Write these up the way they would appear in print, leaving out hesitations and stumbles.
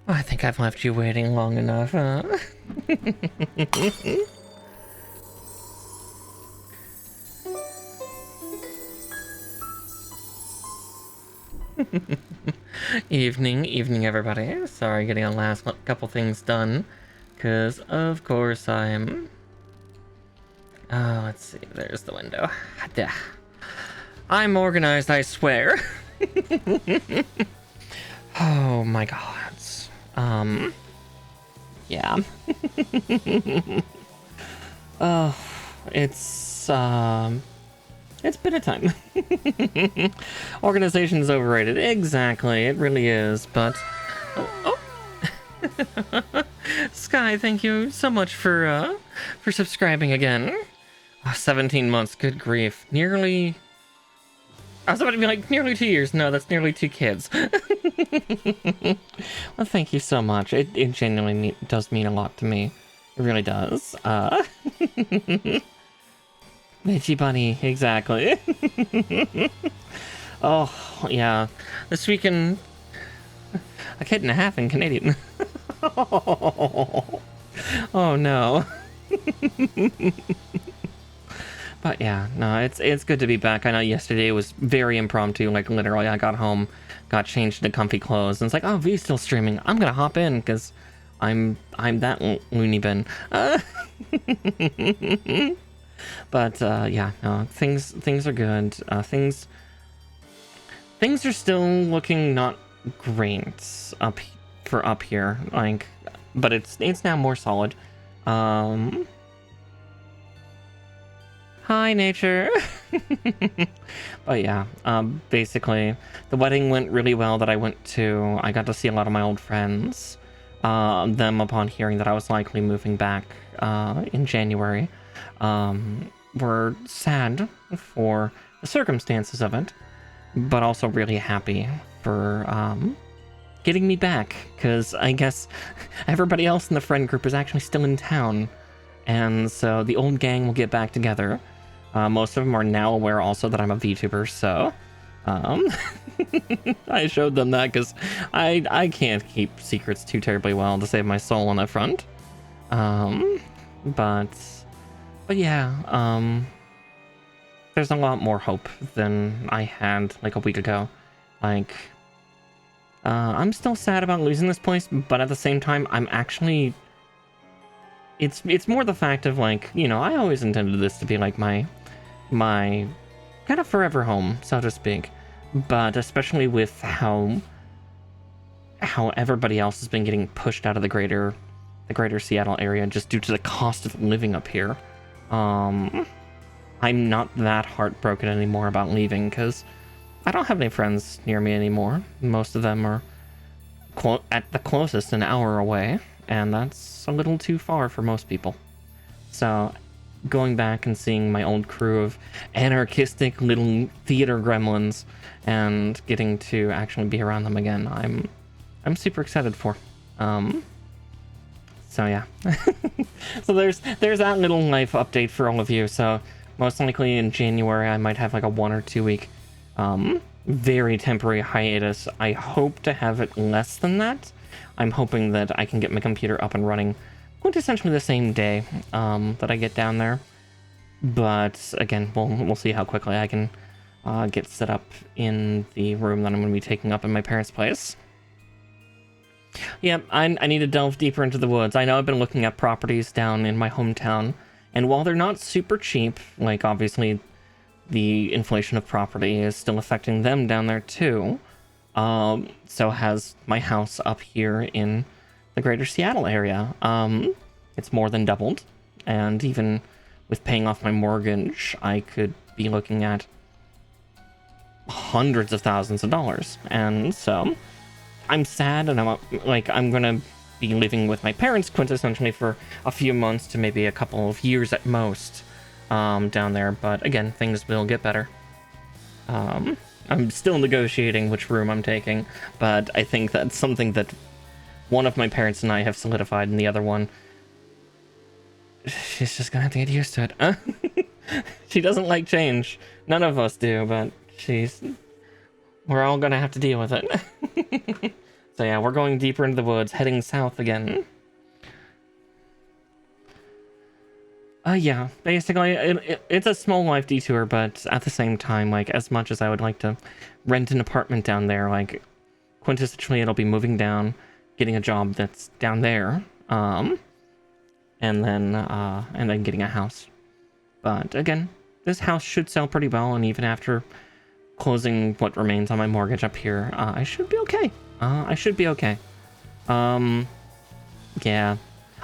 I think I've left you waiting long enough, huh? Evening, everybody. Sorry, getting the last couple things done, because of course I'm... Oh, let's see. There's the window. I'm organized, I swear. Oh my god. Yeah. Oh, it's been a time. Organization is overrated. Exactly, it really is, but... Oh. Sky, thank you so much for subscribing again. 17 months, good grief. Nearly... I was about to be like, nearly 2 years. No, that's nearly 2 kids. Well, thank you so much. It genuinely does mean a lot to me. It really does. Itchy bunny, exactly. Oh, yeah. This weekend... A kid and a half in Canadian. Oh, no. But yeah, no, it's good to be back. I know yesterday was very impromptu. Like, literally, I got home, got changed into comfy clothes, and it's like, oh, V's still streaming. I'm gonna hop in, because I'm that loony bin. But yeah, no, things are good. Things are still looking not great up here, like, but it's now more solid. Hi, nature. But yeah, basically, the wedding went really well that I went to. I got to see a lot of my old friends. Them, upon hearing that I was likely moving back in January, were sad for the circumstances of it, but also really happy for getting me back, because I guess everybody else in the friend group is actually still in town, and so the old gang will get back together. Most of them are now aware also that I'm a VTuber, so I showed them that, because I can't keep secrets too terribly well to save my soul on that front. But yeah, there's a lot more hope than I had like a week ago. Like, I'm still sad about losing this place, but at the same time, I'm actually... It's more the fact of, like, you know, I always intended this to be like my kind of forever home, so to speak. But especially with how everybody else has been getting pushed out of the greater Seattle area just due to the cost of living up here. I'm not that heartbroken anymore about leaving, because I don't have any friends near me anymore. Most of them are at the closest an hour away, and that's a little too far for most people. So going back and seeing my old crew of anarchistic little theater gremlins and getting to actually be around them again, I'm super excited for. So yeah. So there's that little life update for all of you. So most likely in January I might have like a 1 or 2 week very temporary hiatus. I hope to have it less than that. I'm hoping that I can get my computer up and running quintessentially the same day that I get down there. But again, we'll see how quickly I can get set up in the room that I'm going to be taking up in my parents' place. Yep, I need to delve deeper into the woods. I know I've been looking at properties down in my hometown, and while they're not super cheap, like obviously the inflation of property is still affecting them down there too, so has my house up here in the greater Seattle area. It's more than doubled, and even with paying off my mortgage, I could be looking at hundreds of thousands of dollars. And so I'm sad, and I'm gonna be living with my parents quintessentially for a few months to maybe a couple of years at most down there. But again, things will get better. I'm still negotiating which room I'm taking, but I think that's something that one of my parents and I have solidified, and the other one, she's just gonna have to get used to it. She doesn't like change. None of us do, but we're all gonna have to deal with it. So yeah, we're going deeper into the woods, heading south again. Yeah, basically, it's a small life detour, but at the same time, like, as much as I would like to rent an apartment down there, like, quintessentially it'll be moving down, getting a job that's down there, and then getting a house. But again, this house should sell pretty well, and even after closing what remains on my mortgage up here, I should be okay. I should be okay. Yeah.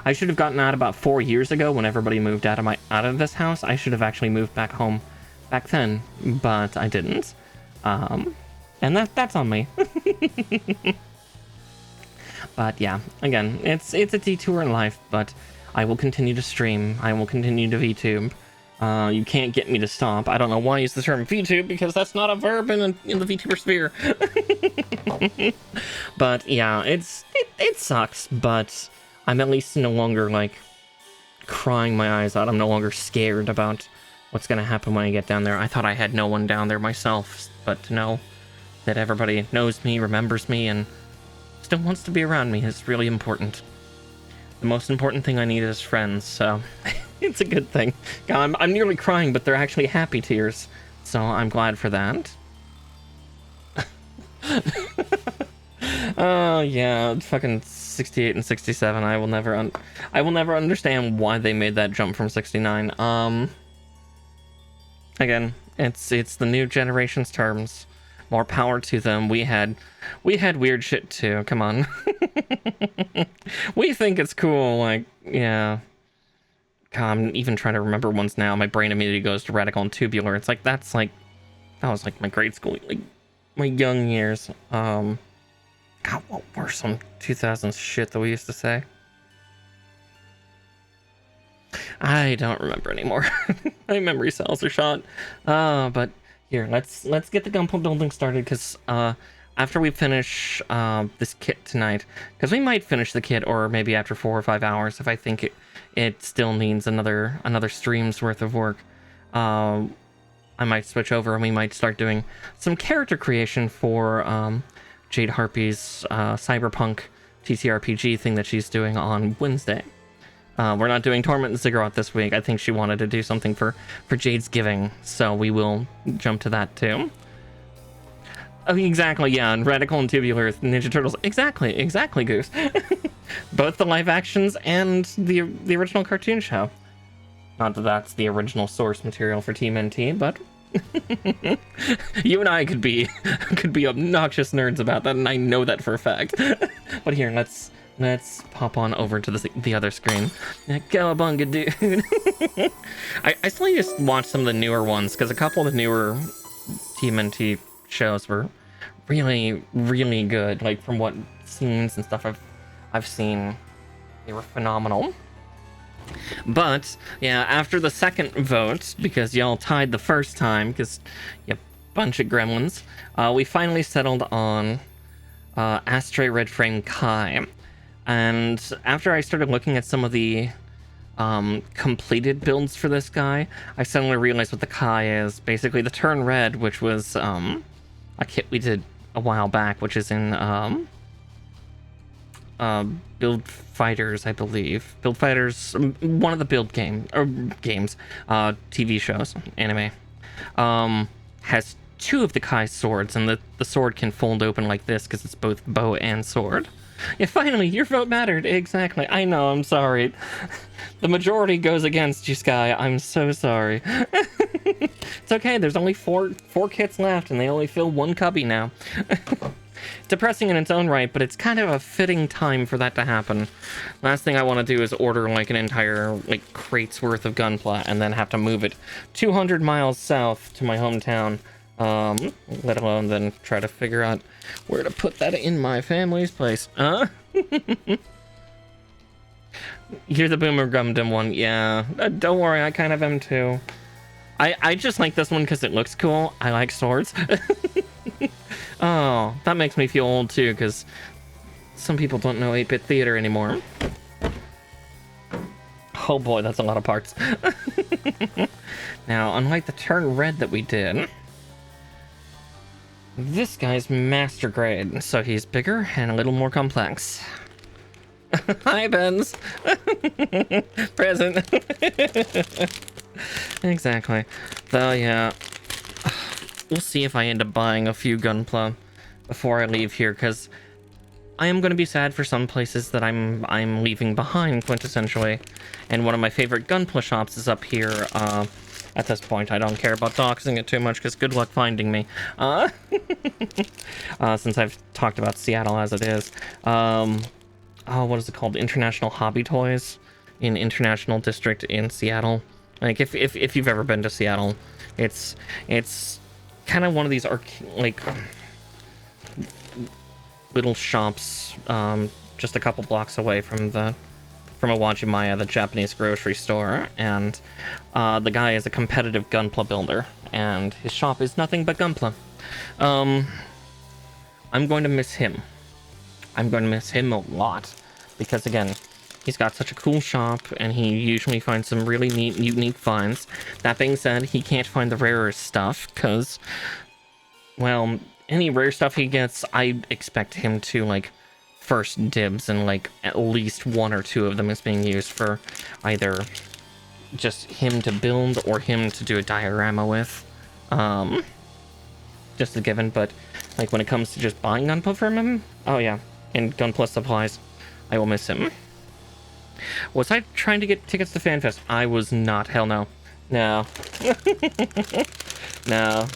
I should have gotten out about 4 years ago when everybody moved out of this house. I should have actually moved back home back then, but I didn't. And that's on me. But yeah, again, it's a detour in life, but I will continue to stream. I will continue to VTube. You can't get me to stop. I don't know why I use the term VTube, because that's not a verb in the VTuber sphere. But yeah, it sucks, but I'm at least no longer, like, crying my eyes out. I'm no longer scared about what's gonna happen when I get down there. I thought I had no one down there myself, but to know that everybody knows me, remembers me, and still wants to be around me is really important. The most important thing I need is friends, so it's a good thing. God, I'm nearly crying, but they're actually happy tears, so I'm glad for that. Oh yeah, fucking 68 and 67. I will never understand why they made that jump from 69. Again, it's the new generation's terms. More power to them. We had weird shit too. Come on. We think it's cool, like, yeah. God, I'm even trying to remember ones now. My brain immediately goes to radical and tubular. It's like that was like my grade school, like my young years. God, what were some 2000s shit that we used to say? I don't remember anymore. My memory cells are shot. But here, let's get the gunpla building started, because after we finish this kit tonight, because we might finish the kit, or maybe after 4 or 5 hours, if I think it still needs another stream's worth of work, I might switch over and we might start doing some character creation for Jade Harpy's cyberpunk TTRPG thing that she's doing on Wednesday. We're not doing Torment and Ziggurat this week. I think she wanted to do something for Jade's Giving, so we will jump to that too. Oh, exactly, yeah, and Radical and Tubular Ninja Turtles. Exactly, Goose. Both the live actions and the original cartoon show. Not that that's the original source material for Team NT, but you and I could be obnoxious nerds about that, and I know that for a fact. But here, let's pop on over to the other screen. Cowabunga, dude. I still just watch some of the newer ones, because a couple of the newer Team NT shows were really, really good. Like, from what scenes and stuff I've seen, they were phenomenal. But yeah, after the second vote, because y'all tied the first time, because you bunch of gremlins, we finally settled on Astray Red Frame Kai. And after I started looking at some of the completed builds for this guy, I suddenly realized what the Kai is. Basically the Turn Red, which was a kit we did a while back, which is in Build Fighters, I believe. Build Fighters, one of the build games, TV shows, anime, has 2 of the Kai swords, and the sword can fold open like this because it's both bow and sword. Yeah, finally, your vote mattered. Exactly. I know, I'm sorry. The majority goes against you, Sky. I'm so sorry. It's okay, there's only four kits left, and they only fill 1 cubby now. Depressing in its own right, but it's kind of a fitting time for that to happen. Last thing I want to do is order like an entire crate's worth of gunpla and then have to move it 200 miles south to my hometown. Let alone then try to figure out where to put that in my family's place. You're the Boomer Gundam one, yeah. Don't worry, I kind of am too. I just like this one because it looks cool. I like swords. Oh, that makes me feel old too, because some people don't know 8-bit theater anymore. Oh boy, that's a lot of parts. Now, unlike the Turn Red that we did, This guy's master grade, so he's bigger and a little more complex. Hi, Benz. Present. Exactly. Though, yeah. We'll see if I end up buying a few Gunpla before I leave here, because I am going to be sad for some places that I'm leaving behind, quintessentially. And one of my favorite Gunpla shops is up here. At this point, I don't care about doxing it too much, because good luck finding me. Since I've talked about Seattle as it is. Oh, what is it called? International Hobby Toys in International District in Seattle. Like, if you've ever been to Seattle, it's kind of one of these little shops, just a couple blocks away from Awajimaya, the Japanese grocery store, and the guy is a competitive Gunpla builder, and his shop is nothing but Gunpla. I'm going to miss him. I'm going to miss him a lot, because again, he's got such a cool shop, and he usually finds some really neat, unique finds. That being said, he can't find the rarest stuff, because, well, any rare stuff he gets, I expect him to, like, first dibs, and, like, at least one or two of them is being used for either just him to build or him to do a diorama with. Just a given, but, like, when it comes to just buying Gunpla from him, oh yeah. And Gunpla supplies, I will miss him. Was I trying to get tickets to FanFest? I was not. Hell no. No. No.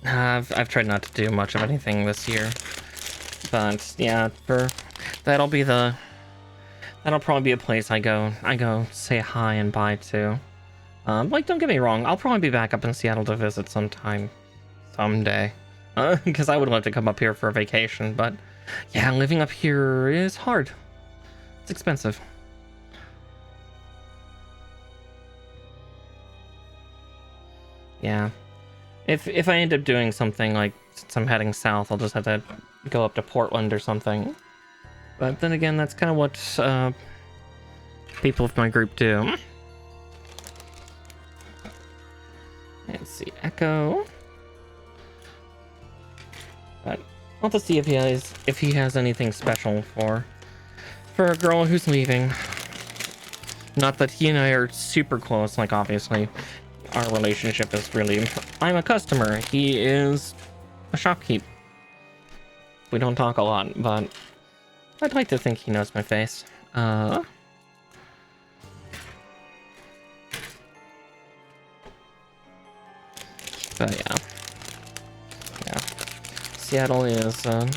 I've tried not to do much of anything this year, but yeah, that'll probably be a place I go say hi and bye to. Like, don't get me wrong, I'll probably be back up in Seattle to visit sometime, someday, because I would love to come up here for a vacation, but yeah, living up here is hard. It's expensive. Yeah. If I end up doing something, like, since I'm heading south, I'll just have to go up to Portland or something. But then again, that's kind of what people of my group do. Let's see, Echo. But I'll have to see if he has anything special for a girl who's leaving. Not that he and I are super close, like, obviously. Our relationship is really, I'm a customer, he is a shopkeep. We don't talk a lot, but I'd like to think he knows my face. But yeah. Seattle is a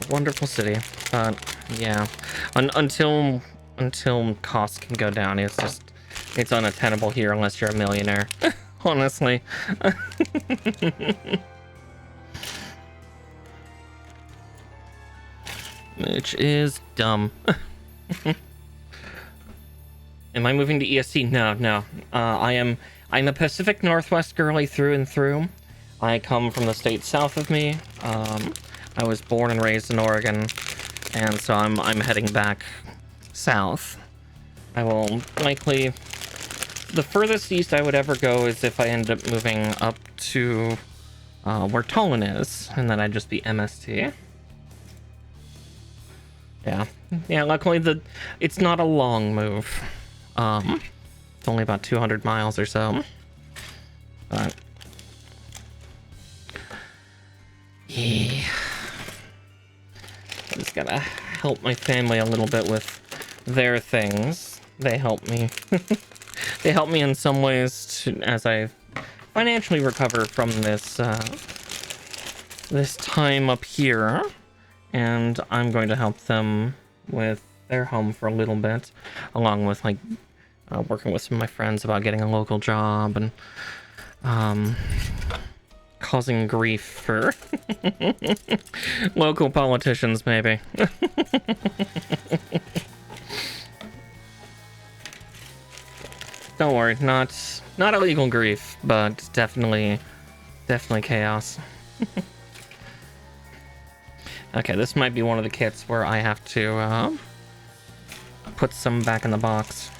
wonderful city, but yeah, until costs can go down, it's unattainable here unless you're a millionaire. Honestly. Which is dumb. Am I moving to ESC? No. I'm a Pacific Northwest girly through and through. I come from the state south of me. I was born and raised in Oregon, and so I'm heading back south. I will likely... The furthest east I would ever go is if I end up moving up to where Tolan is, and then I'd just be MST. Yeah, luckily it's not a long move. It's only about 200 miles or so. But yeah, I just gotta help my family a little bit with their things. They help me. They help me in some ways as I financially recover from this time up here, and I'm going to help them with their home for a little bit, along with, like, working with some of my friends about getting a local job and causing grief for local politicians, maybe. Don't worry, not illegal grief, but definitely chaos. Okay, this might be one of the kits where I have to put some back in the box.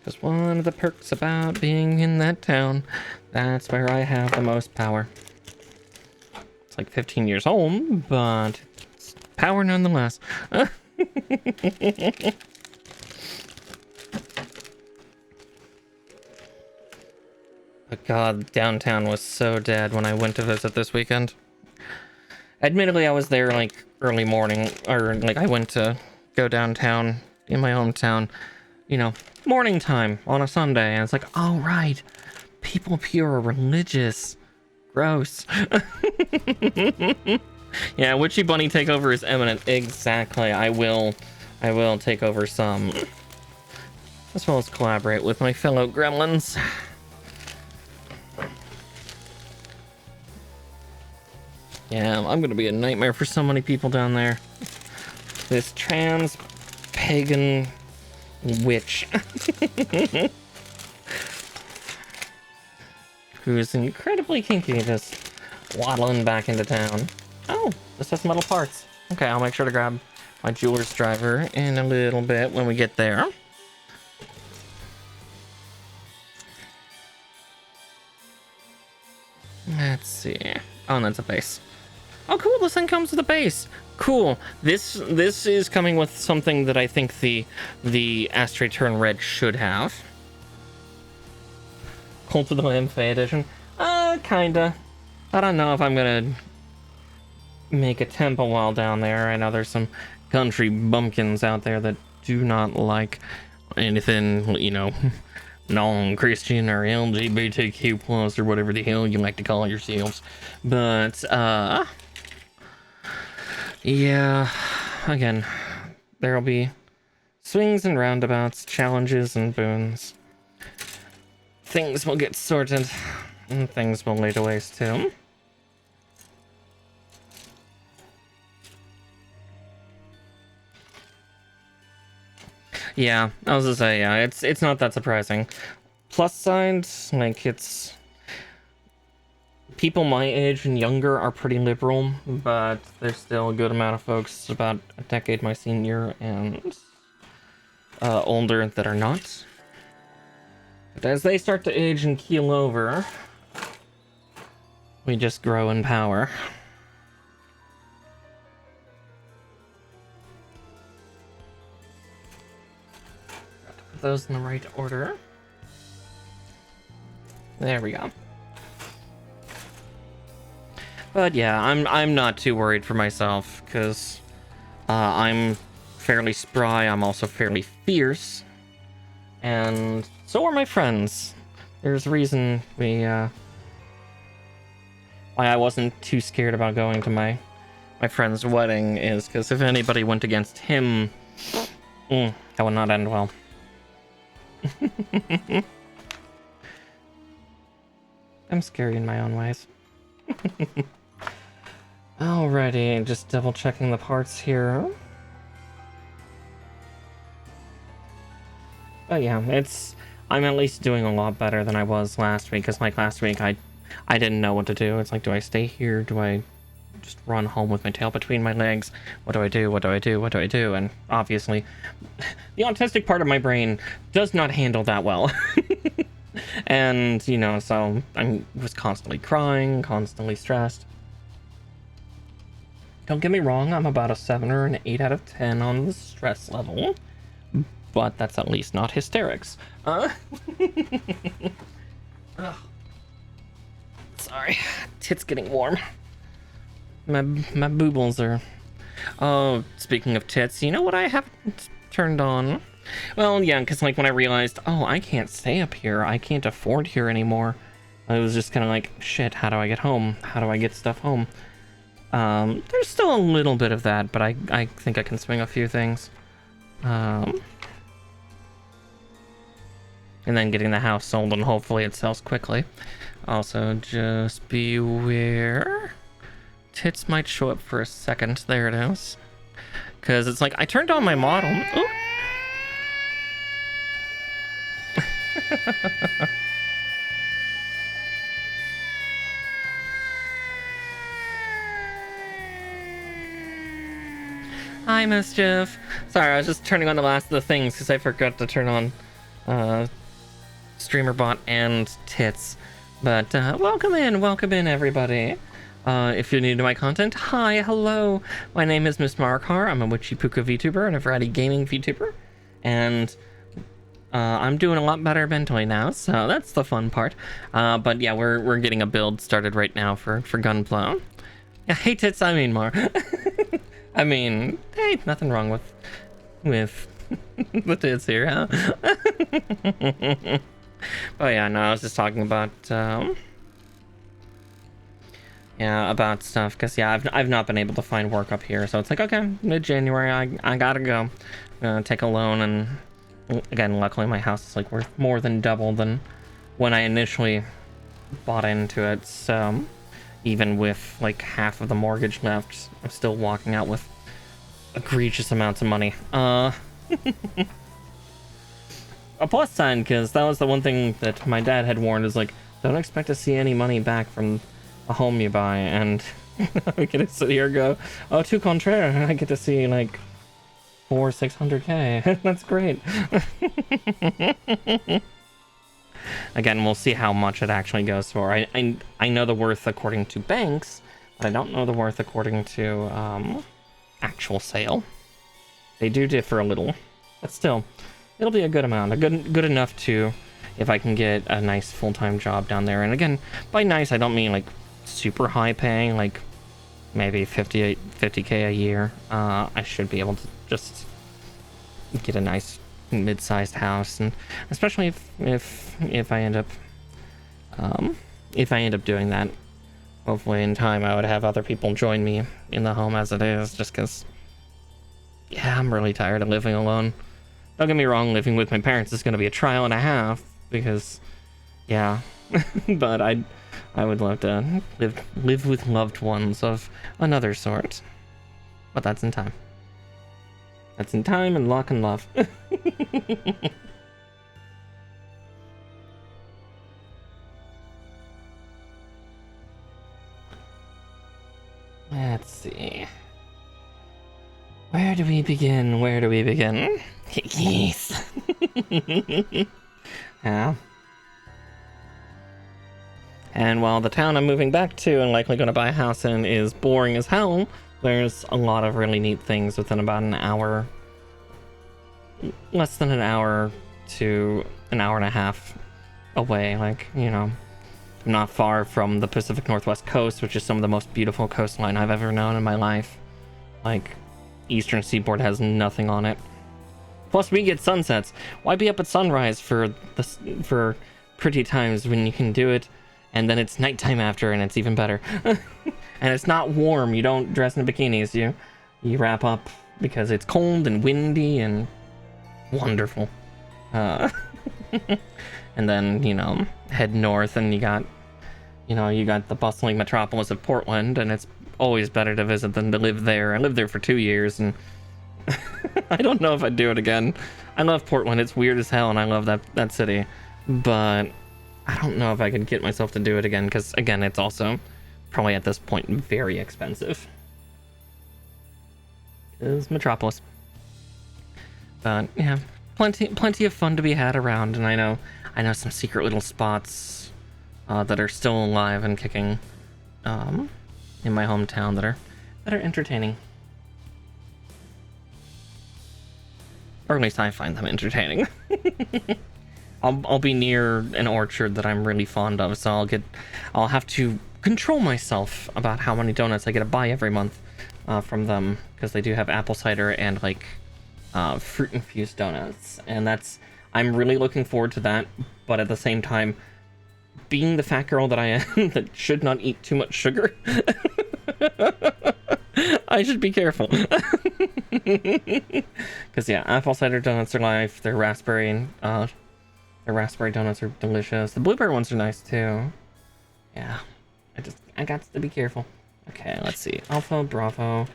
Because one of the perks about being in that town, that's where I have the most power. It's like 15 years old, but it's power nonetheless. But God, downtown was so dead when I went to visit this weekend. Admittedly, I was there like early morning, or like I went to go downtown in my hometown, you know, morning time on a Sunday, and it's like, oh right, people here are religious. Gross. Yeah, Witchy Bunny takeover is imminent. Exactly. I will take over some, as well as collaborate with my fellow gremlins. Yeah, I'm gonna be a nightmare for so many people down there. This trans pagan witch who's incredibly kinky, just waddling back into town. Oh, this has metal parts. Okay, I'll make sure to grab my jeweler's driver in a little bit when we get there. Let's see. Oh, that's a base. Oh, cool, this thing comes with a base. Cool. This is coming with something that I think the Astray Turn Red should have. Cult of the Lamb Fey edition. Kinda. I don't know if I'm gonna make a temple while down there. I know there's some country bumpkins out there that do not like anything, you know, non-Christian or LGBTQ plus or whatever the hell you like to call yourselves. But, yeah, again, there'll be swings and roundabouts, challenges and boons. Things will get sorted, and things will lay to waste too. Yeah, I was gonna say, yeah, it's not that surprising. Plus side, like, it's... people my age and younger are pretty liberal, but there's still a good amount of folks about a decade my senior and older that are not. But as they start to age and keel over, we just grow in power. Got to put those in the right order. There we go. But yeah, I'm not too worried for myself, because I'm fairly spry, I'm also fairly fierce, and so are my friends. There's a reason why I wasn't too scared about going to my friend's wedding, is because if anybody went against him, that would not end well. I'm scary in my own ways. Alrighty, just double checking the parts here. But yeah, I'm at least doing a lot better than I was last week, because like last week I didn't know what to do. It's like, do I stay here? Do I just run home with my tail between my legs? What do I do? What do I do? What do I do? And obviously, the autistic part of my brain does not handle that well. And, you know, so I was constantly crying, constantly stressed. Don't get me wrong, I'm about a 7 or an 8 out of 10 on the stress level. But that's at least not hysterics. Sorry, tits getting warm. My boobles are... Oh, speaking of tits, you know what I haven't turned on? Well, yeah, because like when I realized, oh, I can't stay up here, I can't afford here anymore, I was just kind of like, shit, how do I get home? How do I get stuff home? There's still a little bit of that, but I think I can swing a few things. And then getting the house sold, and hopefully it sells quickly. Also, just beware. Tits might show up for a second. There it is. Because it's like, I turned on my model. Ooh. Hi, Mischief. Sorry, I was just turning on the last of the things because I forgot to turn on streamer bot and tits. But welcome in everybody. If you're new to my content, hi, hello. My name is Miss Markar. I'm a Witchy Puka VTuber and a variety gaming VTuber. And I'm doing a lot better mentally now, so that's the fun part. But yeah, we're getting a build started right now for Gunpla. Yeah, hey tits, I mean Mar. I mean, hey, nothing wrong with the tits here, huh? Oh yeah, no, I was just talking about about stuff, because yeah, I've not been able to find work up here, so it's like, okay, mid-January, I gotta go. I'm gonna take a loan, and again, luckily my house is like worth more than double than when I initially bought into it, so even with like half of the mortgage left, I'm still walking out with egregious amounts of money. A plus sign, because that was the one thing that my dad had warned, is like, don't expect to see any money back from a home you buy, and I get to sit here and go, oh, tout contraire, I get to see like 600k. That's great. Again, we'll see how much it actually goes for. I know the worth according to banks, but I don't know the worth according to actual sale. They do differ a little, but still, it'll be a good amount, good enough to, if I can get a nice full-time job down there. And again, by nice, I don't mean like super high paying, like maybe 50k a year. I should be able to just get a nice mid-sized house, and especially if I end up doing that, hopefully in time I would have other people join me in the home as it is, just because yeah, I'm really tired of living alone. Don't get me wrong, living with my parents is going to be a trial and a half, because yeah, but I would love to live with loved ones of another sort, but that's in time. That's in time and luck and love. Let's see. Where do we begin? Yes. Yeah. And while the town I'm moving back to and likely going to buy a house in is boring as hell, there's a lot of really neat things within about an hour, less than an hour to an hour and a half away. Like, you know, I'm not far from the Pacific Northwest coast, which is some of the most beautiful coastline I've ever known in my life. Like, Eastern Seaboard has nothing on it. Plus, we get sunsets. Why be up at sunrise for pretty times when you can do it, and then it's nighttime after, and it's even better. And it's not warm. You don't dress in bikinis. You wrap up because it's cold and windy and wonderful. And then, you know, head north, and you got the bustling metropolis of Portland, and it's always better to visit than to live there. I lived there for 2 years, and I don't know if I'd do it again. I love Portland. It's weird as hell, and I love that city, but I don't know if I could get myself to do it again, because again, it's also probably at this point very expensive. It's metropolis. But yeah, plenty of fun to be had around, and I know some secret little spots that are still alive and kicking in my hometown that are entertaining. Or at least I find them entertaining. I'll be near an orchard that I'm really fond of, so I'll have to control myself about how many donuts I get to buy every month from them, because they do have apple cider and like fruit infused donuts, and I'm really looking forward to that. But at the same time, being the fat girl that I am that should not eat too much sugar, I should be careful. Because yeah, apple cider donuts are life. Their raspberry donuts are delicious. The blueberry ones are nice too. Yeah, I got to be careful. Okay, let's see. Alpha, Bravo. Let's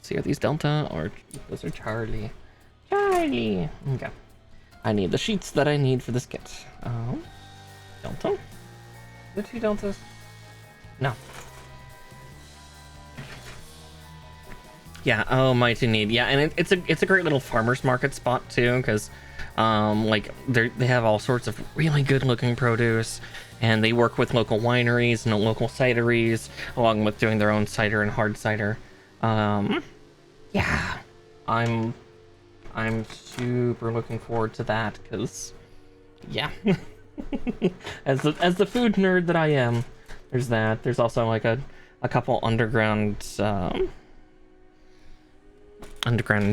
see, are these Delta or those are Charlie? Charlie. Okay. I need the sheets that I need for this kit. Delta? The 2 Deltas? No. Yeah, oh, mighty need. Yeah, and it's a great little farmer's market spot too, because Like they have all sorts of really good looking produce, and they work with local wineries and local cideries, along with doing their own cider and hard cider. Yeah, I'm super looking forward to that, because yeah. as the food nerd that I am, there's that. There's also like a couple underground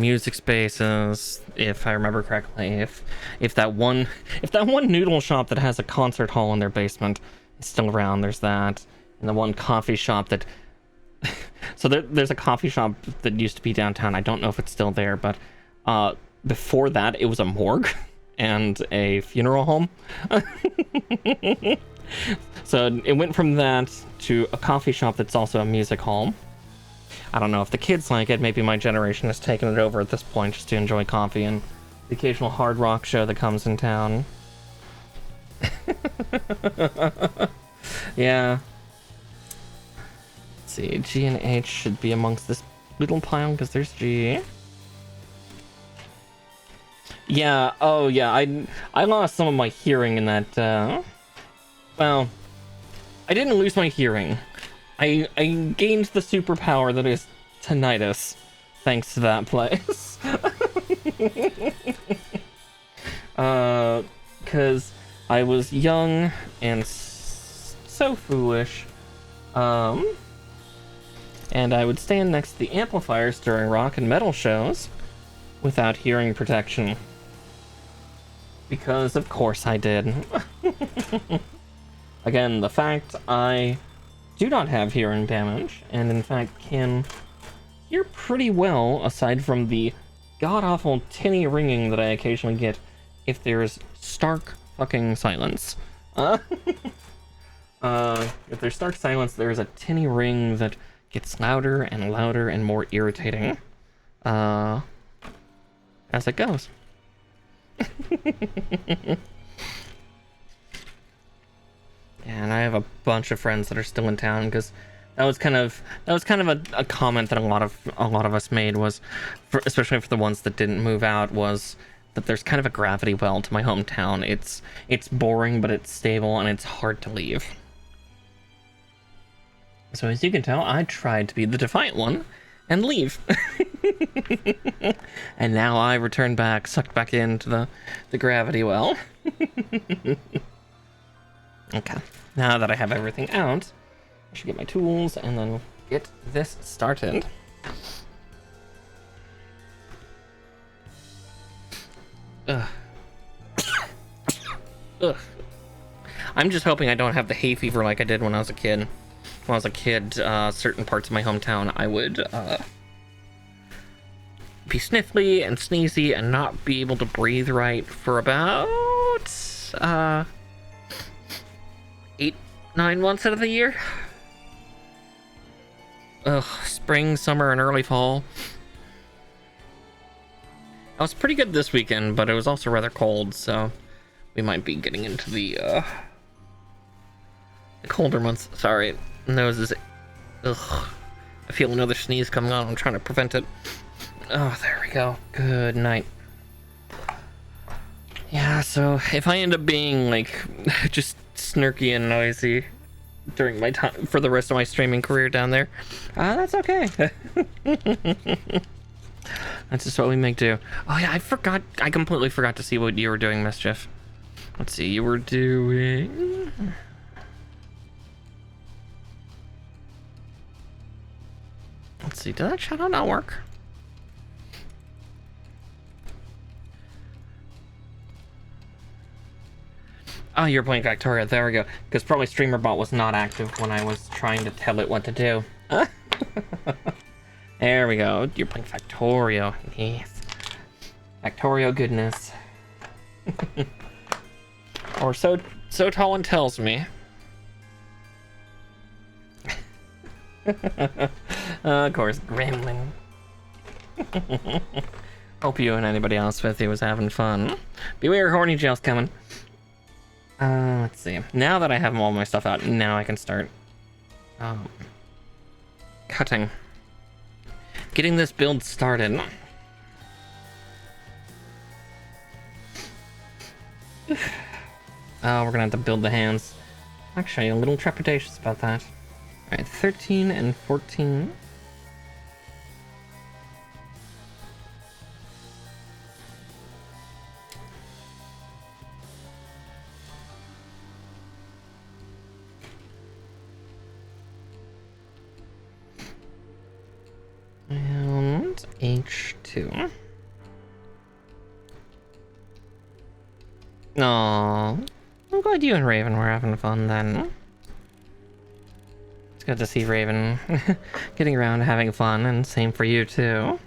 music spaces, if I remember correctly. If that one noodle shop that has a concert hall in their basement is still around, there's that. And the one coffee shop that so there's a coffee shop that used to be downtown. I don't know if it's still there, but before that it was a morgue and a funeral home. So it went from that to a coffee shop that's also a music hall. I don't know if the kids like it. Maybe my generation has taken it over at this point, just to enjoy coffee and the occasional hard rock show that comes in town. Yeah. Let's see, G and H should be amongst this little pile, because there's G. Yeah, oh yeah, I lost some of my hearing in that, well, I didn't lose my hearing. I gained the superpower that is tinnitus, thanks to that place. Because I was young and so foolish, and I would stand next to the amplifiers during rock and metal shows without hearing protection. Because of course I did. Again, the fact I do not have hearing damage, and in fact can hear pretty well, aside from the god-awful tinny ringing that I occasionally get if there's stark fucking silence. If there's stark silence, there's a tinny ring that gets louder and louder and more irritating as it goes. And I have a bunch of friends that are still in town, because that was kind of a comment that a lot of us made, was especially for the ones that didn't move out, was that there's kind of a gravity well to my hometown. It's boring, but it's stable, and it's hard to leave. So as you can tell, I tried to be the defiant one and leave. And now I return back, sucked back into the gravity well. Okay, now that I have everything out, I should get my tools and then get this started. Ugh. Ugh. I'm just hoping I don't have the hay fever like I did when I was a kid. When I was a kid, certain parts of my hometown, I would be sniffly and sneezy and not be able to breathe right for about 8-9 months out of the year. Ugh, spring, summer, and early fall. I was pretty good this weekend, but it was also rather cold, so we might be getting into the colder months. Sorry, nose is... Ugh. I feel another sneeze coming on. I'm trying to prevent it. Oh, there we go. Good night. Yeah, so if I end up being, like, just snarky and noisy during my time for the rest of my streaming career down there, that's okay. That's just what we make do. Oh yeah, I completely forgot to see what you were doing, Mischief. Let's see, you were doing... Let's see, did that shadow not work? Oh, you're playing Factorio. There we go. Because probably StreamerBot was not active when I was trying to tell it what to do. There we go. You're playing Factorio. Yes. Factorio goodness. Or so Talon tells me. Of course, Gremlin. Hope you and anybody else with you was having fun. Beware, horny jail's coming. Let's see. Now that I have all my stuff out, now I can start cutting. Getting this build started. Oh, we're gonna have to build the hands. Actually, a little trepidatious about that. Alright, 13 and 14. And H2. Aww. I'm glad you and Raven were having fun then. It's good to see Raven getting around to having fun, and same for you too.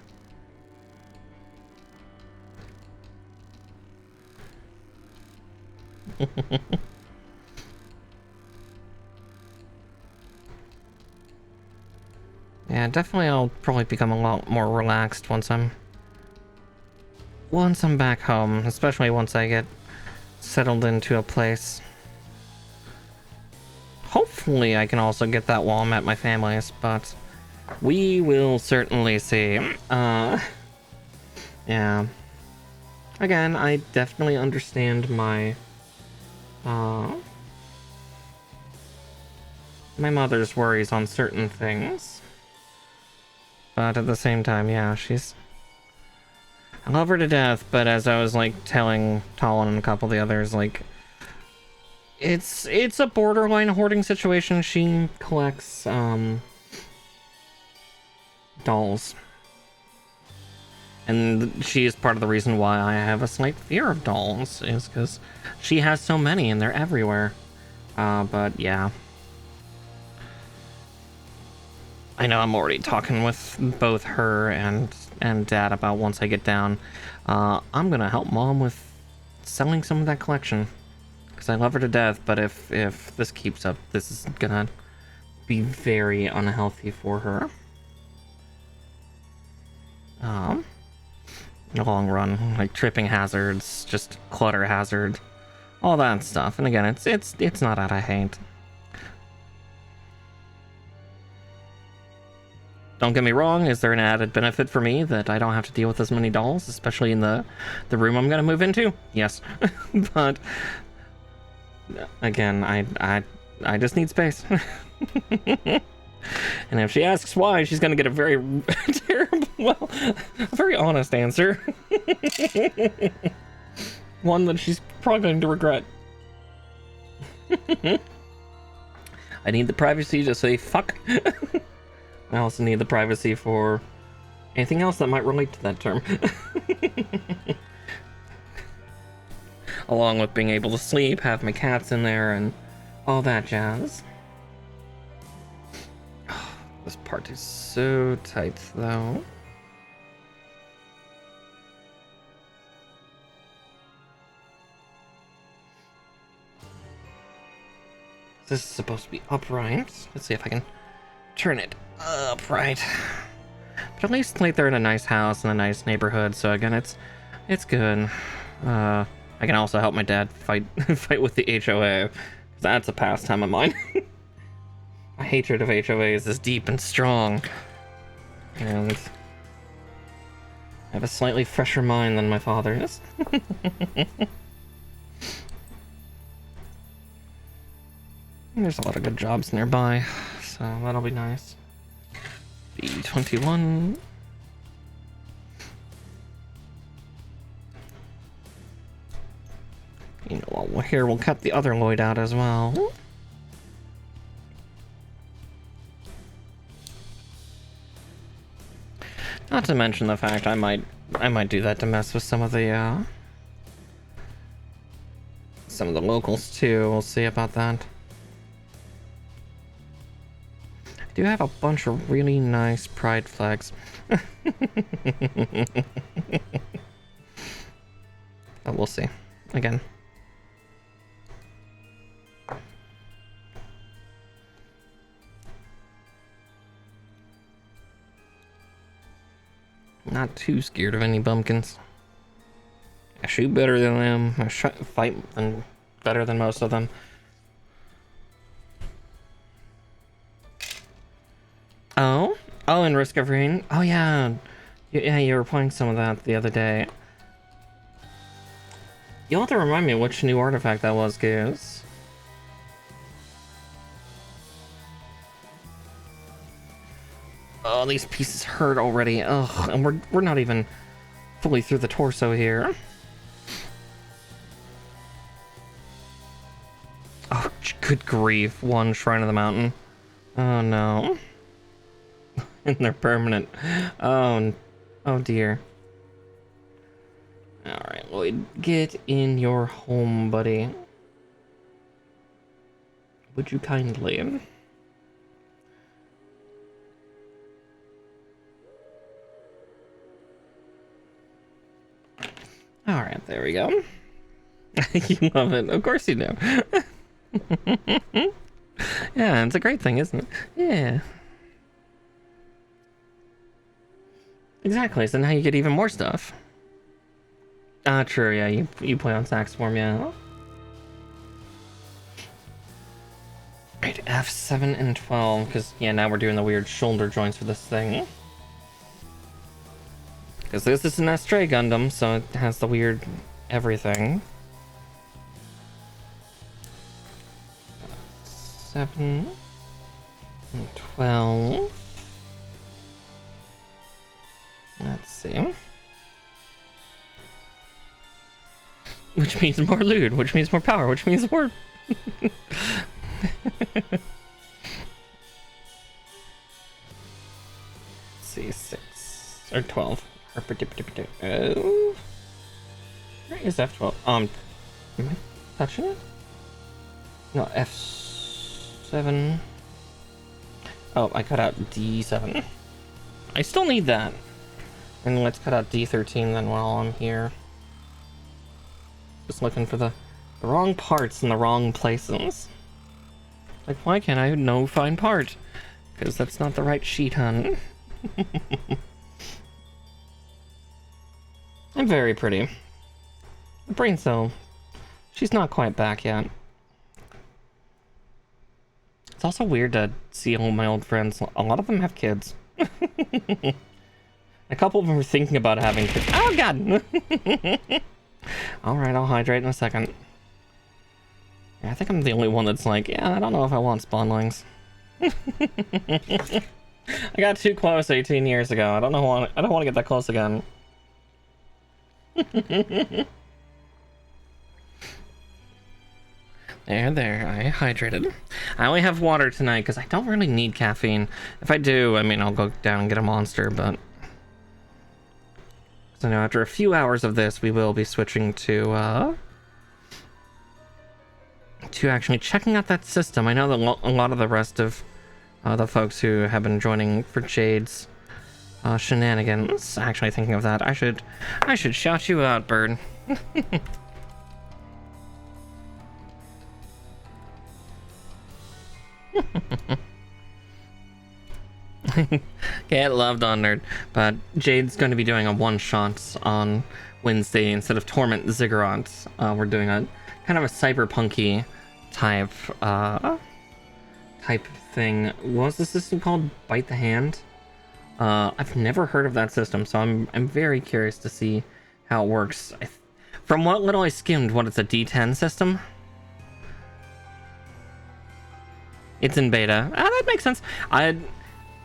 Yeah, definitely I'll probably become a lot more relaxed once I'm back home, especially once I get settled into a place. Hopefully I can also get that while I'm at my family's, but we will certainly see. Yeah. Again, I definitely understand my mother's worries on certain things. But at the same time, yeah, I love her to death, but as I was, like, telling Talon and a couple of the others, like, it's a borderline hoarding situation. She collects, dolls. And she is part of the reason why I have a slight fear of dolls, is because she has so many and they're everywhere. But yeah. I know I'm already talking with both her and Dad about once I get down. I'm gonna help Mom with selling some of that collection. Because I love her to death, but if this keeps up, this is gonna be very unhealthy for her. In the long run, like tripping hazards, just clutter hazard, all that stuff. And again, it's not that I hate. Don't get me wrong, is there an added benefit for me that I don't have to deal with as many dolls, especially in the room I'm gonna move into? Yes. But again, I just need space. And if she asks why, she's gonna get a very terrible, well, a very honest answer. One that she's probably going to regret. I need the privacy to say fuck. I also need the privacy for anything else that might relate to that term. Along with being able to sleep, have my cats in there, and all that jazz. Oh, this part is so tight, though. This is supposed to be upright. Let's see if I can turn it upright. But at least like they're in a nice house in a nice neighborhood, so again it's good. I can also help my dad fight with the HOA. That's a pastime of mine. My hatred of HOAs is deep and strong. And I have a slightly fresher mind than my father's. There's a lot of good jobs nearby, so that'll be nice. B21. You know what, well, here we'll cut the other Lloyd out as well. Not to mention the fact I might do that to mess with some of the locals too. We'll see about that. I do have a bunch of really nice pride flags. But we'll see. Again. Not too scared of any bumpkins. I shoot better than them. I fight better than most of them. Oh, and Risk of Rain. Oh yeah, yeah. You were playing some of that the other day. You'll have to remind me which new artifact that was, Goose. Oh, these pieces hurt already. Ugh, and we're not even fully through the torso here. Oh, good grief. One Shrine of the Mountain. Oh, no. And they're permanent. Oh dear. Alright, Lloyd, get in your home, buddy. Would you kindly? Alright, there we go. You love it. Of course you do. Yeah, it's a great thing, isn't it? Yeah. Exactly, so now you get even more stuff. True, yeah, you play on sax form, yeah. Right, F7 and 12, because, yeah, now we're doing the weird shoulder joints for this thing. Because this is an Astray Gundam, so it has the weird everything. 7 and 12. Let's see. Which means more loot, which means more power, which means more... Let's see, 6 or 12. Oh. Where is F12? Am I touching it? No, F7. Oh, I cut out D7. I still need that. And let's cut out D13 then while I'm here. Just looking for the wrong parts in the wrong places. Like, why can't I know find part? Because that's not the right sheet, hun. I'm very pretty. The brain cell. She's not quite back yet. It's also weird to see all my old friends. A lot of them have kids. A couple of them are thinking about having kids. Oh, God! Alright, I'll hydrate in a second. Yeah, I think I'm the only one that's like, yeah, I don't know if I want spawnlings. I got too close 18 years ago. I don't want to get that close again. There, I hydrated. I only have water tonight because I don't really need caffeine. If I do, I mean, I'll go down and get a monster, but... So now after a few hours of this, we will be switching to actually checking out that system. I know that a lot of the rest of the folks who have been joining for Jade's shenanigans, actually thinking of that, I should shout you out, bird. Get loved on nerd, but Jade's going to be doing a one-shot on Wednesday instead of Torment Ziggurat. We're doing a kind of a cyberpunky type thing. What was the system called? Bite the Hand? I've never heard of that system, so I'm very curious to see how it works. From what little I skimmed, what, it's a D10 system? It's in beta. That makes sense.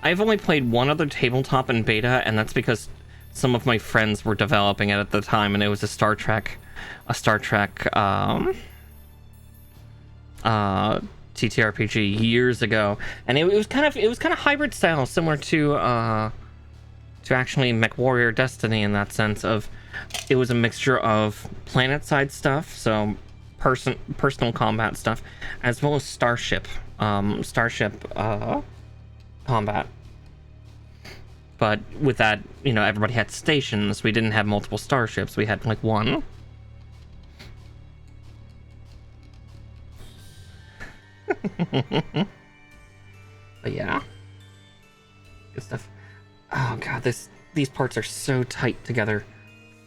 I've only played one other tabletop in beta, and that's because some of my friends were developing it at the time, and it was a Star Trek TTRPG years ago, and it was kind of hybrid style, similar to actually MechWarrior Destiny in that sense of it was a mixture of planet side stuff, so personal combat stuff, as well as starship combat. But with that, you know, everybody had stations. We didn't have multiple starships. We had like one. But yeah, good stuff. Oh god, these parts are so tight together.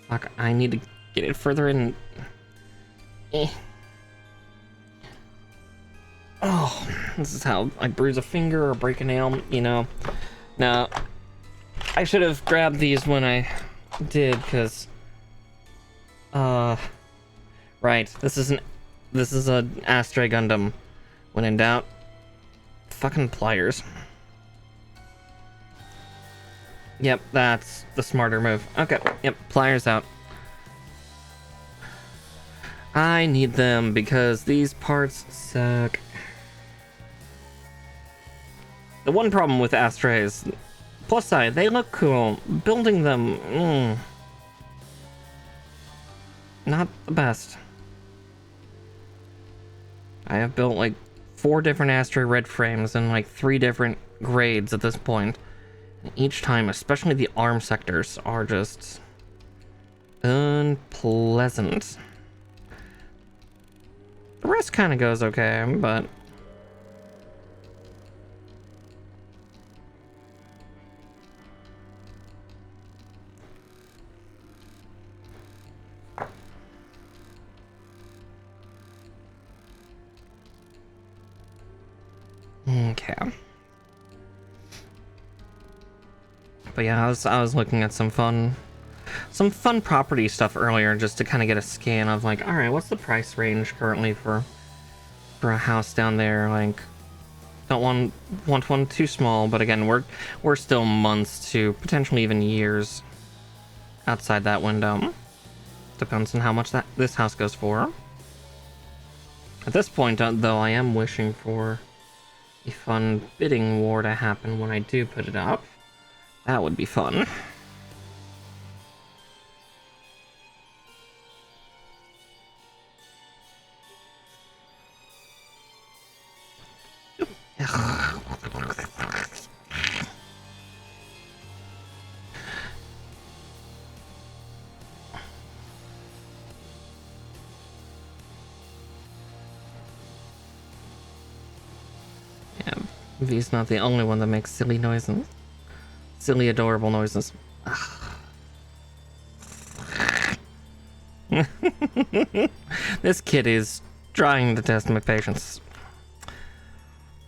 Fuck, I need to get it further in. Oh, this is how I bruise a finger or break a nail, you know. Now, I should have grabbed these when I did, because Right. This is a Astray Gundam. When in doubt, fucking pliers. Yep, that's the smarter move. Okay, yep, pliers out. I need them because these parts suck. The one problem with Astrays, plus side, they look cool. Building them, not the best. I have built like 4 different Astray red frames in like 3 different grades at this point. And each time, especially the arm sectors, are just unpleasant. The rest kind of goes okay, but okay. But yeah, I was looking at some fun property stuff earlier just to kind of get a scan of like, all right, what's the price range currently for a house down there? Like, don't want one too small, but again, we're still months to potentially even years outside that window. Depends on how much this house goes for. At this point, though, I am wishing for a fun bidding war to happen when I do put it up. That would be fun. Yeah, V's not the only one that makes silly noises. Silly, adorable noises. This kid is trying to test my patience.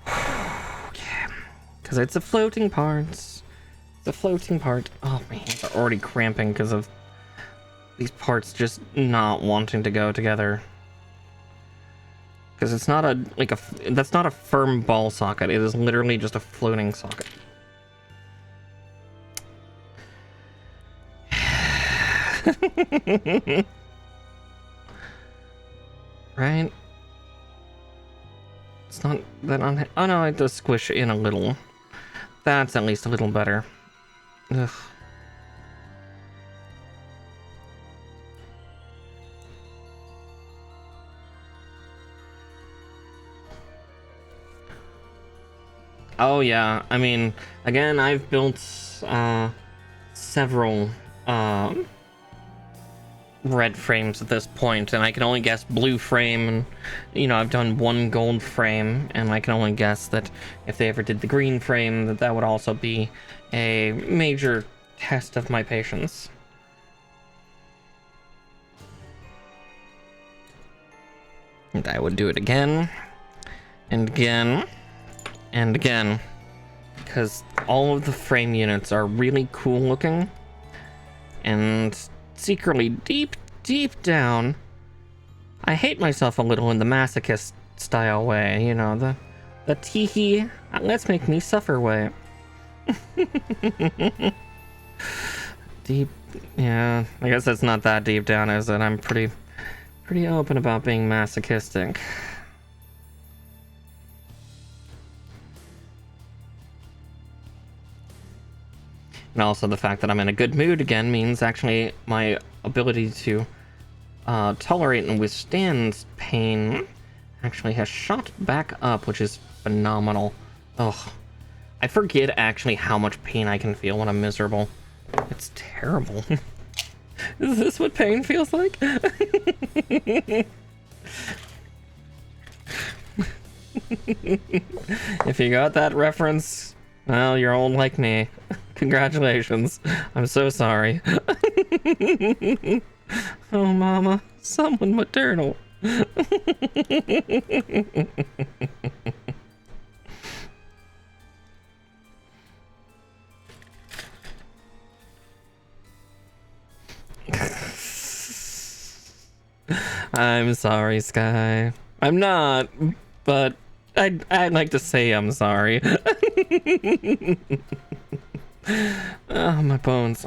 Okay. Because it's a floating part. It's a floating part. Oh, my hands are already cramping because of these parts just not wanting to go together. Because it's not that's not a firm ball socket. It is literally just a floating socket. Right? It's not that on. Oh no, it does squish in a little. That's at least a little better. Ugh. Oh yeah, I mean, again, I've built several red frames at this point, and I can only guess blue frame, and you know, I've done 1 gold frame, and I can only guess that if they ever did the green frame, that would also be a major test of my patience. And I would do it again, and again, and again, because all of the frame units are really cool looking, and secretly, deep down, I hate myself a little in the masochist style way, you know, the teehee, let's make me suffer way. Deep, yeah, I guess that's not that deep down, is it? I'm pretty open about being masochistic. And also the fact that I'm in a good mood again means actually my ability to tolerate and withstand pain actually has shot back up, which is phenomenal. Ugh. I forget actually how much pain I can feel when I'm miserable. It's terrible. Is this what pain feels like? If you got that reference, well, you're old like me. Congratulations. I'm so sorry. Oh, mama. Someone maternal. I'm sorry, Sky. I'm not, but I'd like to say I'm sorry. Oh, my bones.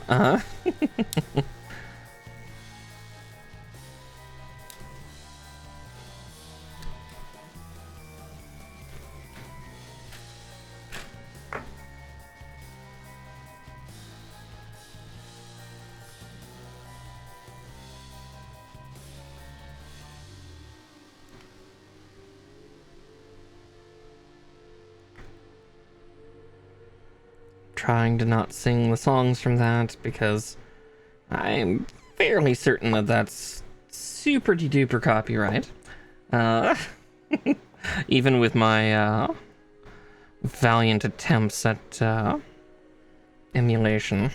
Trying to not sing the songs from that because I'm fairly certain that that's super duper copyright. Even with my valiant attempts at emulation.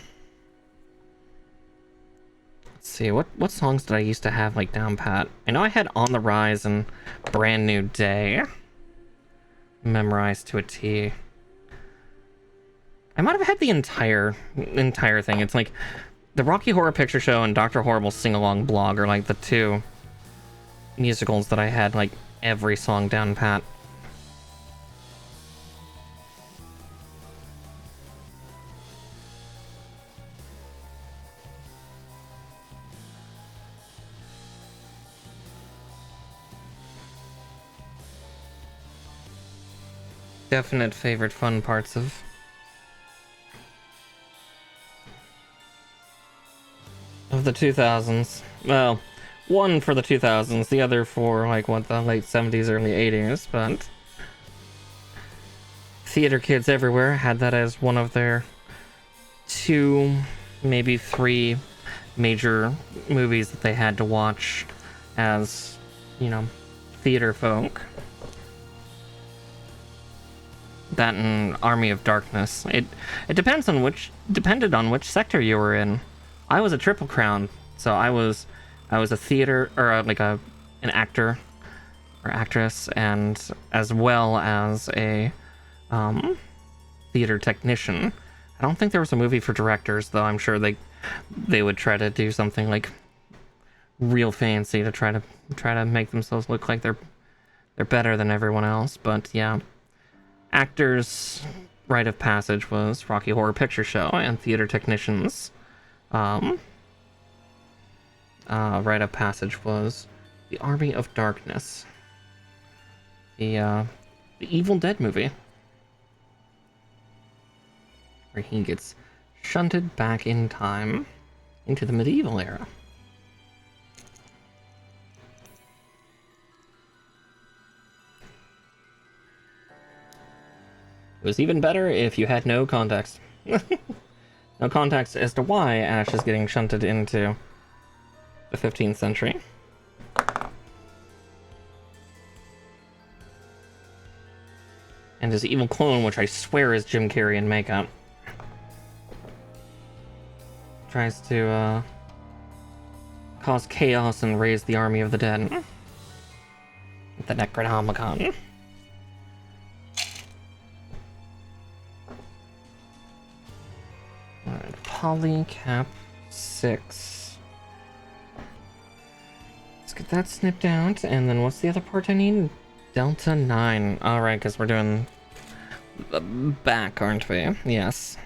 Let's see, what songs did I used to have like down pat? I know I had On the Rise and Brand New Day memorized to a T. I might have had the entire thing. It's like the Rocky Horror Picture Show and Dr. Horrible Sing-Along Blog are like the two musicals that I had like every song down pat. Definite favorite fun parts of the 2000s. Well, one for the 2000s, the other for like what, the late 70s, early 80s, but theater kids everywhere had that as one of their 2, maybe 3 major movies that they had to watch as, you know, theater folk. That and Army of Darkness. It depended on which sector you were in. I was a Triple Crown, so I was a theater or like an actor or actress, and as well as a theater technician. I don't think there was a movie for directors, though. I'm sure they would try to do something like real fancy to try to make themselves look like they're better than everyone else. But yeah, actors' rite of passage was Rocky Horror Picture Show, and theater technicians' rite of passage was the Army of Darkness, the Evil Dead movie, where he gets shunted back in time into the medieval era. It was even better if you had no context. No context as to why Ash is getting shunted into the 15th century. And his evil clone, which I swear is Jim Carrey in makeup, tries to cause chaos and raise the army of the dead. The Necronomicon. Alright, Polycap 6. Let's get that snipped out, and then what's the other part I need? Delta 9. Alright, because we're doing the back, aren't we? Yes.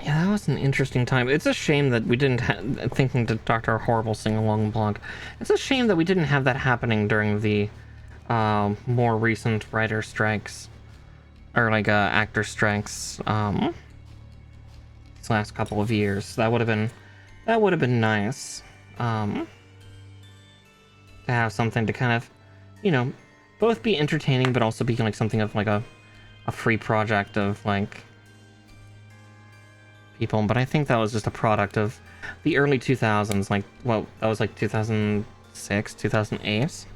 Yeah, that was an interesting time. It's a shame that we didn't thinking to Dr. Horrible sing-along blog. It's a shame that we didn't have that happening during the more recent writer strikes, or like actor strikes these last couple of years. That would have been nice to have something to kind of, you know, both be entertaining but also be like something of like a free project of like people, but I think that was just a product of the early 2000s. Like, well, that was like 2006, 2008.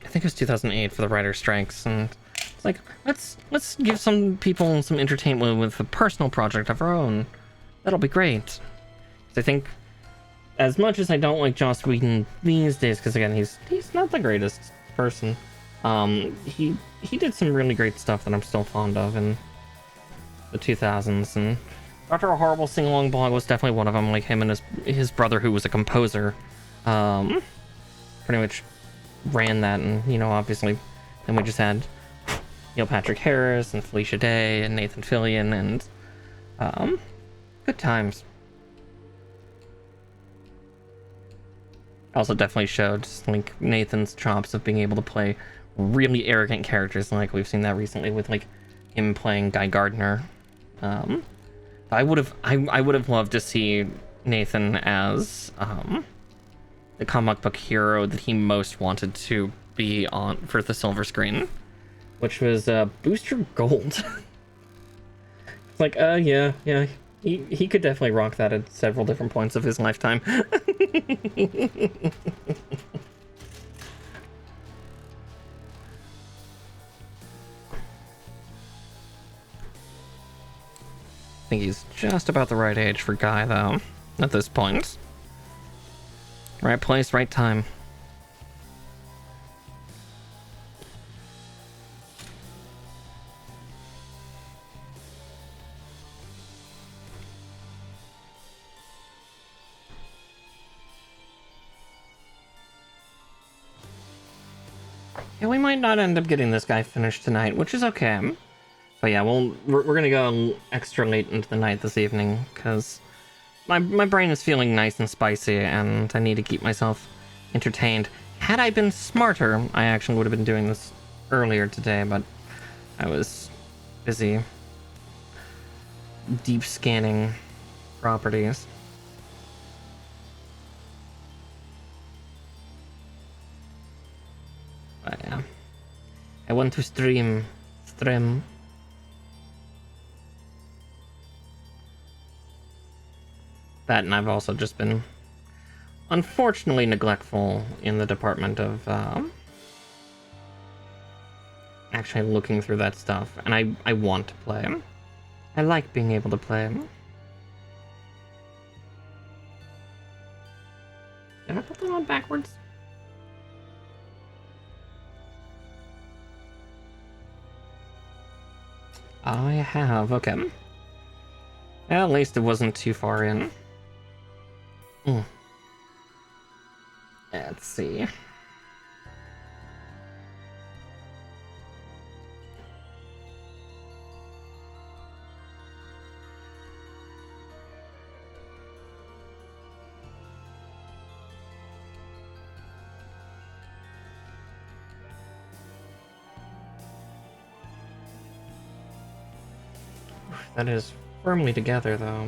I think it was 2008 for the writer strikes, and it's like, let's give some people some entertainment with a personal project of our own. That'll be great. I think, as much as I don't like Joss Whedon these days, because again, he's not the greatest person. He did some really great stuff that I'm still fond of in the 2000s, and Dr. Horrible Sing-Along Blog was definitely one of them. Like him and his brother, who was a composer, pretty much ran that, and obviously, then we just had Neil Patrick Harris and Felicia Day and Nathan Fillion, and good times. Also definitely showed like Nathan's chops of being able to play really arrogant characters, like we've seen that recently with like him playing Guy Gardner. I would have loved to see Nathan as the comic book hero that he most wanted to be on for the silver screen, which was Booster Gold. It's like, yeah, he could definitely rock that at several different points of his lifetime. I think he's just about the right age for Guy, though, at this point. Right place, right time. Yeah, we might not end up getting this guy finished tonight, which is okay. But yeah, we're gonna go extra late into the night this evening, because my brain is feeling nice and spicy, and I need to keep myself entertained. Had I been smarter, I actually would have been doing this earlier today, but I was busy deep scanning properties. But yeah, I want to stream. That, and I've also just been unfortunately neglectful in the department of actually looking through that stuff, and I want to play. I like being able to play. Did I put them on backwards? I have, okay. Well, at least it wasn't too far in. Let's see. That is firmly together, though.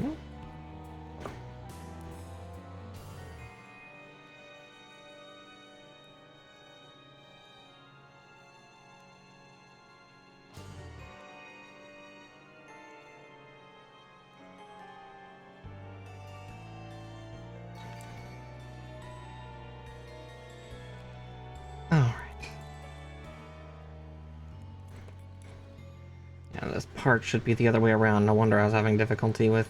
This part should be the other way around. No wonder I was having difficulty with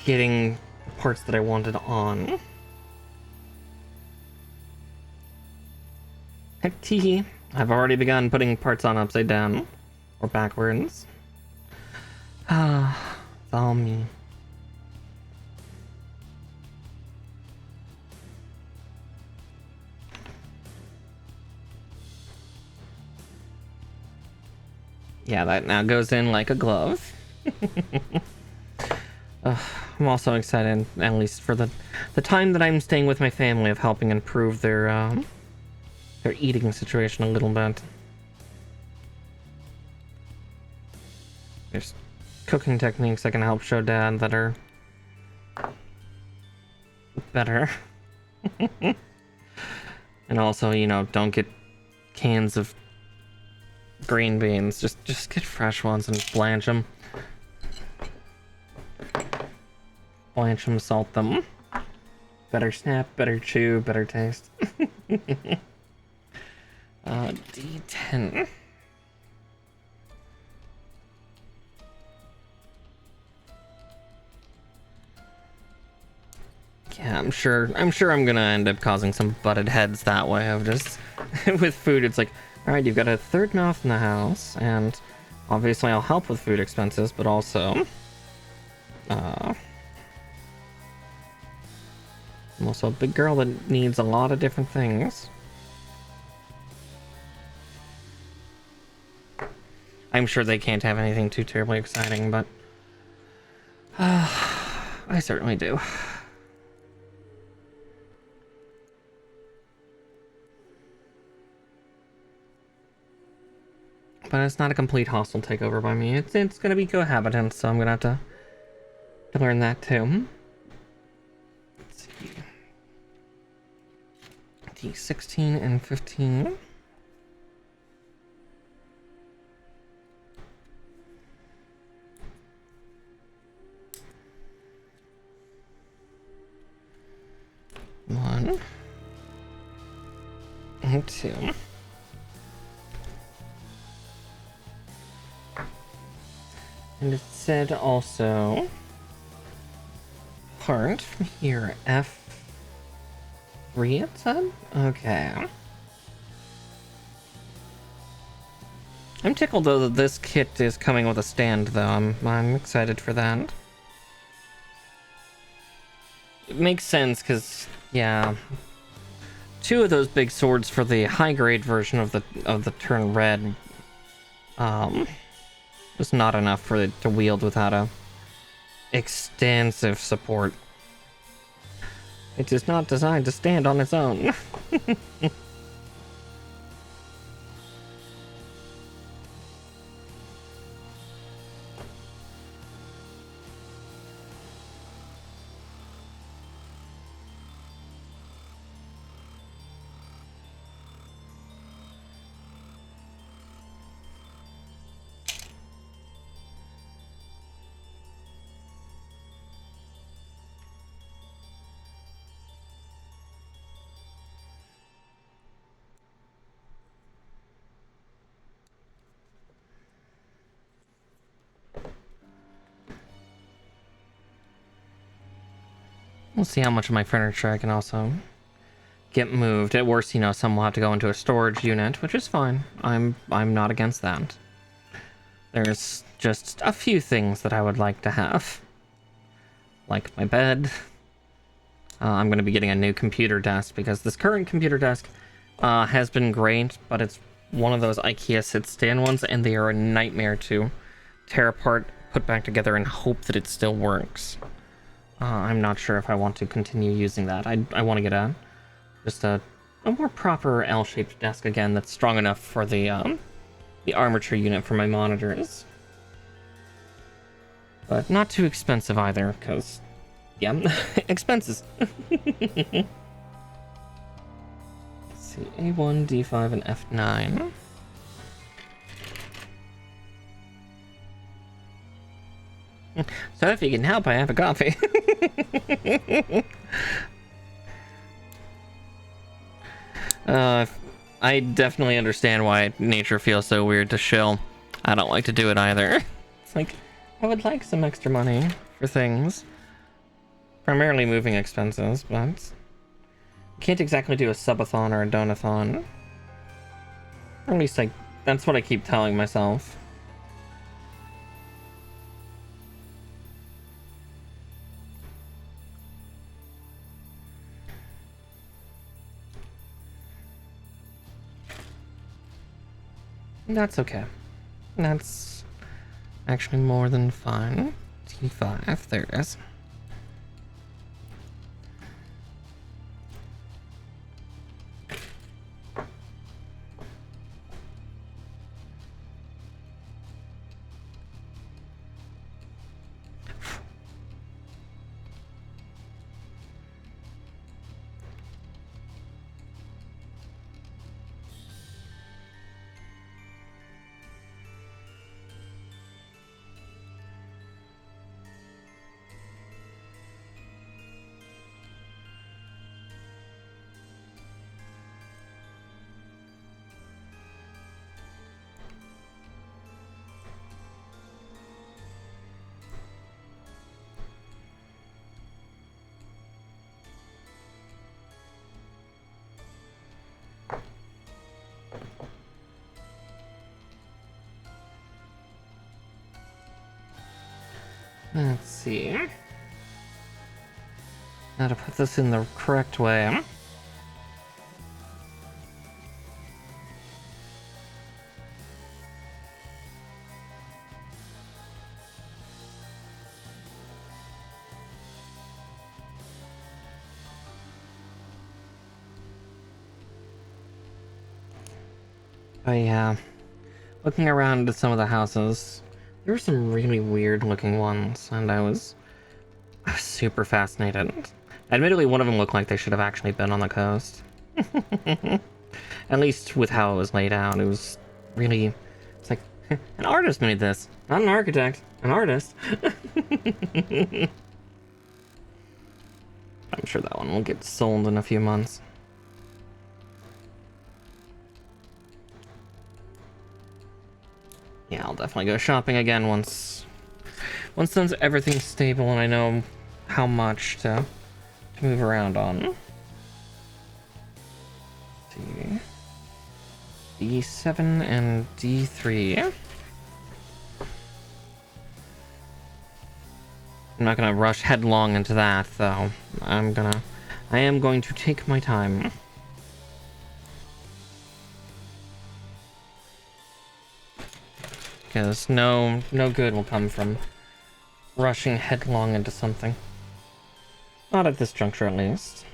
getting the parts that I wanted on. Heck tee. I've already begun putting parts on upside down or backwards. It's all me. Yeah, that now goes in like a glove. I'm also excited, at least for the time that I'm staying with my family, of helping improve their eating situation a little bit. There's cooking techniques I can help show Dad that are better. And also, don't get cans of green beans. Just get fresh ones and blanch them. Blanch them, salt them. Better snap, better chew, better taste. D10. Yeah, I'm sure I'm gonna end up causing some butted heads that way of just with food. It's like, all right, you've got a third mouth in the house, and obviously I'll help with food expenses, but also, I'm also a big girl that needs a lot of different things. I'm sure they can't have anything too terribly exciting, but I certainly do. But it's not a complete hostile takeover by me. It's gonna be cohabitants, so I'm gonna have to learn that too. Let's see. D16 and 15. One. And two. And it said also part from here, F3 it said? Okay. I'm tickled though that this kit is coming with a stand though. I'm excited for that. It makes sense because yeah, two of those big swords for the high grade version of the turn red was not enough for it to wield without a extensive support. It is not designed to stand on its own. We'll see how much of my furniture I can also get moved. At worst, you know, some will have to go into a storage unit, which is fine. I'm not against that. There's just a few things that I would like to have. Like my bed. I'm going to be getting a new computer desk because this current computer desk has been great, but it's one of those IKEA sit-stand ones, and they are a nightmare to tear apart, put back together, and hope that it still works. I'm not sure if I want to continue using that. I want to get a more proper L-shaped desk again that's strong enough for the armature unit for my monitors. But not too expensive either, because, yeah, expenses. Let's see, A1, D5, and F9. So if you can help, I have a coffee. I definitely understand why nature feels so weird to shill. I don't like to do it either. It's like, I would like some extra money for things. Primarily moving expenses, but can't exactly do a subathon or a donathon. Or at least that's what I keep telling myself. That's okay. That's actually more than fine. T5, there it is. Let's see. Now to put this in the correct way. Oh yeah, looking around at some of the houses, there were some really weird looking ones, and I was super fascinated. Admittedly, one of them looked like they should have actually been on the coast. At least with how it was laid out, it was really... It's like, an artist made this, not an architect, an artist. I'm sure that one will get sold in a few months. Yeah, I'll definitely go shopping again once everything's stable and I know how much to move around on. Let's see. D7 and D3. I'm not gonna rush headlong into that though. I am going to take my time. Because no good will come from rushing headlong into something. Not at this juncture, at least.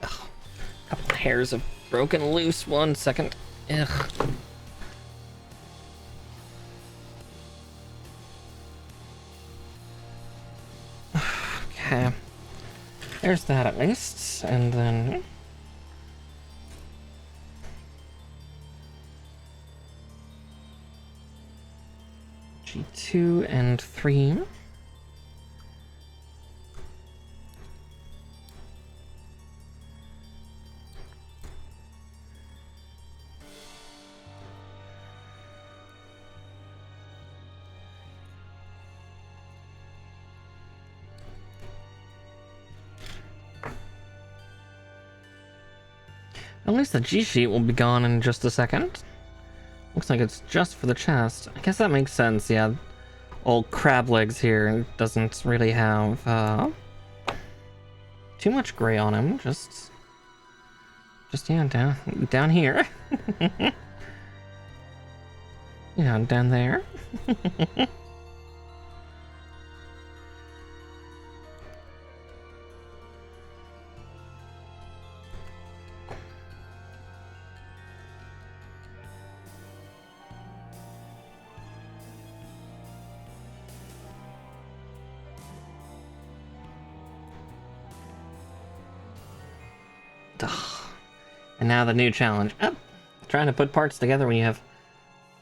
Ugh. A couple hairs have broken loose. 1 second. Ugh. Okay. There's that at least, and then... G2 and 3. At least the G sheet will be gone in just a second. Looks like it's just for the chest. I guess that makes sense, yeah. Old crab legs here doesn't really have too much gray on him. Just yeah, down here. Yeah, down there. And now the new challenge. Oh, trying to put parts together when you have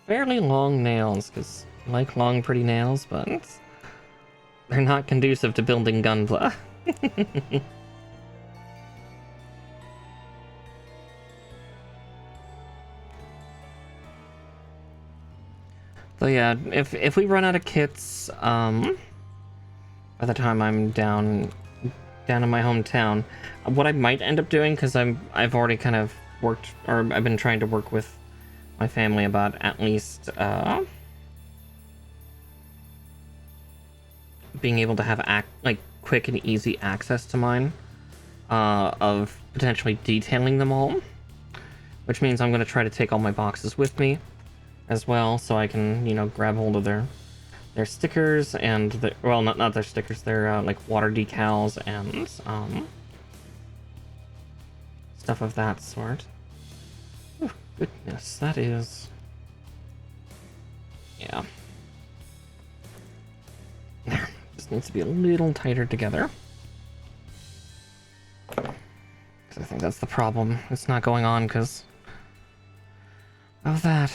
fairly long nails, because I like long, pretty nails, but they're not conducive to building Gunpla. So yeah, if we run out of kits, by the time I'm down in my hometown, what I might end up doing, because I've already kind of worked, or I've been trying to work with my family about at least being able to have quick and easy access to mine, of potentially detailing them all, which means I'm going to try to take all my boxes with me as well, so I can, you know, grab hold of their stickers and well, not their stickers, their like water decals and stuff of that sort. Oh goodness, that is, yeah. There, just needs to be a little tighter together. Because I think that's the problem. It's not going on because of that.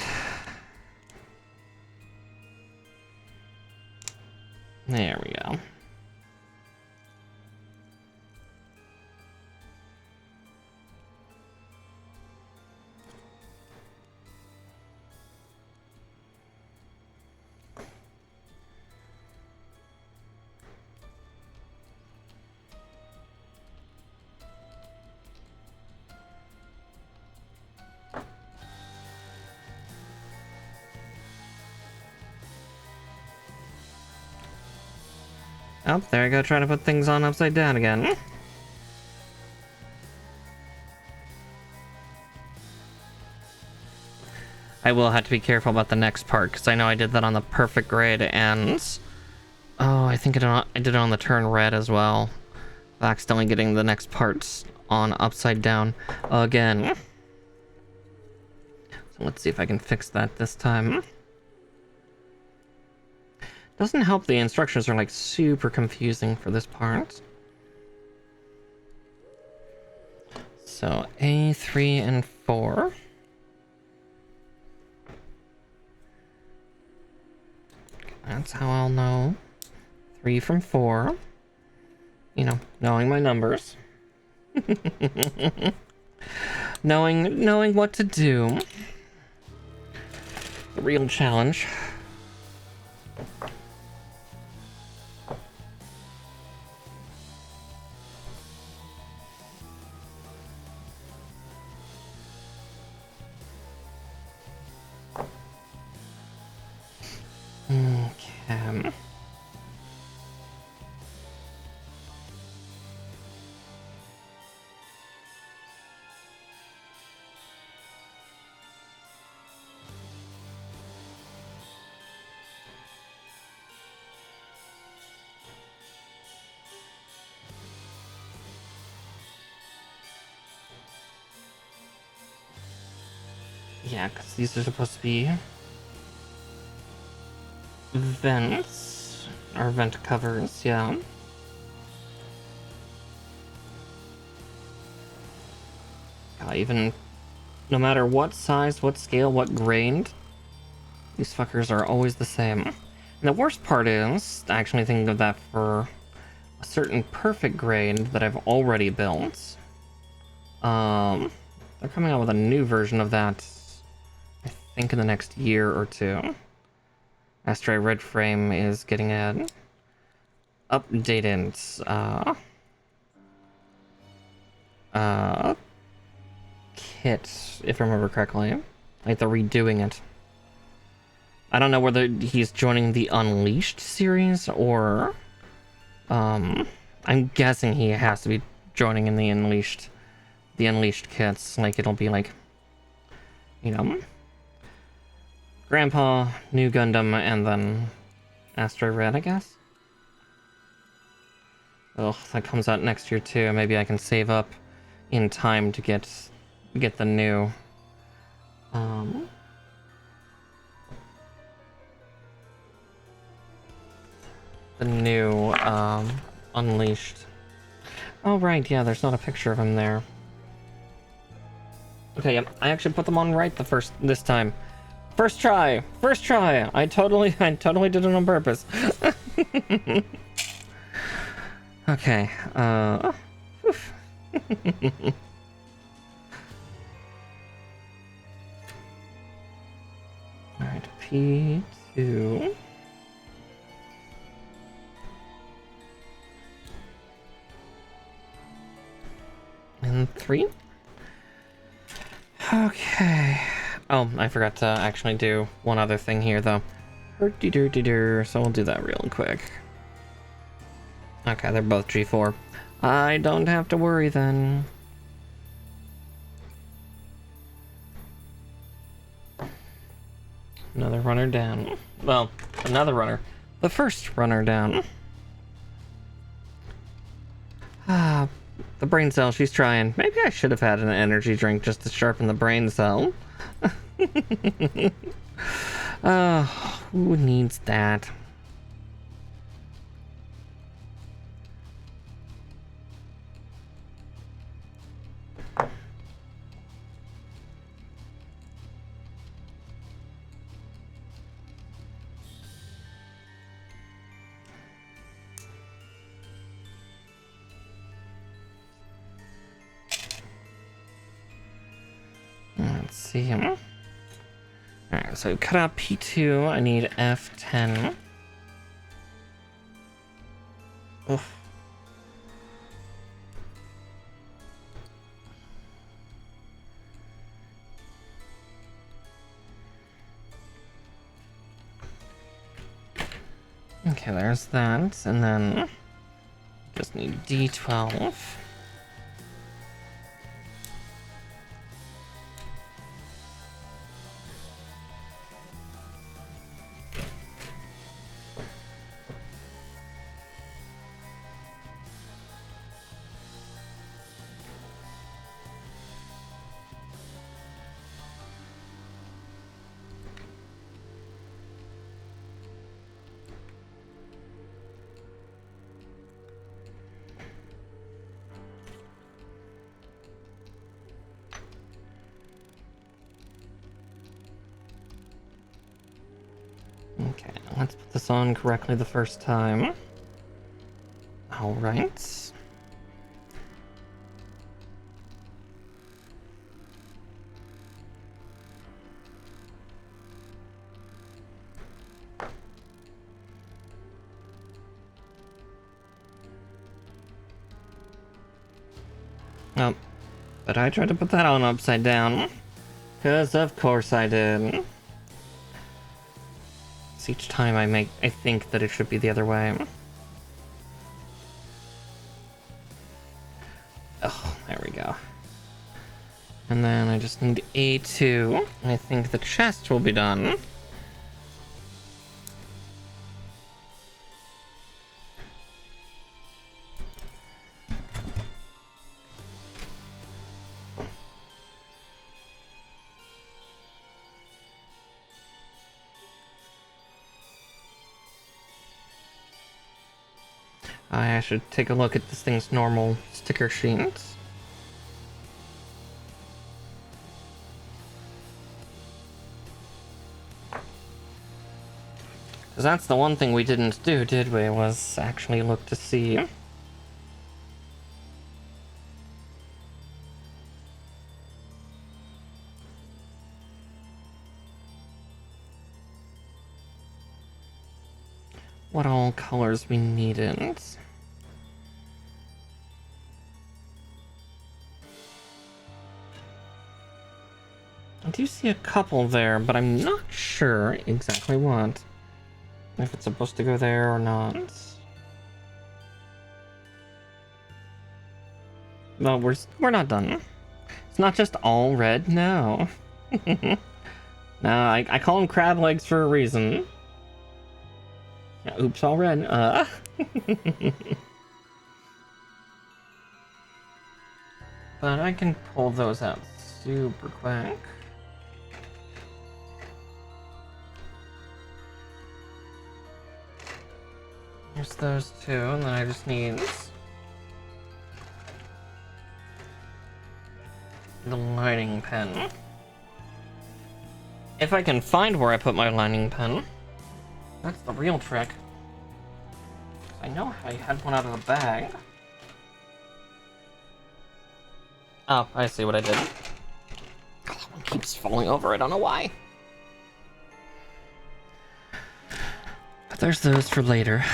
There we go. Oh, there I go, trying to put things on upside down again. I will have to be careful about the next part, because I know I did that on the perfect grid, and... Oh, I think I did it on the turn red as well. Accidentally getting the next parts on upside down again. So let's see if I can fix that this time. Doesn't help the instructions are like super confusing for this part. So A, 3, and 4. That's how I'll know. 3 from 4. You know, knowing my numbers. knowing what to do. The real challenge. Okay. Yeah, because these are supposed to be vents, or vent covers, yeah. Even no matter what size, what scale, what grade, these fuckers are always the same. And the worst part is, actually thinking of that for a certain perfect grade that I've already built. They're coming out with a new version of that, I think in the next year or two. Astray Red Frame is getting an updated, kit, if I remember correctly. Like, they're redoing it. I don't know whether he's joining the Unleashed series, or... I'm guessing he has to be joining in the Unleashed kits. Like, it'll be like... You know... Grandpa, New Gundam, and then... Astray Red, I guess? Oh, that comes out next year too. Maybe I can save up in time to get the new... the new, Unleashed. Oh, right, yeah, there's not a picture of him there. Okay, yep, I actually put them on right this time. First try! I totally did it on purpose. Okay, Alright, P2. And 3. Okay. Oh, I forgot to actually do one other thing here, though. So we'll do that real quick. Okay, they're both G4. I don't have to worry then. Another runner down. Well, another runner. The first runner down. Ah, the brain cell, she's trying. Maybe I should have had an energy drink just to sharpen the brain cell. Who needs that? Let's see him. Alright, so cut out P2. I need F10. Oof. Okay, there's that, and then just need D12. Okay, let's put this on correctly the first time. Alright. Oh, but I tried to put that on upside down. Because of course I did. So each time I think that it should be the other way. Oh, there we go. And then I just need A2. And I think the chest will be done. I should take a look at this thing's normal sticker sheets. Because that's the one thing we didn't do, did we? Was actually look to see. What all colors we needed. I do see a couple there, but I'm not sure exactly what. If it's supposed to go there or not. Well, we're not done. It's not just all red, no. No, I call them crab legs for a reason. Oops, all red. But I can pull those out super quick. Here's those two, and then I just need the lining pen. If I can find where I put my lining pen. That's the real trick. I know I had one out of the bag. Oh, I see what I did. That one keeps falling over, I don't know why. But there's those for later.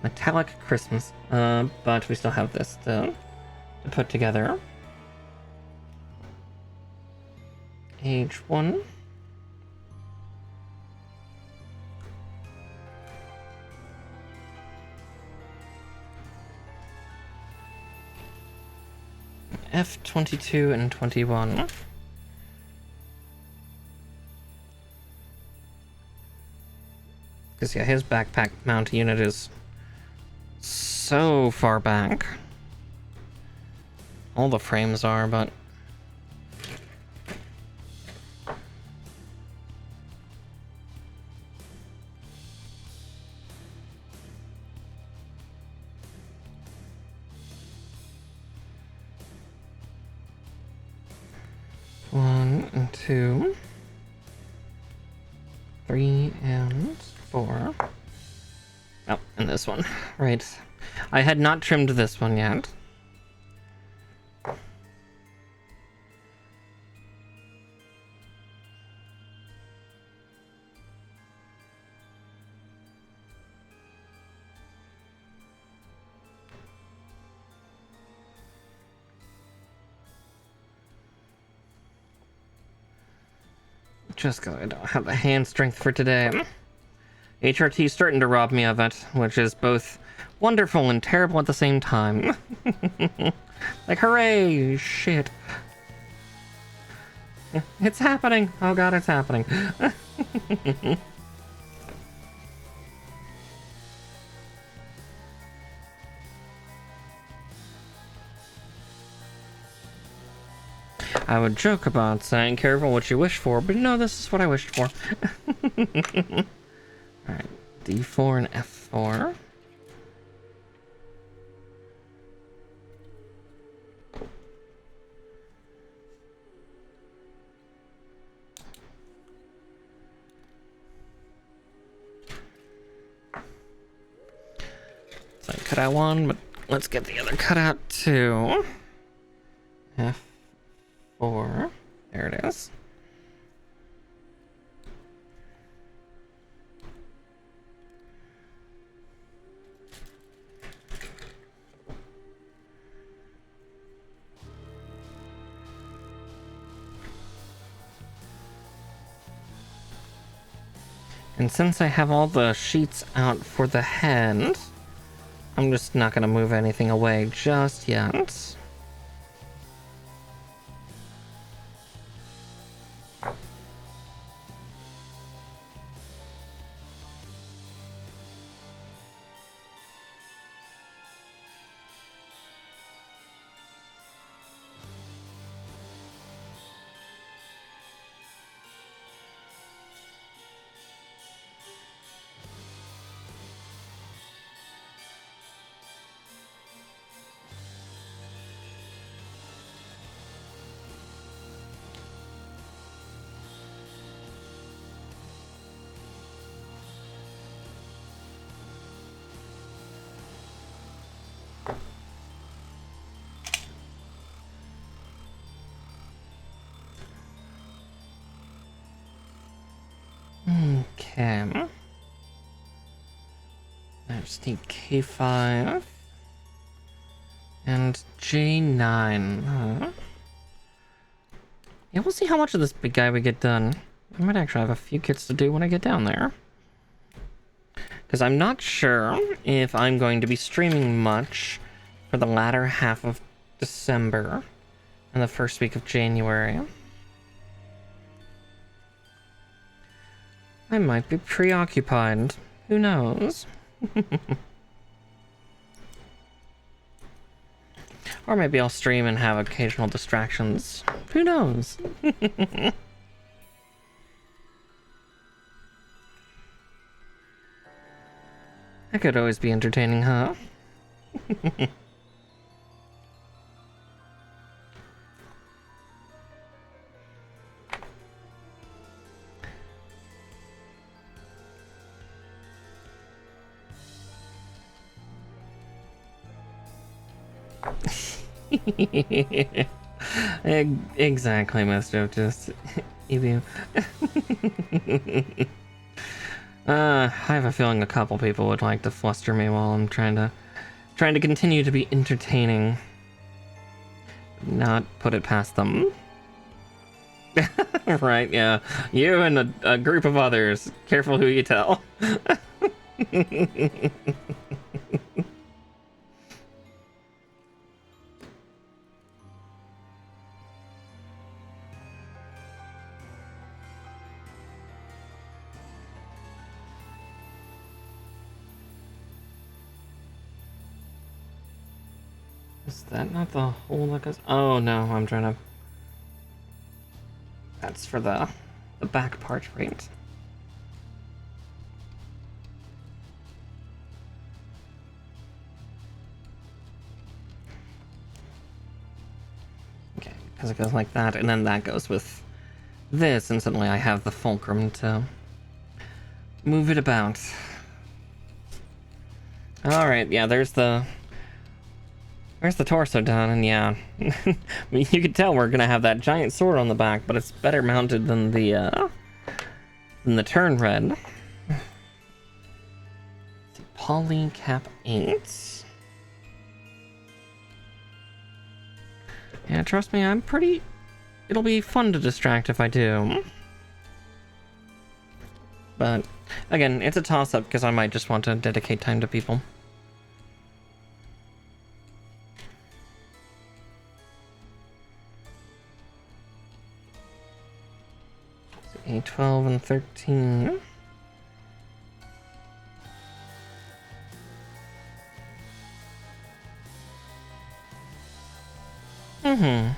Metallic Christmas. But we still have this to put together. Age 1. F22 and 21. Because yeah, his backpack mount unit is so far back. All the frames are, but... One and 2, 3 and 4. Oh, and this one. Right. I had not trimmed this one yet. Just because I don't have the hand strength for today. HRT's starting to rob me of it, which is both wonderful and terrible at the same time. Like, hooray! Shit. It's happening! Oh god, it's happening. I would joke about saying careful what you wish for, but no, this is what I wished for. Alright, D4 and F4. So I cut out one, but let's get the other cut out too. F4. There it is. And since I have all the sheets out for the head, I'm just not gonna move anything away just yet. Okay. I just need K5 and J9. Huh? Yeah, we'll see how much of this big guy we get done. I might actually have a few kits to do when I get down there. Because I'm not sure if I'm going to be streaming much for the latter half of December and the first week of January. I might be preoccupied. Who knows? Or maybe I'll stream and have occasional distractions. Who knows? That could always be entertaining, huh? Exactly, Mischief. Just you. I have a feeling a couple people would like to fluster me while I'm trying to continue to be entertaining. Not put it past them. Right? Yeah, you and a group of others. Careful who you tell. Is that not the hole that goes? Oh no, I'm trying to. That's for the back part, right? Okay, because it goes like that, and then that goes with this, and suddenly I have the fulcrum to move it about. All right, yeah, there's the torso done, and yeah, you can tell we're gonna have that giant sword on the back, but it's better mounted than the turn red. Poly cap 8. Yeah, trust me, it'll be fun to distract if I do. But again, it's a toss-up because I might just want to dedicate time to people. So 12 and 13. Mm-hmm.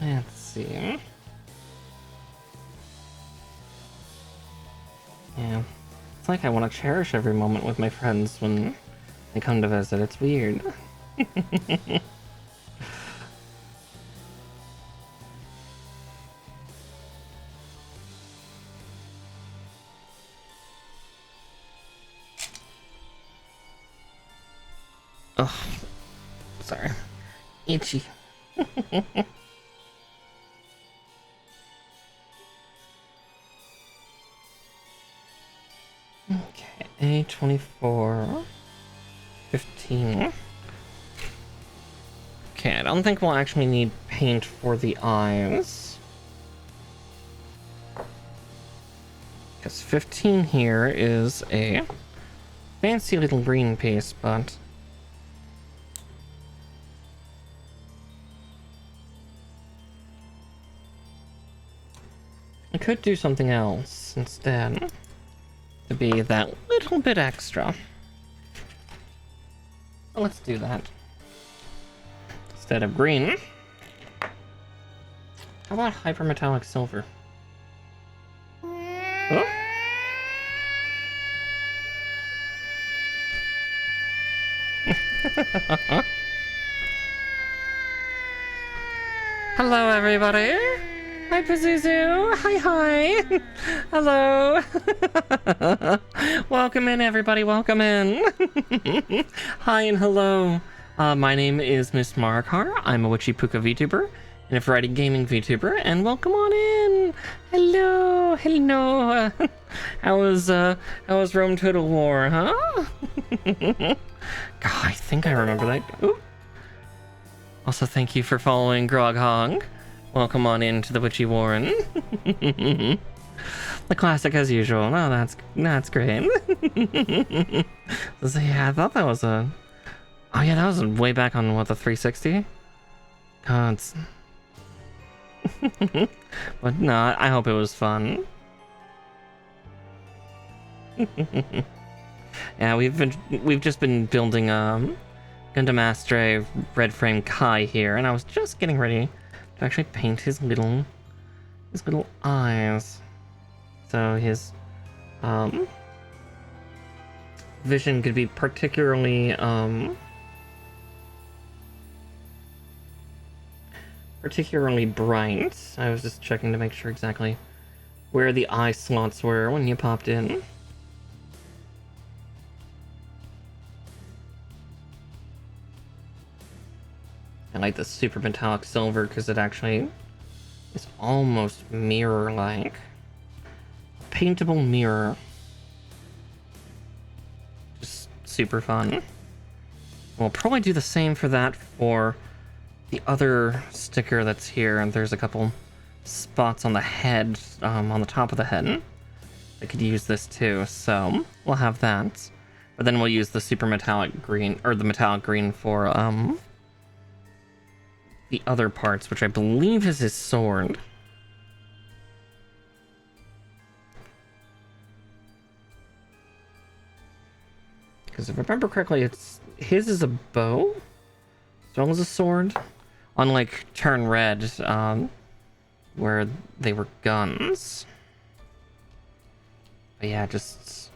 Let's see. Yeah. It's like I want to cherish every moment with my friends when they come to visit. It's weird. Oh, sorry. Itchy. Okay, A24. 15. Okay, I don't think we'll actually need paint for the eyes. Because 15 here is a fancy little green piece, but I could do something else instead to be that little bit extra. So let's do that. Instead of green, how about hypermetallic silver? Oh. Hello, everybody. Hi, Pazuzu. Hi. Hello. Welcome in, everybody. Welcome in. Hi and hello. My name is Miss Marikar. I'm a Witchy Puka VTuber and a variety gaming VTuber, and welcome on in. Hello. How was Rome Total War, huh? God, I think I remember that. Ooh. Also, thank you for following Groghong. Welcome on into the Witchy Warren. The classic as usual. No, that's great. So yeah, I thought that was a... Oh yeah, that was way back on, what, the 360? God. But no, I hope it was fun. Yeah, we've just been building Gundam Astray Red Frame Kai here, and I was just getting ready to actually paint his little eyes. So his vision could be particularly bright. I was just checking to make sure exactly where the eye slots were when you popped in. I like the super metallic silver because it actually is almost mirror-like. Paintable mirror. Just super fun. We'll probably do the same for that for the other sticker that's here, and there's a couple spots on the head, on the top of the head. I could use this too, so we'll have that. But then we'll use the super metallic green, or the metallic green for, the other parts, which I believe is his sword. Because if I remember correctly, his is a bow as well as a sword. Unlike Turn Red, where they were guns. But yeah, just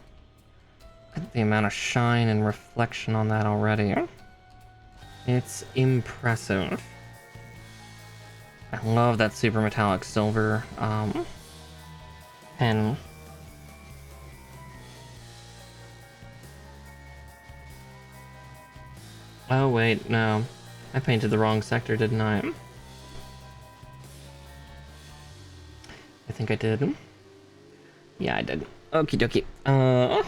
look at the amount of shine and reflection on that already. It's impressive. I love that super metallic silver pen. Oh wait, no. I painted the wrong sector, didn't I? I think I did. Yeah, I did. Okie dokie. I'm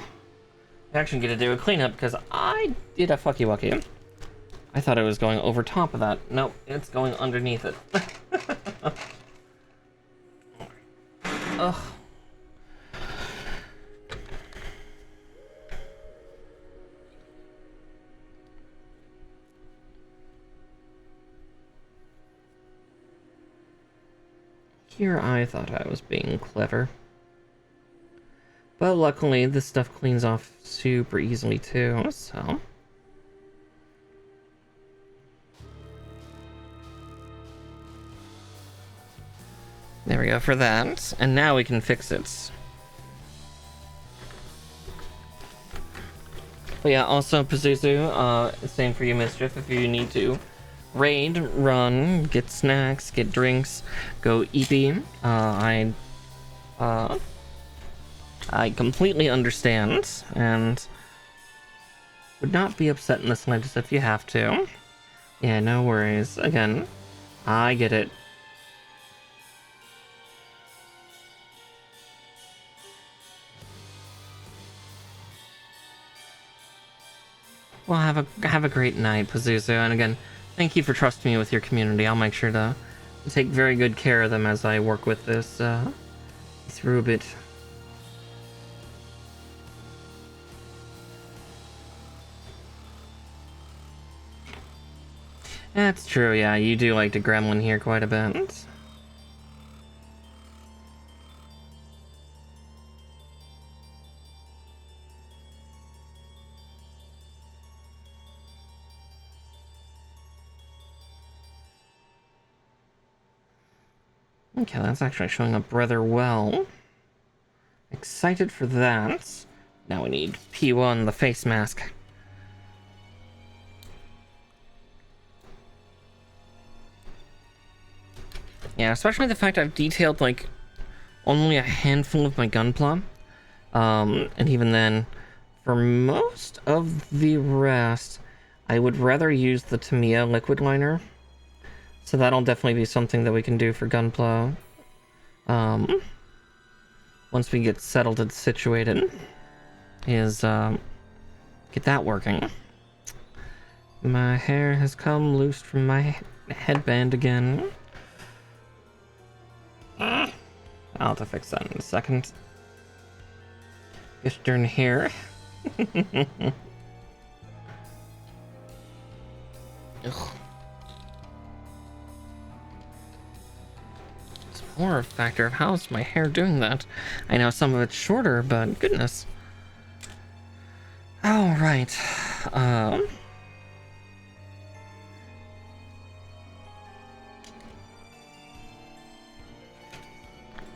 actually gonna do a cleanup because I did a fucky wucky. I thought it was going over top of that. Nope, it's going underneath it. Ugh. Here I thought I was being clever. But luckily, this stuff cleans off super easily too, so... There we go for that. And now we can fix it. But yeah, also Pazuzu, same for you, Mischief, if you need to raid, run, get snacks, get drinks, go eepy. I completely understand, and would not be upset in the slightest if you have to. Yeah, no worries. Again, I get it. Well, have a great night, Pazuzu, and again, thank you for trusting me with your community. I'll make sure to take very good care of them as I work with this through a bit. That's true, yeah, you do like to gremlin here quite a bit. Okay, that's actually showing up rather well. Excited for that. Now we need P1, the face mask. Yeah, especially the fact I've detailed, like, only a handful of my gunpla. And even then, for most of the rest, I would rather use the Tamiya liquid liner. So that'll definitely be something that we can do for gunpla. Once we get settled and situated, is, get that working. My hair has come loose from my headband again. I'll have to fix that in a second. Just turn here. Ugh. It's more a factor of how's my hair doing that. I know some of it's shorter, but goodness. All right.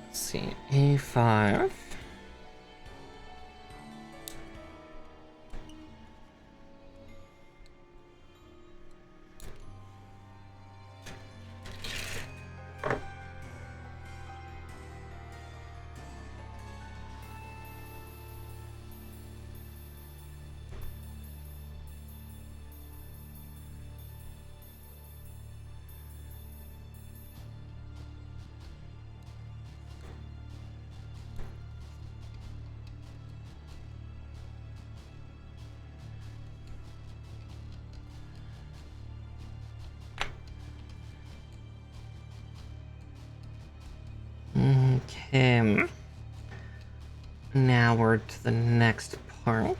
Let's see. A5. Okay. Now we're to the next part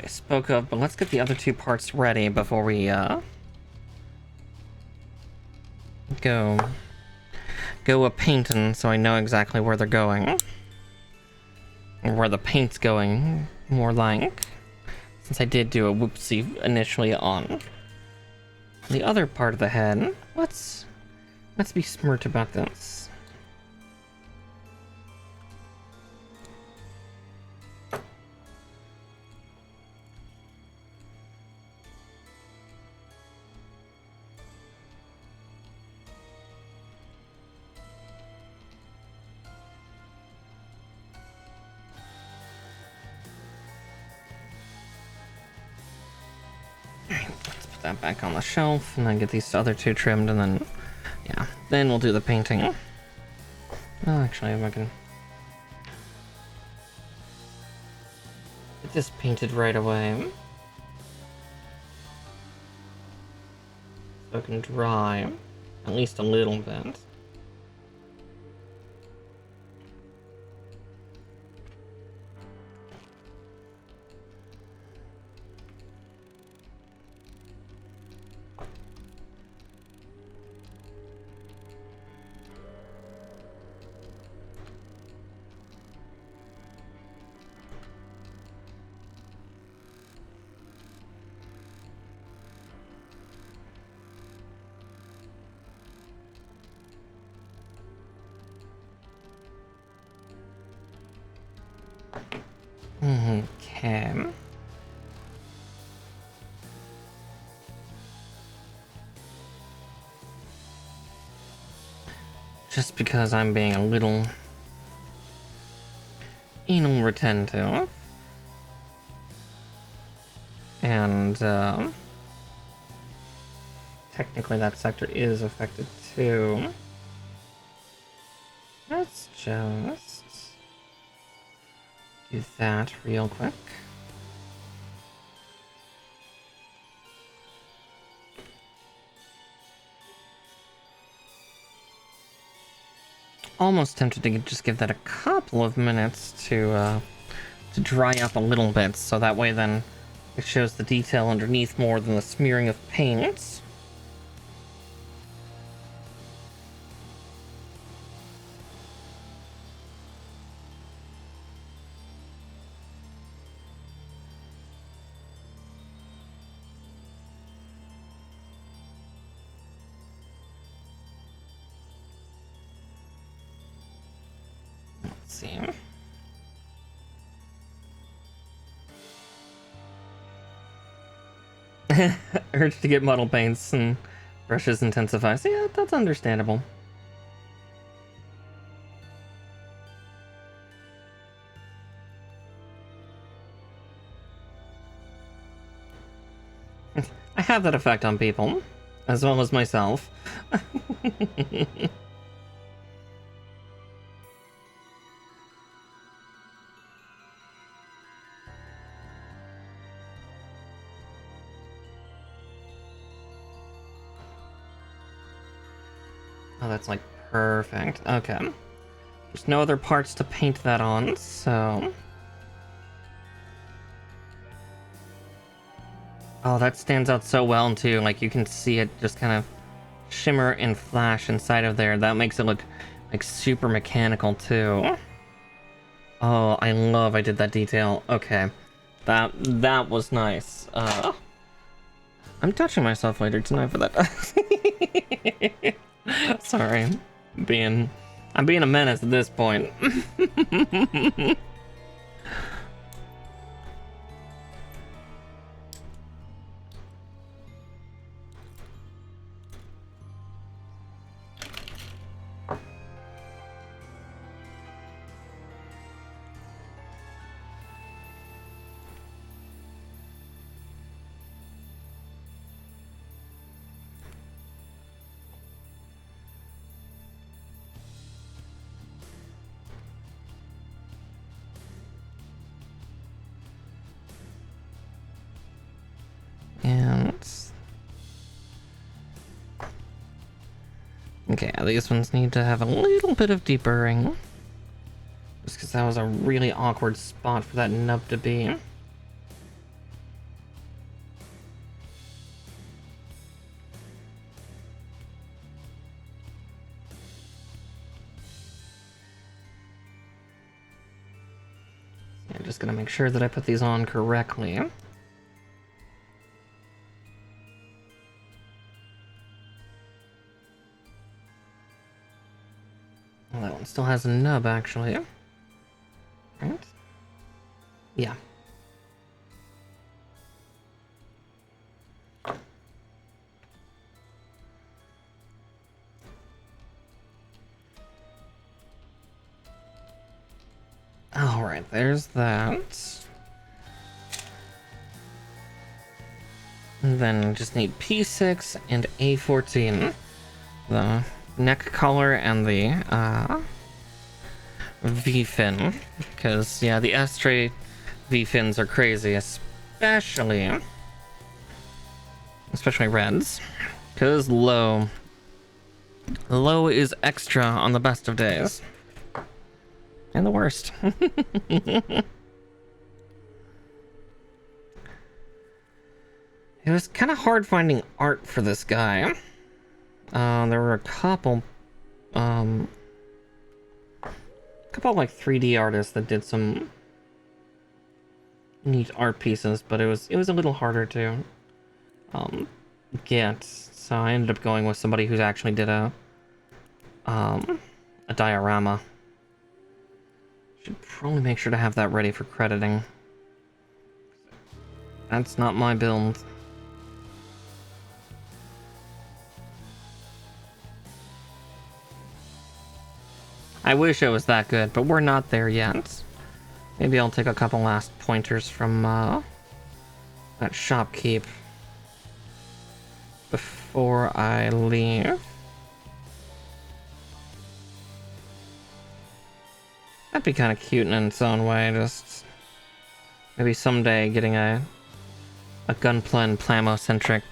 I spoke of, but let's get the other two parts ready before we go a painting, so I know exactly where they're going. Or where the paint's going, more like. since I did do a whoopsie initially on the other part of the head, let's be smart about this. That back on the shelf and then get these other two trimmed, and then yeah, then we'll do the painting. Oh, actually, if I can get this painted right away so it can dry at least a little bit. Okay. Just because I'm being a little anal retentive, and technically that sector is affected too. Let's just do that real quick. Almost tempted to just give that a couple of minutes to dry up a little bit, so that way then it shows the detail underneath more than the smearing of paint. See. Urge to get muddle paints and brushes intensifies. Yeah, that's understandable. I have that effect on people, as well as myself. Oh, that's like perfect. Okay. There's no other parts to paint that on, so... Oh, that stands out so well too. Like, you can see it just kind of shimmer and flash inside of there. That makes it look like super mechanical too. Oh, I love I did that detail. Okay. That was nice. I'm touching myself later tonight for that. Sorry. I'm being a menace at this point. And okay, these ones need to have a little bit of deburring, just because that was a really awkward spot for that nub to be. I'm just gonna make sure that I put these on correctly. Well, that one still has a nub, actually. Right? Yeah. Alright, there's that. And then just need P6 and A14. The neck collar and the V-fin. Because, yeah, the Astray V-fins are crazy, especially reds. Because low is extra on the best of days. And the worst. It was kind of hard finding art for this guy. There were a couple like 3D artists that did some neat art pieces, but it was a little harder to get. So I ended up going with somebody who's actually did a diorama. Should probably make sure to have that ready for crediting. That's not my build. I wish it was that good, but we're not there yet. Maybe I'll take a couple last pointers from that shopkeep before I leave. That'd be kind of cute in its own way, just maybe someday getting a Gunpla and Plamo-centric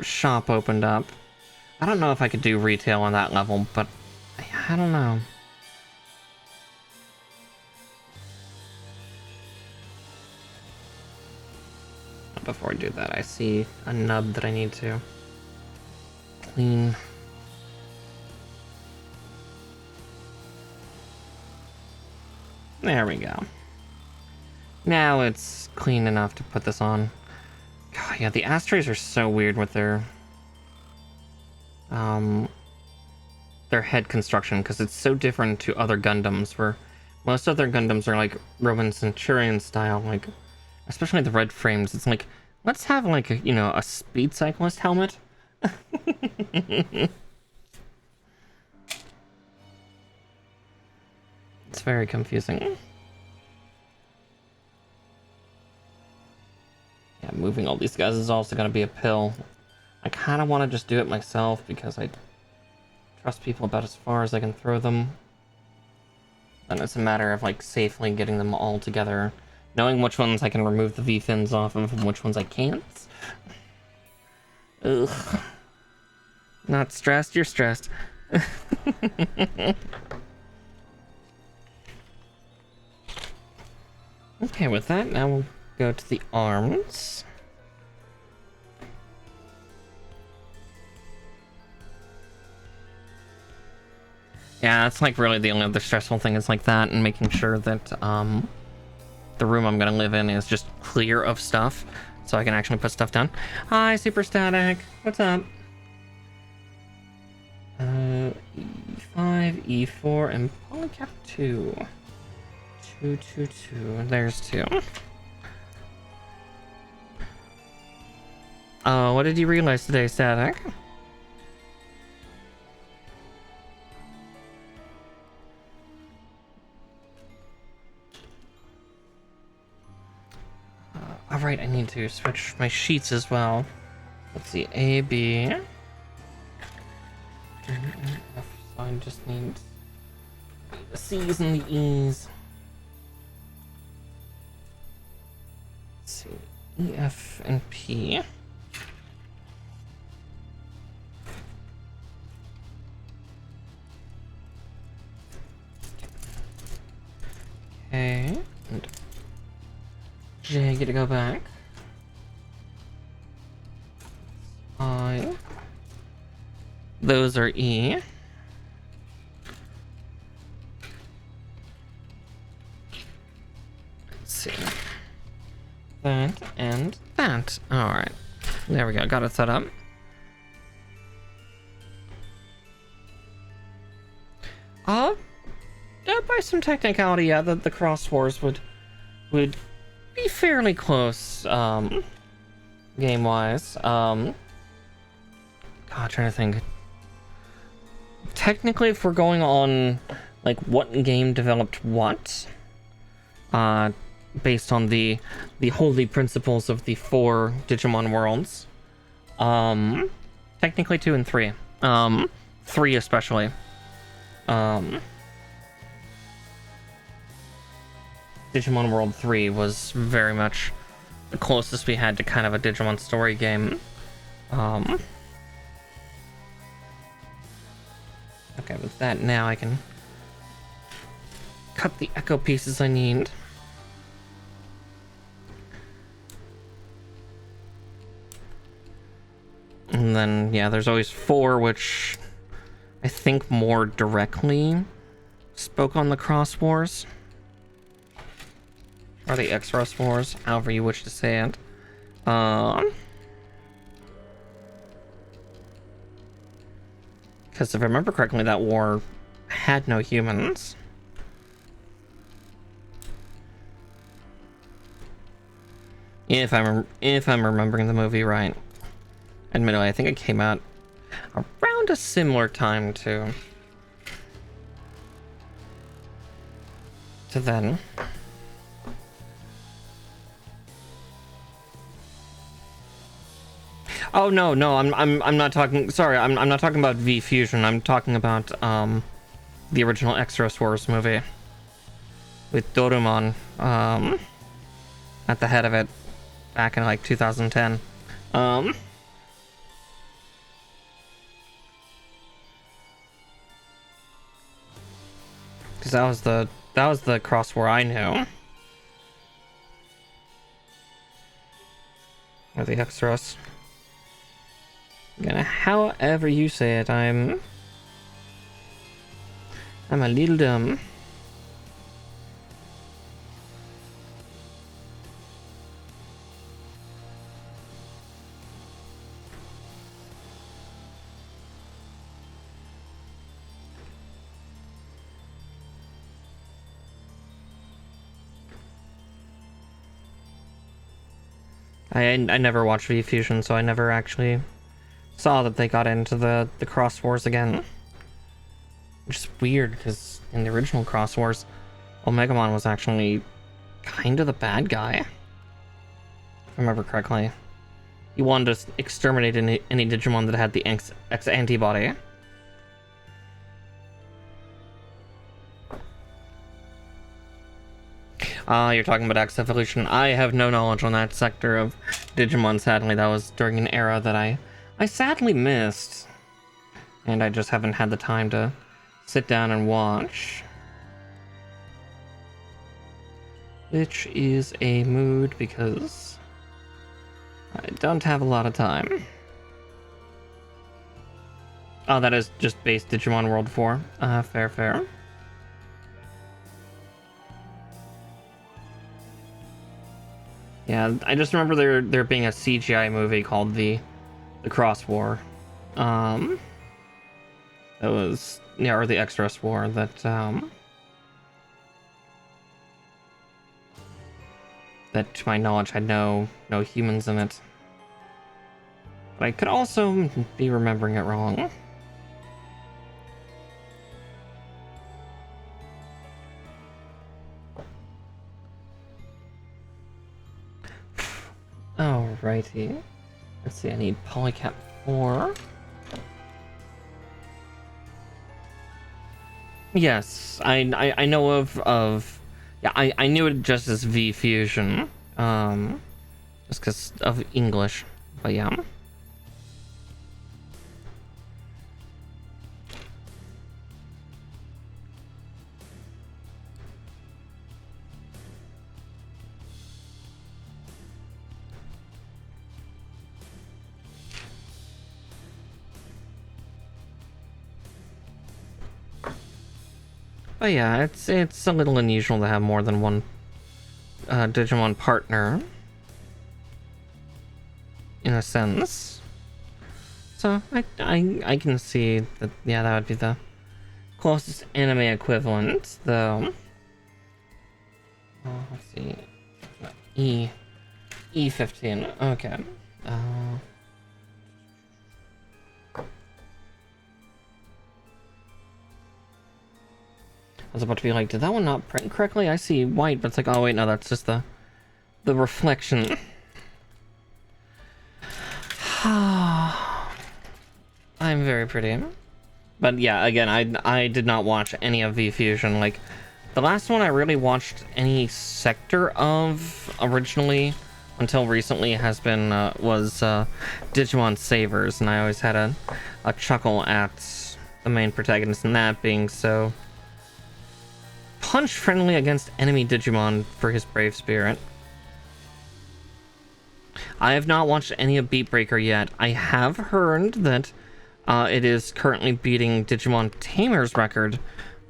shop opened up. I don't know if I could do retail on that level, but I don't know. Before I do that, I see a nub that I need to clean. There we go. Now it's clean enough to put this on. God, yeah, the Astrays are so weird with their head construction, because it's so different to other Gundams, where most other Gundams are like Roman Centurion style, like especially the red frames. It's like, let's have like a, you know, a speed cyclist helmet. It's very confusing. Yeah, moving all these guys is also gonna be a pill. I kind of want to just do it myself because I trust people about as far as I can throw them. Then it's a matter of like safely getting them all together, knowing which ones I can remove the V-fins off of and which ones I can't. Ugh. Not stressed, you're stressed. Okay, with that, now we'll go to the arms. Yeah, that's like really the only other stressful thing is like that, and making sure that the room I'm gonna live in is just clear of stuff, so I can actually put stuff down. Hi, Super Static. What's up? E5, E4, and Polycap 2. 2, 2, 2. There's 2. What did you realize today, Static? Alright, I need to switch my sheets as well. Let's see, A, B. I just need the C's and the E's. Let's see, E, F, and P. Okay, and J, get to go back. I. Those are E. Let's see. That and that. Alright. There we go. Got it set up. By some technicality, yeah, the Cross Wars would be fairly close, game-wise. God, trying to think. Technically, if we're going on, like, what game developed what, based on the holy principles of the 4 Digimon worlds, technically 2 and 3. 3 especially. Digimon World 3 was very much the closest we had to kind of a Digimon story game. Okay, with that now I can cut the echo pieces I need. And then, yeah, there's always 4, which I think more directly spoke on the Cross Wars. Or the X-Rust Wars, however you wish to say it. Because if I remember correctly, that war had no humans. If I'm remembering the movie right. Admittedly, I think it came out around a similar time to then. Oh no, I'm not talking. Sorry, I'm not talking about V Fusion. I'm talking about the original X-Rust Wars movie with Dorumon at the head of it back in like 2010. Because that was the Cross War I knew. Or the X-Rust. However you say it, I'm a little dumb. I never watched V Fusion, so I never actually saw that they got into the Cross Wars again. Which is weird, because in the original Cross Wars, Omegamon was actually kind of the bad guy. If I remember correctly. He wanted to exterminate any Digimon that had the X antibody. You're talking about X Evolution. I have no knowledge on that sector of Digimon, sadly. That was during an era that I sadly missed. And I just haven't had the time to sit down and watch. Which is a mood because I don't have a lot of time. Oh, that is just based Digimon World 4. Fair. Yeah, I just remember there being a CGI movie called the Cross War. That was, yeah, or the X-Rust War that that to my knowledge had no humans in it. But I could also be remembering it wrong. Alrighty. Let's see, I need Polycap 4. Yes, I know of yeah, I knew it just as V Fusion. Just because of English. But yeah. But yeah, it's a little unusual to have more than one Digimon partner, in a sense. So I can see that, yeah, that would be the closest anime equivalent, though. Let's see. E15. Okay. I was about to be like, did that one not print correctly? I see white, but it's like, oh wait, no, that's just the reflection. I'm very pretty. But yeah, again, I did not watch any of V-Fusion. Like, the last one I really watched any sector of originally until recently was Digimon Savers, and I always had a chuckle at the main protagonist in that being so punch-friendly against enemy Digimon for his brave spirit. I have not watched any of Beat Breaker yet. I have heard that it is currently beating Digimon Tamer's record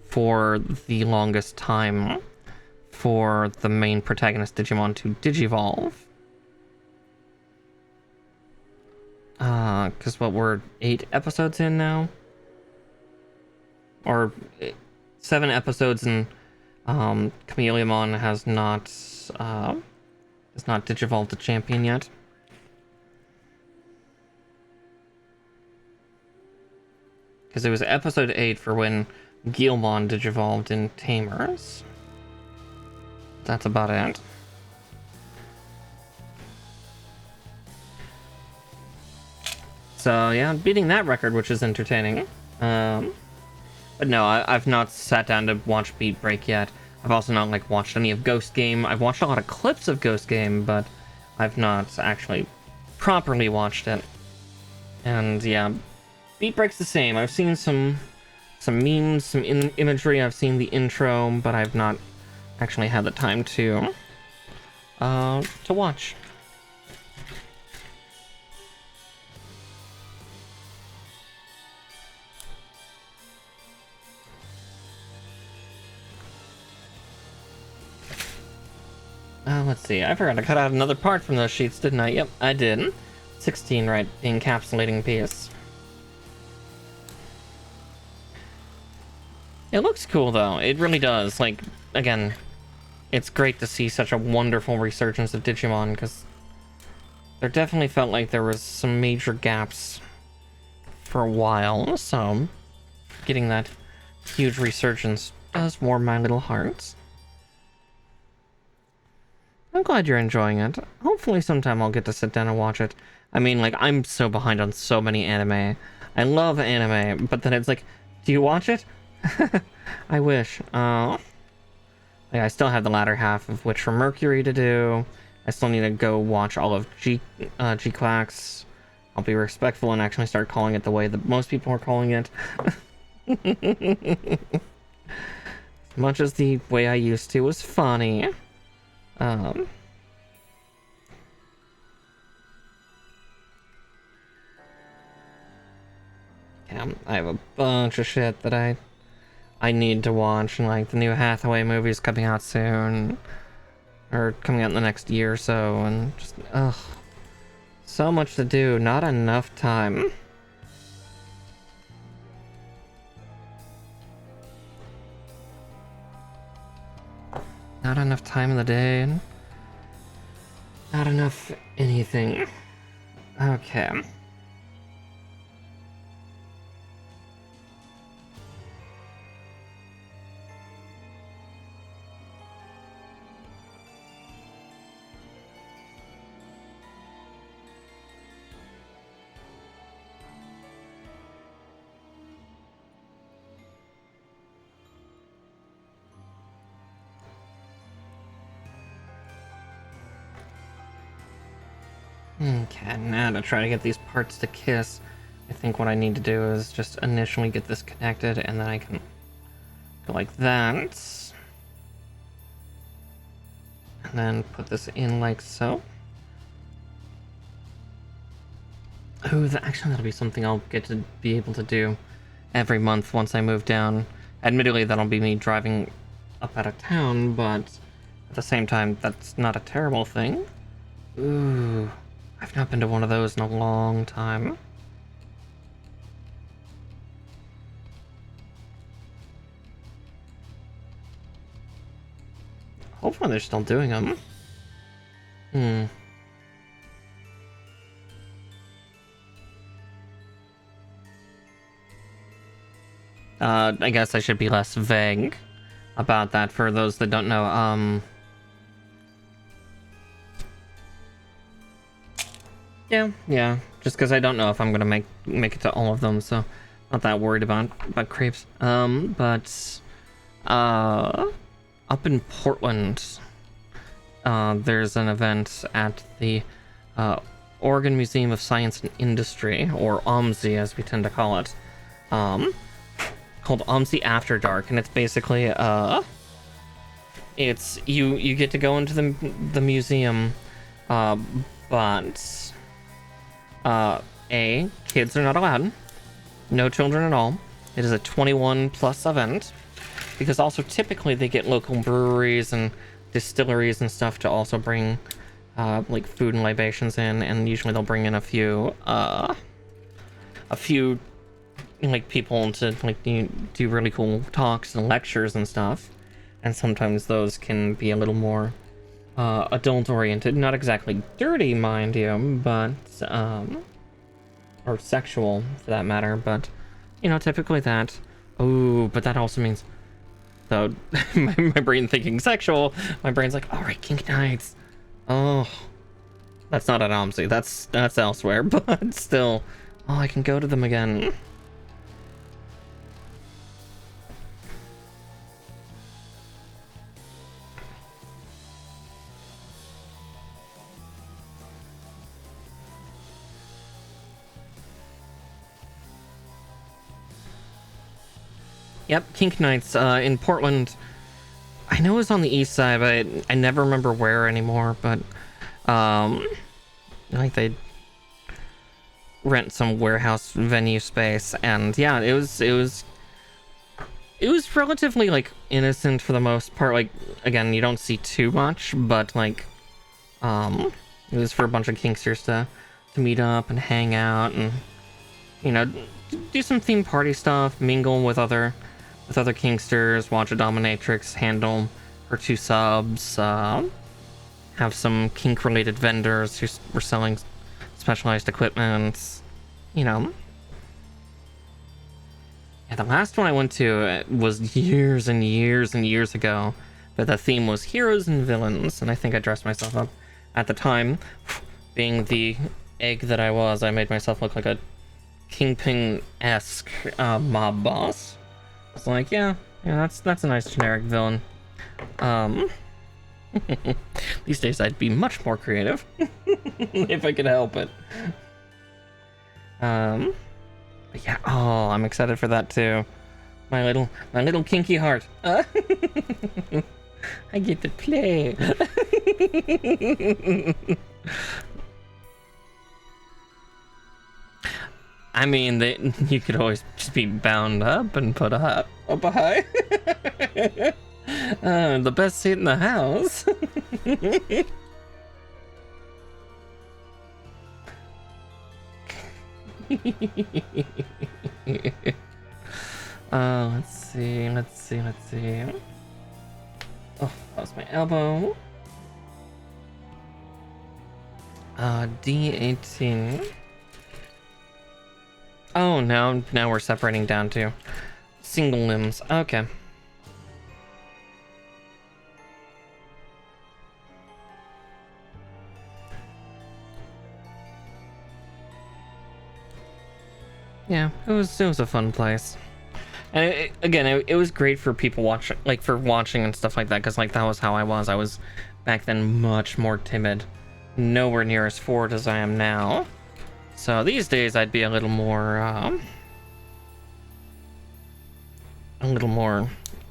for the longest time for the main protagonist Digimon to digivolve. Because what, we're 8 episodes in now? Or 7 episodes, and Chameleon has not digivolved the champion yet. Because it was episode 8 for when Guilmon digivolved in Tamers. That's about it. So yeah, beating that record, which is entertaining. But no, I've not sat down to watch Beat Break yet. I've also not like watched any of Ghost Game. I've watched a lot of clips of Ghost Game, but I've not actually properly watched it. And yeah, Beat Break's the same. I've seen some memes, some imagery. I've seen the intro, but I've not actually had the time to watch. Let's see. I forgot to cut out another part from those sheets, didn't I? Yep, I did. 16, right? The encapsulating piece. It looks cool, though. It really does. Like, again, it's great to see such a wonderful resurgence of Digimon, because there definitely felt like there was some major gaps for a while, so getting that huge resurgence does warm my little heart. I'm glad you're enjoying it. Hopefully sometime I'll get to sit down and watch it. I mean, like, I'm so behind on so many anime. I love anime, but then it's like, do you watch it? I wish. Like, I still have the latter half of Witch from Mercury to do. I still need to go watch all of G-Quacks. I'll be respectful and actually start calling it the way that most people are calling it. As much as the way I used to was funny. Yeah, I have a bunch of shit that I need to watch, and like the new Hathaway movie's coming out soon, or coming out in the next year or so, and just so much to do, not enough time. Not enough time in the day, and not enough anything. Okay. Okay, now to try to get these parts to kiss, I think what I need to do is just initially get this connected, and then I can go like that. And then put this in like so. Ooh, actually that'll be something I'll get to be able to do every month once I move down. Admittedly, that'll be me driving up out of town, but at the same time, that's not a terrible thing. Ooh. I've not been to one of those in a long time. Hopefully they're still doing them. I guess I should be less vague about that for those that don't know. Yeah. Just because I don't know if I'm gonna make it to all of them, so not that worried about creeps. But up in Portland, there's an event at the Oregon Museum of Science and Industry, or OMSI as we tend to call it, called OMSI After Dark, and it's basically it's you get to go into the museum, but kids are not allowed, no children at all. It is a 21 plus event, because also typically they get local breweries and distilleries and stuff to also bring like food and libations in, and usually they'll bring in a few like people to like do really cool talks and lectures and stuff, and sometimes those can be a little more adult oriented, not exactly dirty, mind you, but or sexual for that matter, but you know, typically that. Oh, but that also means, so my brain thinking sexual, my brain's like, all right, kink nights. Oh, that's not at OMSI, that's elsewhere, but still, oh, I can go to them again. Yep, kink nights in Portland. I know it's on the east side, but I never remember where anymore. But like they rent some warehouse venue space, and yeah, it was relatively like innocent for the most part. Like, again, you don't see too much, but like it was for a bunch of kinksters to meet up and hang out, and you know, do some theme party stuff, mingle with other kinksters, watch a dominatrix handle her 2 subs, have some kink related vendors who were selling specialized equipment, you know. Yeah, the last one I went to was years and years and years ago, but the theme was heroes and villains, and I think I dressed myself up at the time. Being the egg that I was, I made myself look like a Kingpin-esque mob boss. It's like, yeah, that's a nice generic villain. These days I'd be much more creative if I could help it. But yeah, oh, I'm excited for that too. My little kinky heart. I get to play. I mean, you could always just be bound up and put up high. The best seat in the house. Let's see. Oh, that was my elbow. D18. Oh, now we're separating down to single limbs. Okay. Yeah, it was a fun place. And it was great for people watching, like for watching and stuff like that, because like that was how I was. I was back then much more timid, nowhere near as forward as I am now. So these days I'd be a little more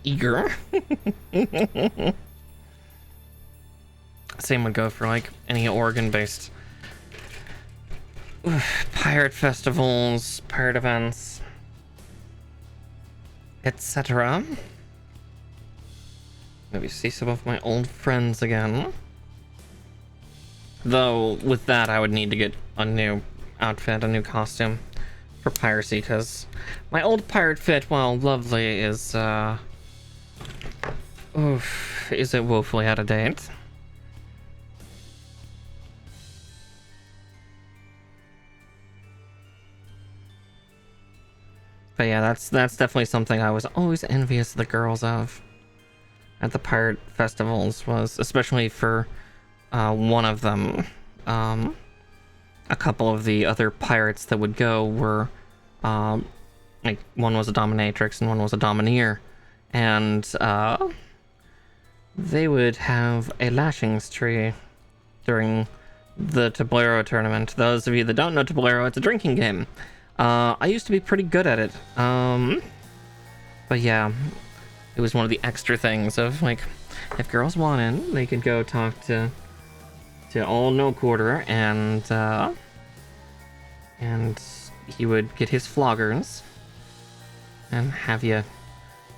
eager. Same would go for like any Oregon-based pirate festivals, pirate events, etc. Maybe see some of my old friends again. Though with that I would need to get a new outfit, a new costume for piracy, because my old pirate fit, while lovely, is Oof, is it woefully out of date? But yeah, that's definitely something I was always envious of the girls of at the pirate festivals, was especially for one of them. A couple of the other pirates that would go were like one was a dominatrix and one was a domineer, and they would have a lashings tree during the Tablero tournament. Those of you that don't know Tablero, it's a drinking game. I used to be pretty good at it. But yeah, it was one of the extra things of, like, if girls wanted, they could go talk to Old No Quarter, and he would get his floggers and have you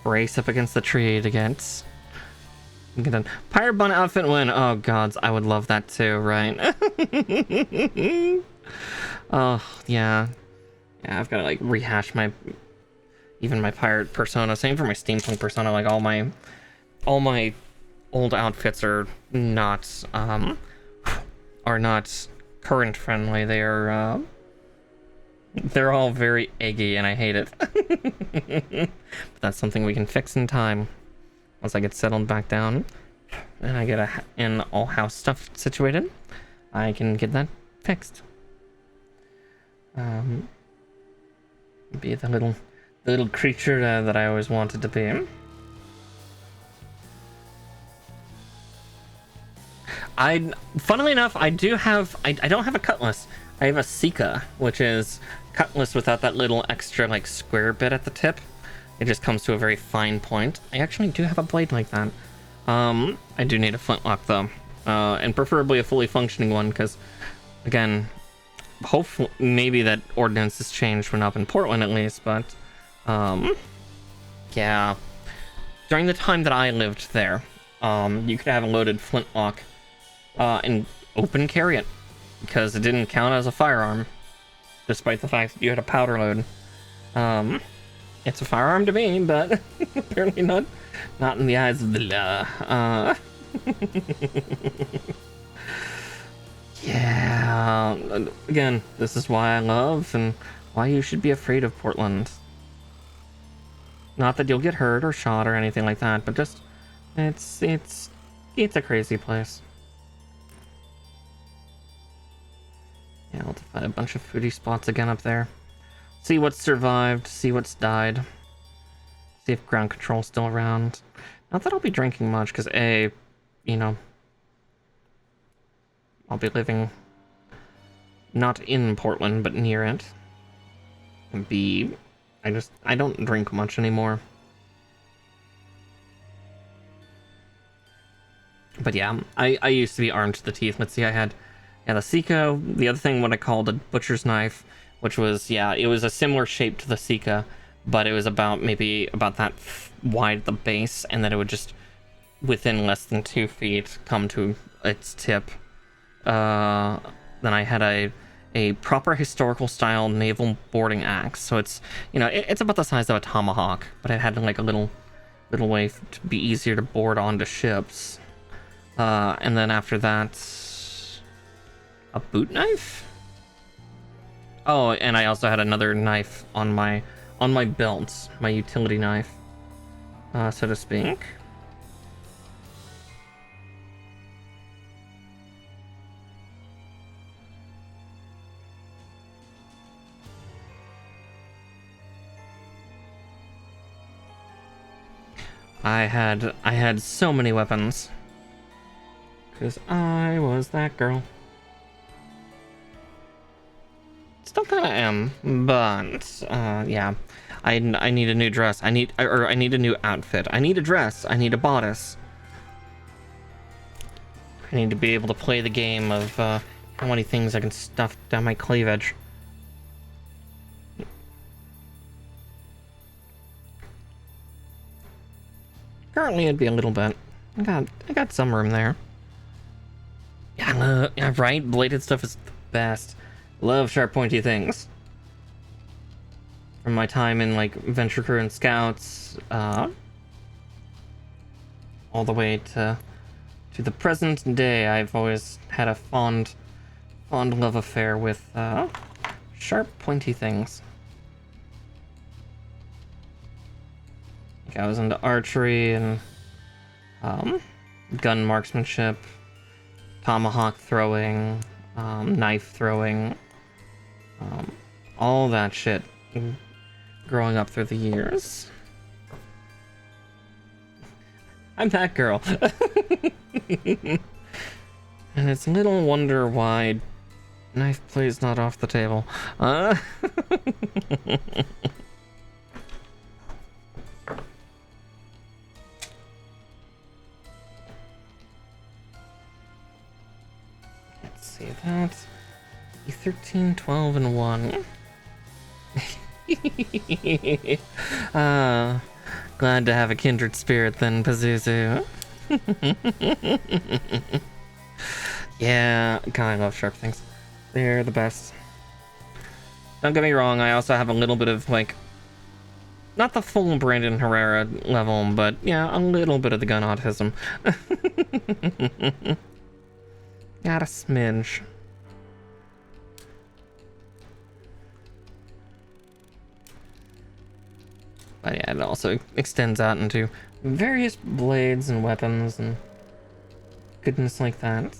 brace up against the tree to get a pirate bun outfit win. Oh gods, I would love that too, right? Oh yeah, I've got to like rehash even my pirate persona. Same for my steampunk persona. Like all my old outfits are not current friendly. They're all very eggy, and I hate it. But that's something we can fix in time. Once I get settled back down, and I get in all house stuff situated, I can get that fixed. Be the little creature that I always wanted to be. Funnily enough, I don't have a cutlass. I have a Sika, which is cutlass without that little extra like square bit at the tip. It just comes to a very fine point. I actually do have a blade like that. I do need a flintlock though, and preferably a fully functioning one, because again, hopefully maybe that ordinance has changed when up in Portland at least, but yeah, during the time that I lived there, you could have a loaded flintlock and open carry it, because it didn't count as a firearm, despite the fact that you had a powder load. It's a firearm to me, but apparently not in the eyes of the law. Yeah, again, this is why I love and why you should be afraid of Portland. Not that you'll get hurt or shot or anything like that, but just it's a crazy place. Yeah, I'll find a bunch of foodie spots again up there. See what's survived, see what's died. See if ground control's still around. Not that I'll be drinking much, because A, you know, I'll be living not in Portland, but near it. And B, I don't drink much anymore. But yeah, I used to be armed to the teeth. Let's see, I had the Sika, the other thing what I called a butcher's knife, which was, it was a similar shape to the Sika, but it was maybe about that wide at the base, and then it would just, within less than 2 feet, come to its tip. Then I had a proper historical style naval boarding axe, so it's, it's about the size of a tomahawk, but it had like a little way to be easier to board onto ships. And then after that, a boot knife? Oh, and I also had another knife on my belt, my utility knife, so to speak. I had so many weapons, because I was that girl. Still kind of am, but yeah, I need a new dress. I need a new outfit. I need a dress. I need a bodice. I need to be able to play the game of how many things I can stuff down my cleavage. Currently, it'd be a little bit. I got some room there. Yeah, right. Bladed stuff is the best. Love sharp, pointy things. From my time in like Venture Crew and Scouts, all the way to the present day, I've always had a fond love affair with sharp, pointy things. Like I was into archery and gun marksmanship, tomahawk throwing, knife throwing, all that shit growing up through the years. I'm that girl. And it's little wonder why knife play's not off the table. Let's see that. 13, 12, and 1. Glad to have a kindred spirit then, Pazuzu. Yeah, God, I love sharp things. They're the best. Don't get me wrong, I also have a little bit of, like, not the full Brandon Herrera level, but yeah, a little bit of the gun autism. Got a smidge. But yeah, it also extends out into various blades and weapons and goodness like that.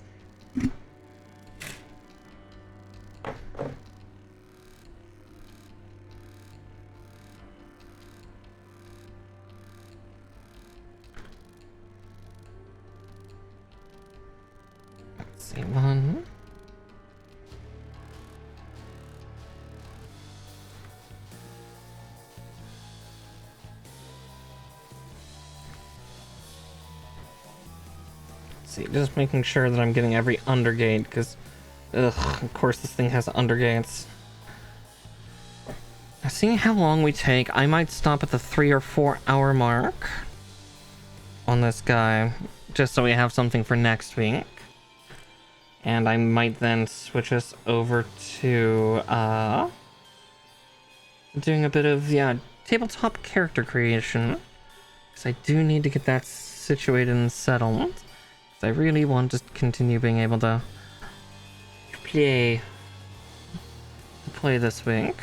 Let's see, one. See, just making sure that I'm getting every undergate, because, of course this thing has undergates. Now, seeing how long we take, I might stop at the 3 or 4 hour mark on this guy, just so we have something for next week. And I might then switch us over to, doing a bit of, yeah, tabletop character creation, because I do need to get that situated and settled. I really want to continue being able to play this week.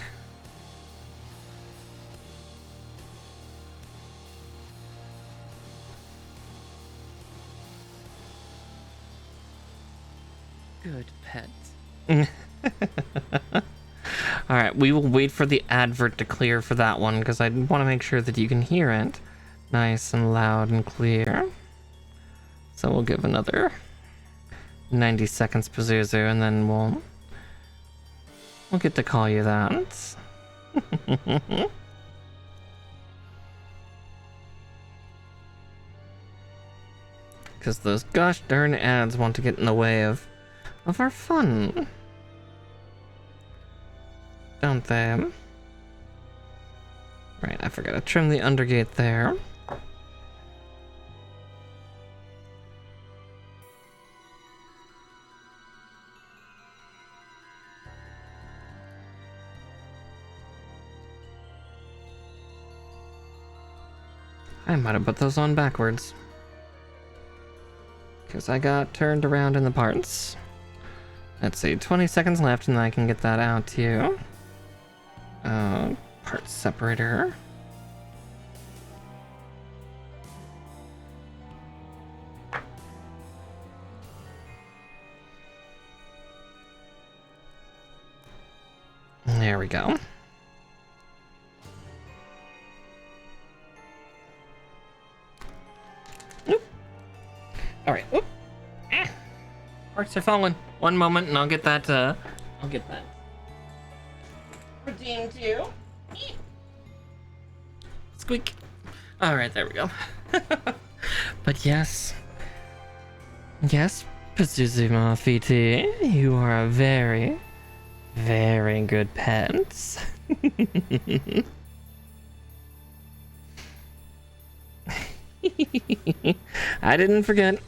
Good pet. Alright, we will wait for the advert to clear for that one, because I want to make sure that you can hear it nice and loud and clear. So we'll give another 90 seconds, Pazuzu, and then we'll get to call you that. Because those gosh darn ads want to get in the way of our fun. Don't they? Right, I forgot to trim the undergate there. I might have put those on backwards, because I got turned around in the parts. Let's see, 20 seconds left and I can get that out to you. Parts separator. There we go. Alright. Parts are falling. One moment and I'll get that redeemed too. Squeak. Alright, there we go. But yes. Yes, Pazuzuma FT, you are a very, very good pet. I didn't forget.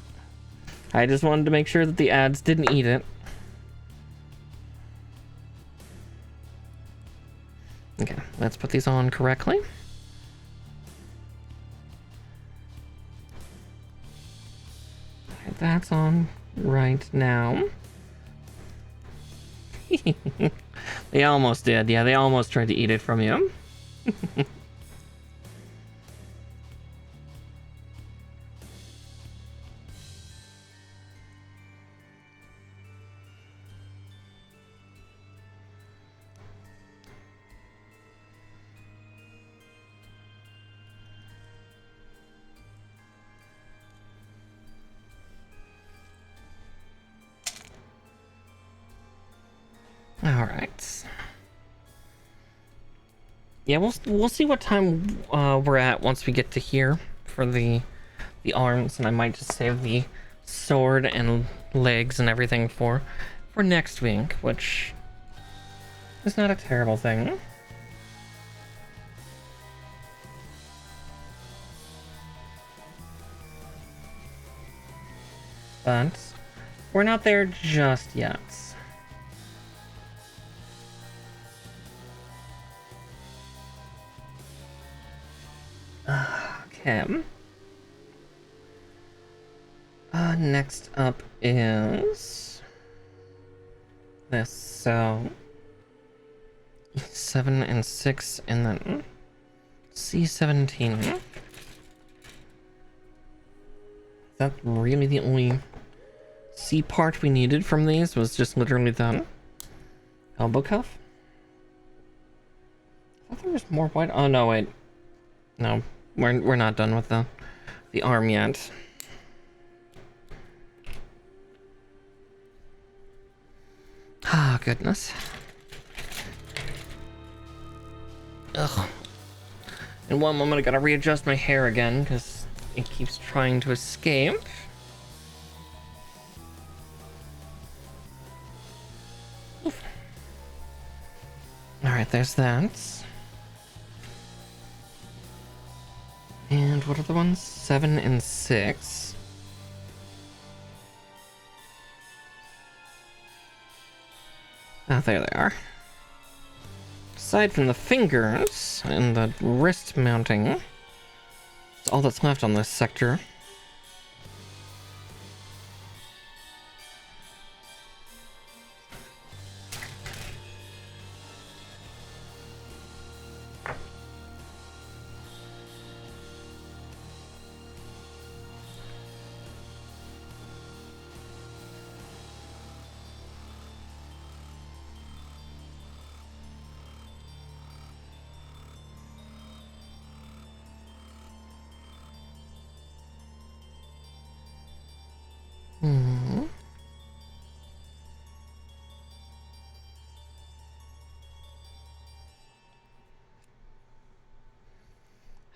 I just wanted to make sure that the ads didn't eat it. Okay, let's put these on correctly. that's on right now. They almost did. Yeah, they almost tried to eat it from you. All right. Yeah, we'll see what time we're at once we get to here for the arms, and I might just save the sword and legs and everything for next week, which is not a terrible thing. But we're not there just yet. Okay. Next up is this, so 7 and 6, and then C17. Is that really the only C part we needed from these? Was just literally the elbow cuff? I thought there was more white. Oh no, wait. No, we're not done with the arm yet. Ah, goodness. Ugh. In one moment, I gotta readjust my hair again because it keeps trying to escape. Alright, there's that. And what are the ones? 7 and 6. Ah, there they are. Aside from the fingers and the wrist mounting, that's all that's left on this sector.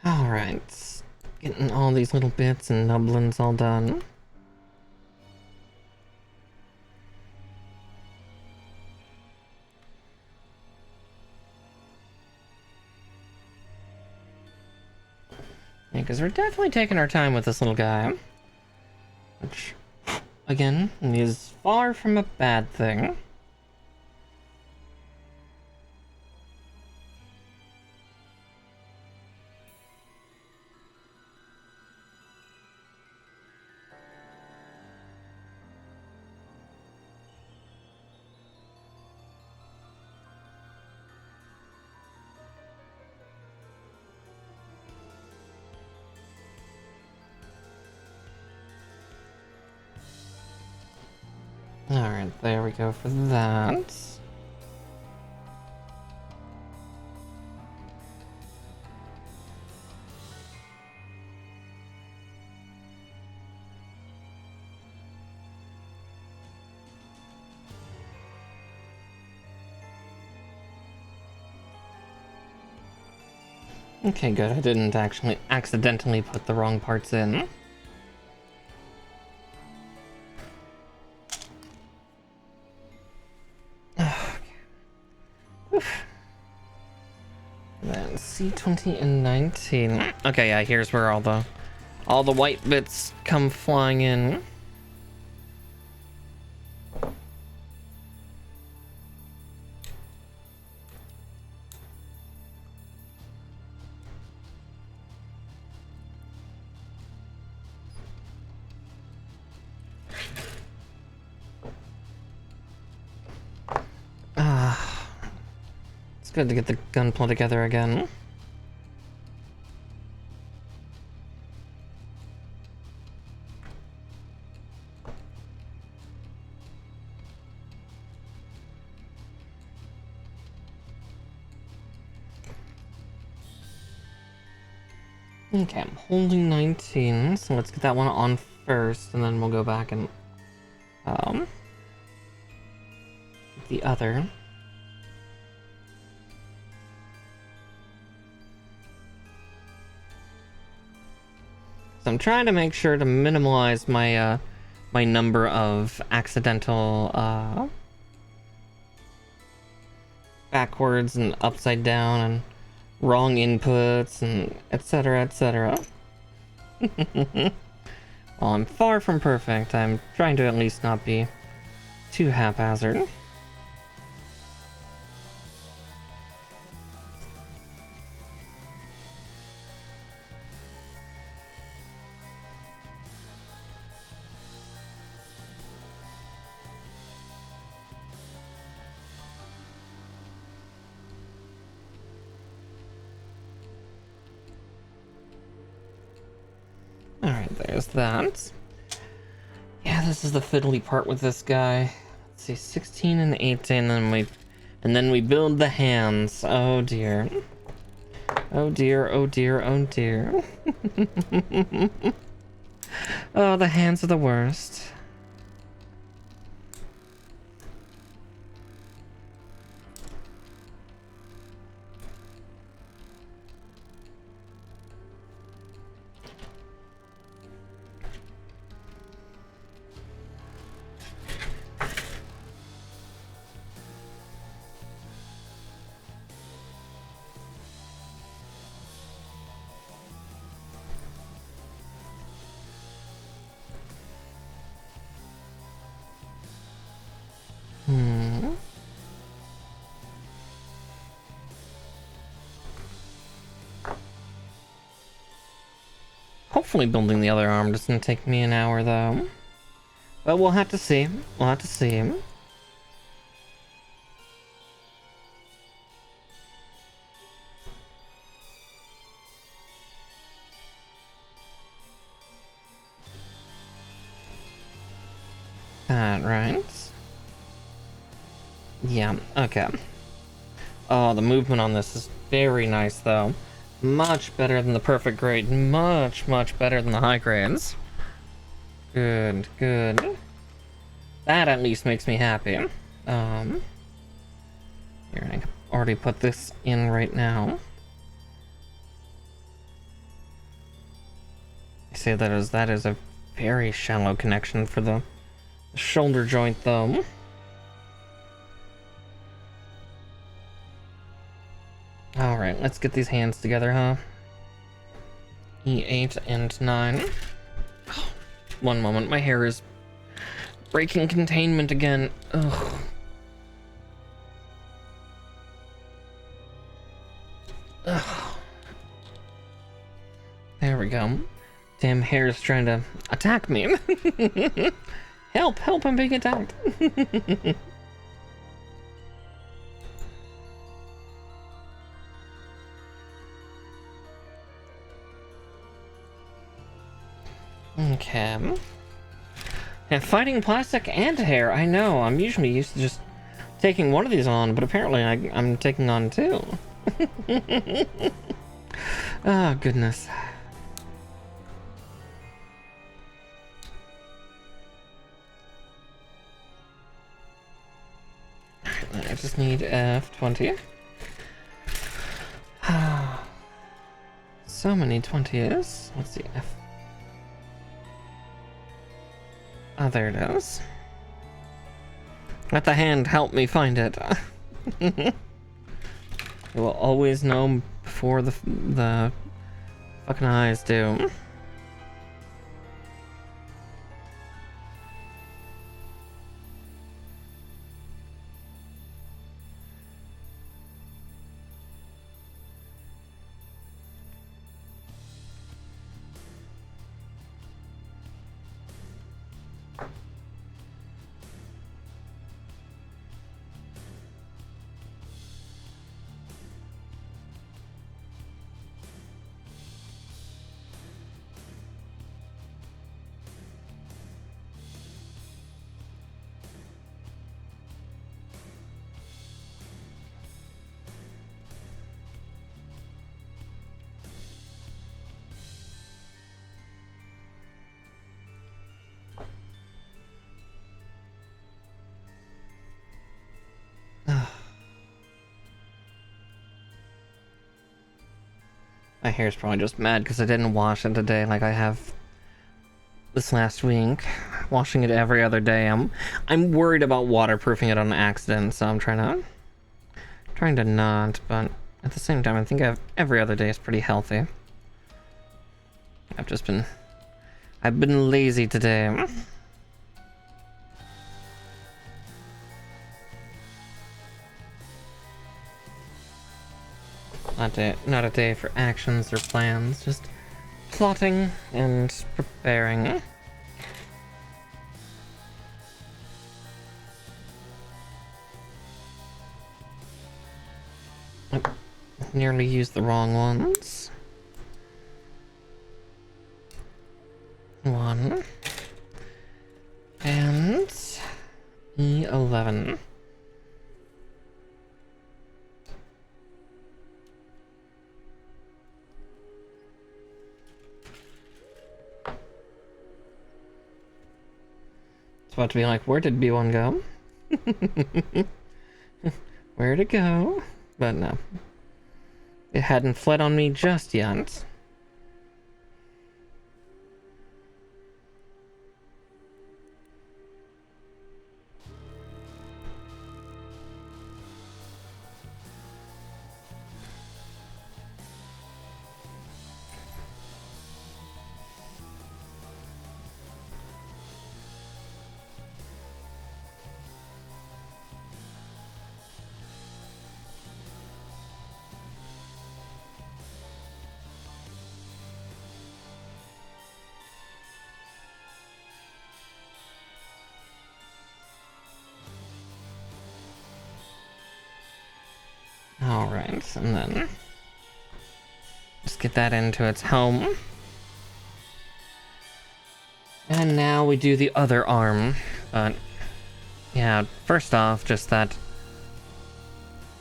Alright. Getting all these little bits and nublins all done. Yeah, because we're definitely taking our time with this little guy. Which, again, is far from a bad thing. Alright, there we go for that. Okay, good. I didn't actually accidentally put the wrong parts in. Then C20 and 19. Okay, yeah, here's where all the white bits come flying in. good to get the gunpla together again. Okay, I'm holding 19, so let's get that one on first, and then we'll go back and the other. So I'm trying to make sure to minimize my my number of accidental backwards and upside down and wrong inputs and etc, etc. While I'm far from perfect, I'm trying to at least not be too haphazard. Alright, there's that. Yeah, this is the fiddly part with this guy. Let's see, 16 and 18, and then we build the hands. Oh dear. Oh dear, oh dear, oh dear. Oh, the hands are the worst. Hopefully building the other arm doesn't take me an hour, though. But we'll have to see. We'll have to see. That right? Yeah, okay. Oh, the movement on this is very nice, though. Much better than the perfect grade. Much, much better than the high grades. Good, good. That at least makes me happy. Here, I can already put this in right now. I say that is a very shallow connection for the shoulder joint, though. Alright, let's get these hands together, huh? E8 and 9. Oh, one moment, my hair is breaking containment again. Ugh. Ugh. There we go. Damn hair's trying to attack me. Help, help, I'm being attacked. Okay. And fighting plastic and hair, I know. I'm usually used to just taking one of these on, but apparently I'm taking on two. Oh, goodness. I just need F20. So many 20s. Let's see, F. Oh, there it is. Let the hand help me find it. It will always know before the fucking eyes do. My hair's probably just mad because I didn't wash it today like I have this last week. Washing it every other day. I'm worried about waterproofing it on accident, so I'm trying to not, but at the same time I think every other day is pretty healthy. I've been lazy today. Not a day for actions or plans, just plotting and preparing. I nearly used the wrong ones. 1 and E11. It's about to be like, where did B1 go? Where'd it go? But no. It hadn't fled on me just yet. Alright, and then just get that into its home. And now we do the other arm. But yeah, first off, just that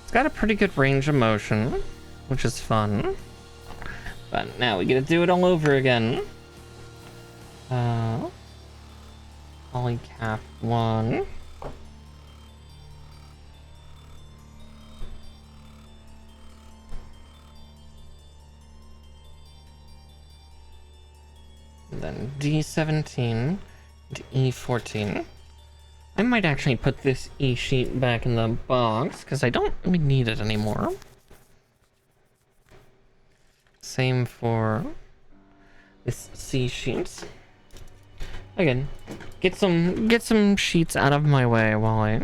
it's got a pretty good range of motion, which is fun. But now we get to do it all over again. Polycap 1. Then D17 to E14. I might actually put this E sheet back in the box because I don't really need it anymore. Same for this C sheet. Again, get some sheets out of my way while I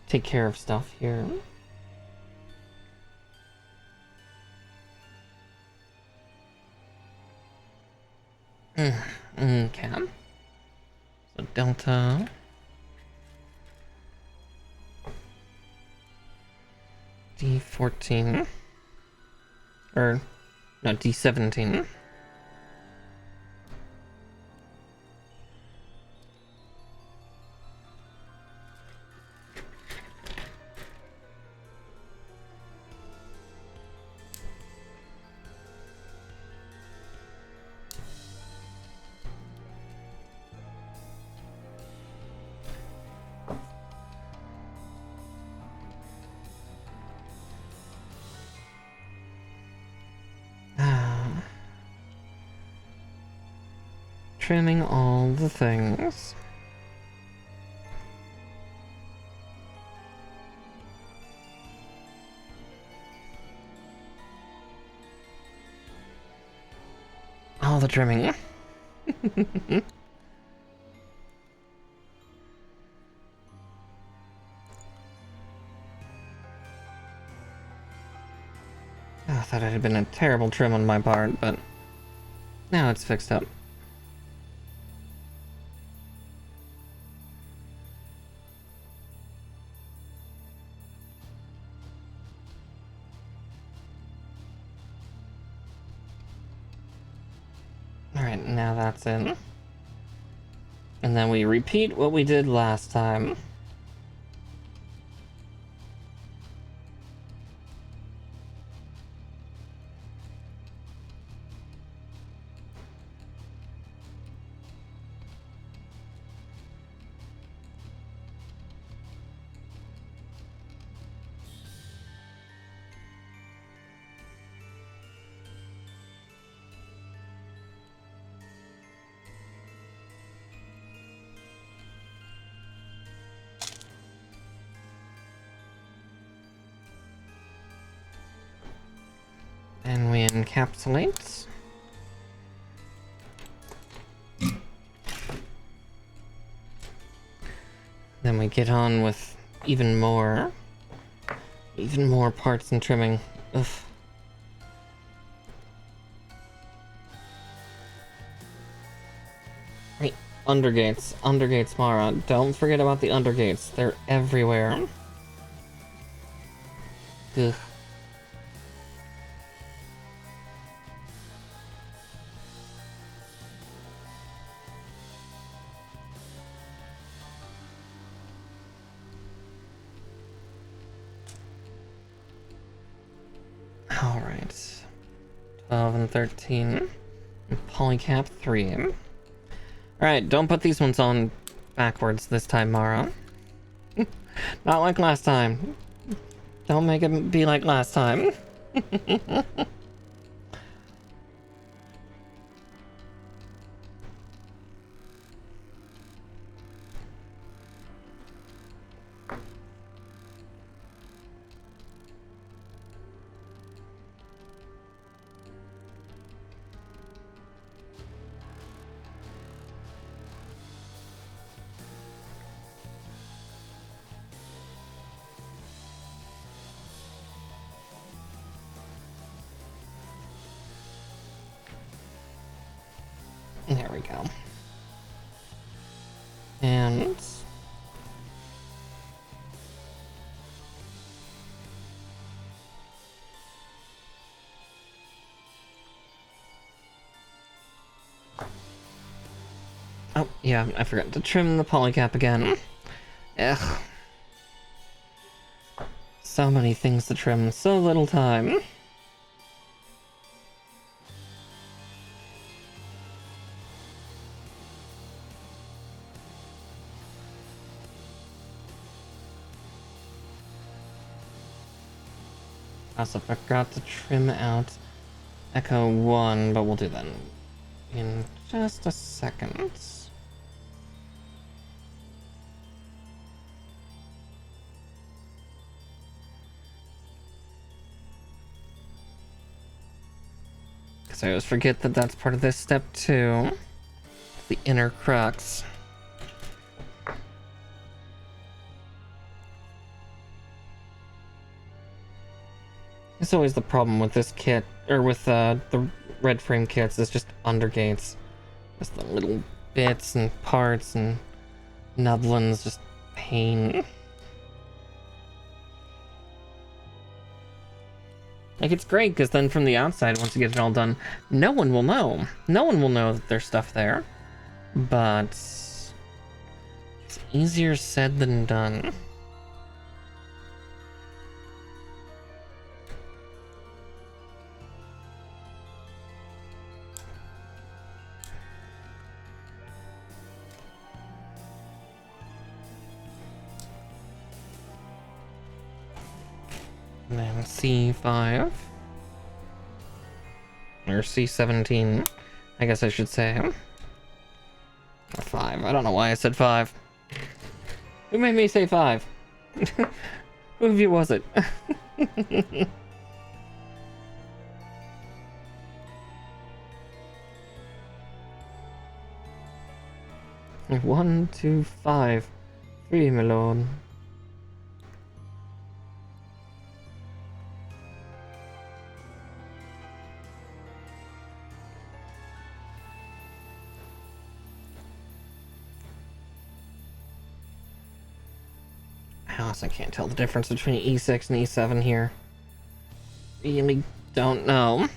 take care of stuff here. Okay. So Delta. D14. Or, no, D17. Trimming all the things. All the trimming. I thought it had been a terrible trim on my part, but now it's fixed up. Alright, now that's in. And then we repeat what we did last time. And we encapsulate. Then we get on with even more parts and trimming. Ugh. Right, undergates, Mara. Don't forget about the undergates. They're everywhere. Ugh. Alright. 12 and 13. And polycap 3. Alright, don't put these ones on backwards this time, Mara. Not like last time. Don't make it be like last time. There we go. And oh yeah, I forgot to trim the polycap again. Ugh. So many things to trim, so little time. Also forgot to trim out Echo 1, but we'll do that in just a second. Because I always forget that that's part of this step 2. The inner crux. It's always the problem with this kit, or with the red frame kits, is just undergates. Just the little bits and parts and nublins, just pain. Like, it's great, because then from the outside, once you get it all done, no one will know. No one will know that there's stuff there. But it's easier said than done. And then C5. Or C17, I guess I should say. Or 5. I don't know why I said 5. Who made me say 5? Who of you was it? 1, 2, 5. 3, my lord. I also can't tell the difference between E6 and E7 here. Really don't know.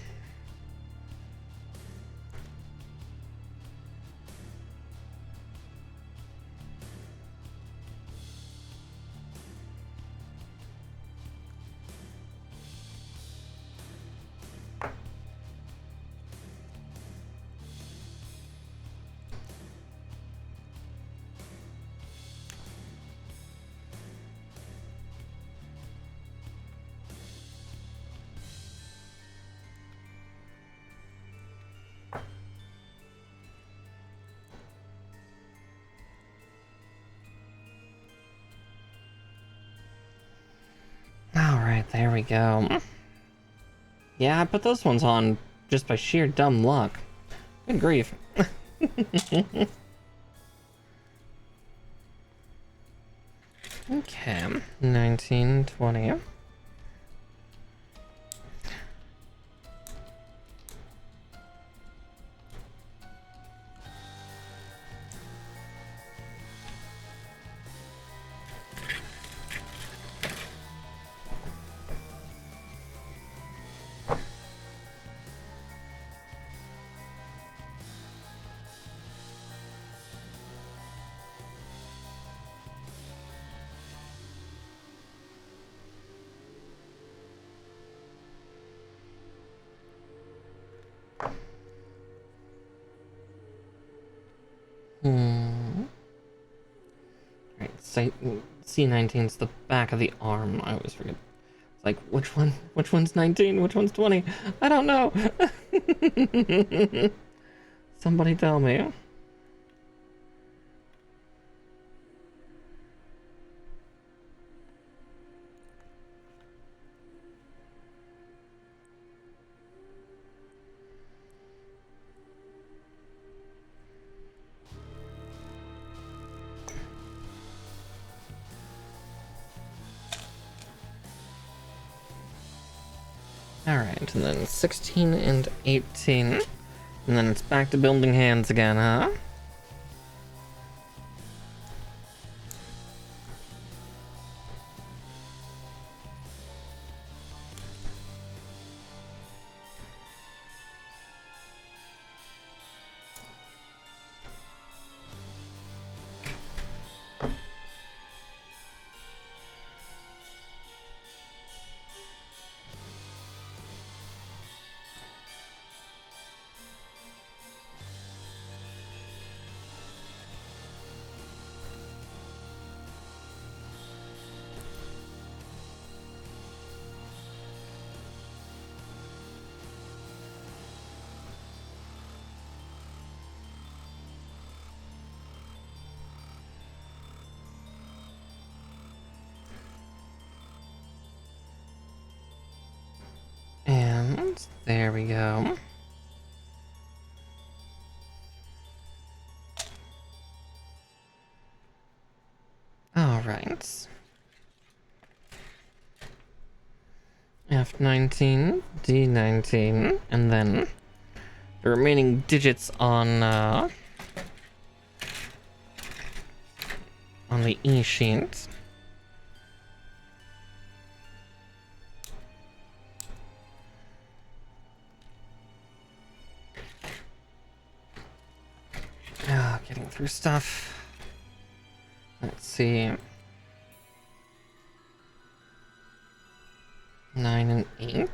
Alright, there we go. Yeah, I put those ones on just by sheer dumb luck. Good grief. Okay, 1920. Alright, C19's the back of the arm. I always forget. It's like, which one's 19? Which one's 20? I don't know. Somebody tell me. Alright, and then 16 and 18. And then it's back to building hands again, huh? And there we go. All right. F19, D19, and then the remaining digits on the E sheet. Getting through stuff. Let's see. 9 and 8.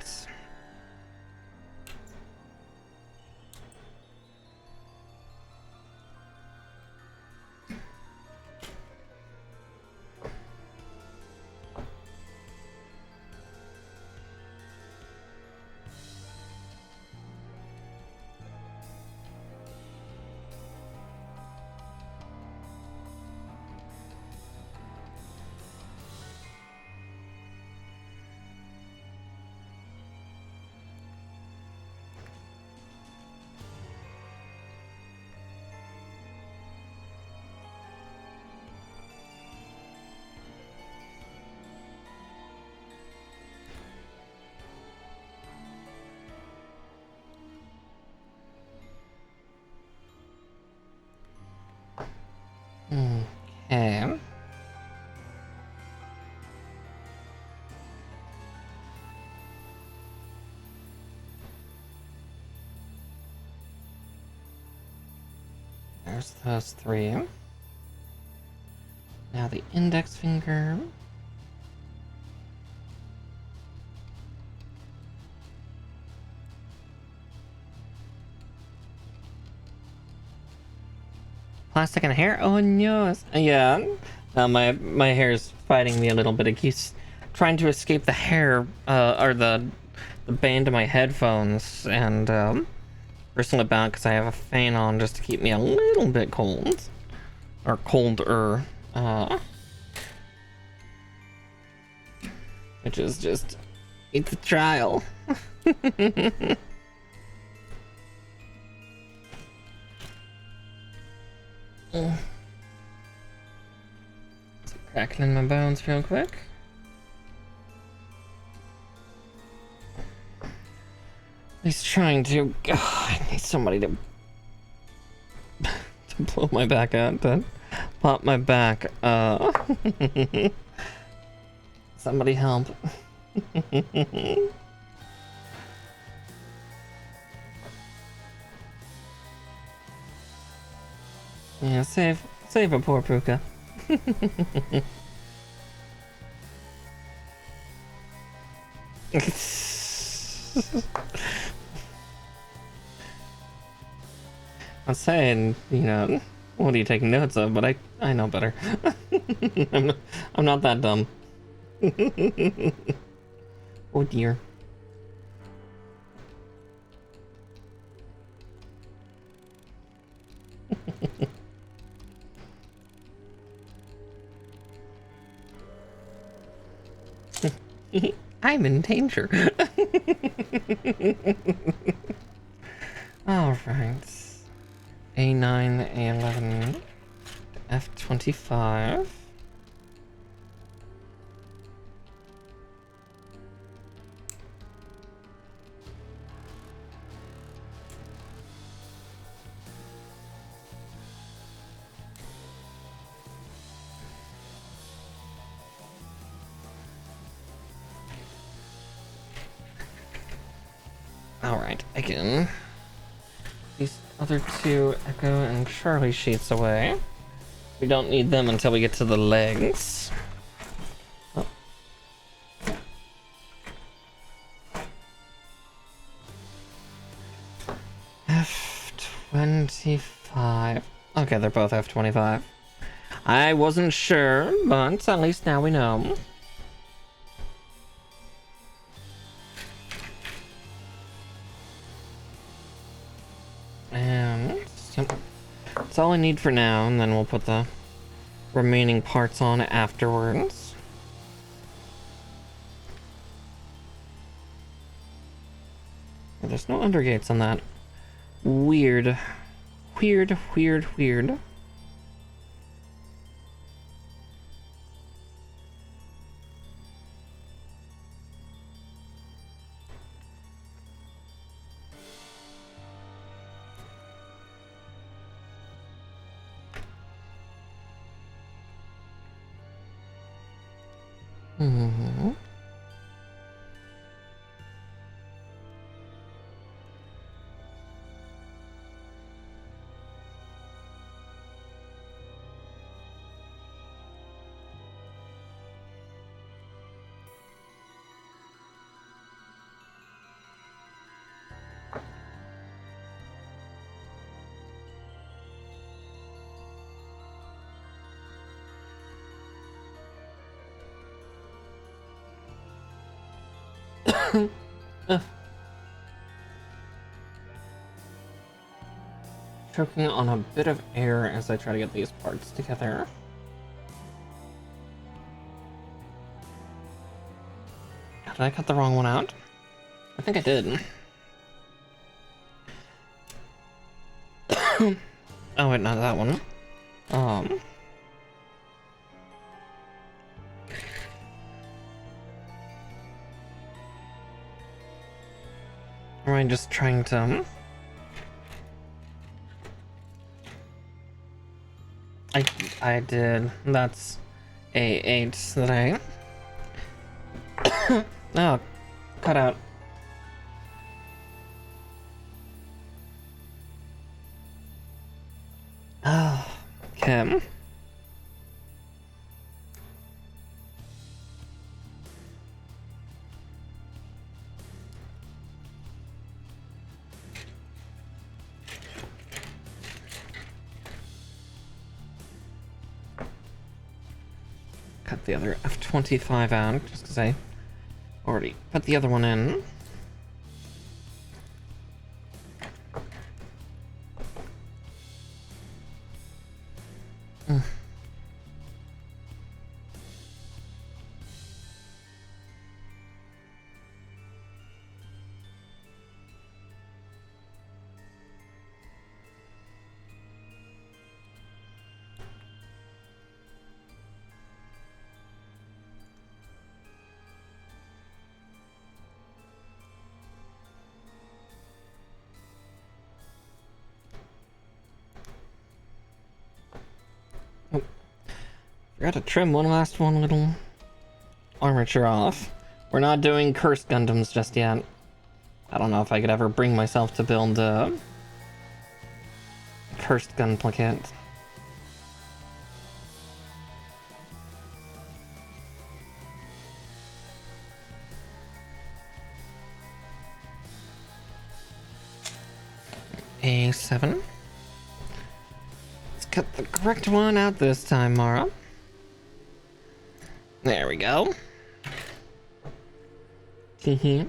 Okay. There's those three. Now the index finger. Plastic and hair? Oh no. Yeah. My hair is fighting me a little bit. It keeps trying to escape the hair, or the band of my headphones, and bristling about because I have a fan on just to keep me a little bit cold. Or colder. Which is just It's a trial. Crackling my bones real quick. He's trying to. I need somebody to blow my back out, to pop my back. Somebody help. Yeah, save a poor Puka. I'm saying, you know, what are you taking notes of? But I know better. I'm not that dumb. Oh dear. I'm in danger. Alright. A9, A11, F25. Alright, again. These other two Echo and Charlie sheets away. We don't need them until we get to the legs. Oh. F25. Okay, they're both F25. I wasn't sure, but at least now we know. And that's all I need for now, and then we'll put the remaining parts on afterwards. There's no undergates on that. Weird. Weird. Mm-hmm. Choking on a bit of air as I try to get these parts together. Did I cut the wrong one out? I think I did. Oh wait, not that one. Am I just trying to... I did. That's A8 that I... Oh, cut out. Oh, okay. Cut the other F25 out, just because I already put the other one in. Forgot to trim one little armature off. We're not doing cursed Gundams just yet. I don't know if I could ever bring myself to build a cursed gunplicate. A7. Let's cut the correct one out this time, Mara. There we go. Hee.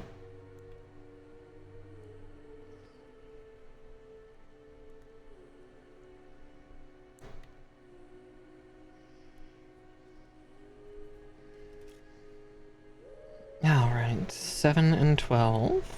Alright, 7 and 12.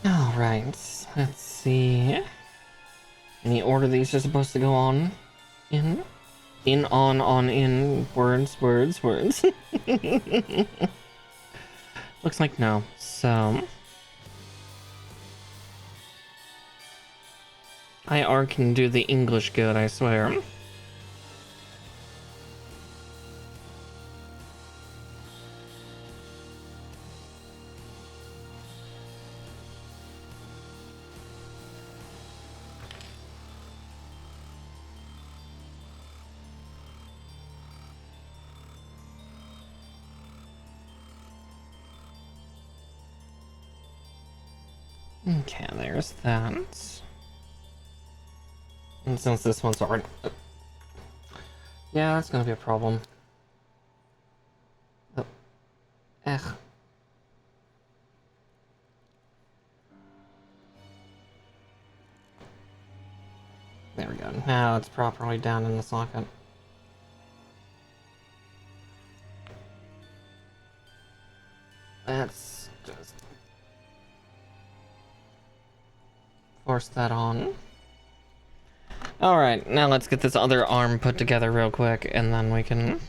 Alright, let's see. Any order these are supposed to go on in? In, on, in. Words. Looks like no. So IR can do the English good, I swear. Okay, there's that. And since this one's already... Yeah, that's gonna be a problem. Oh. There we go. Now it's properly down in the socket. Let's just force that on. Alright, now let's get this other arm put together real quick, and then we can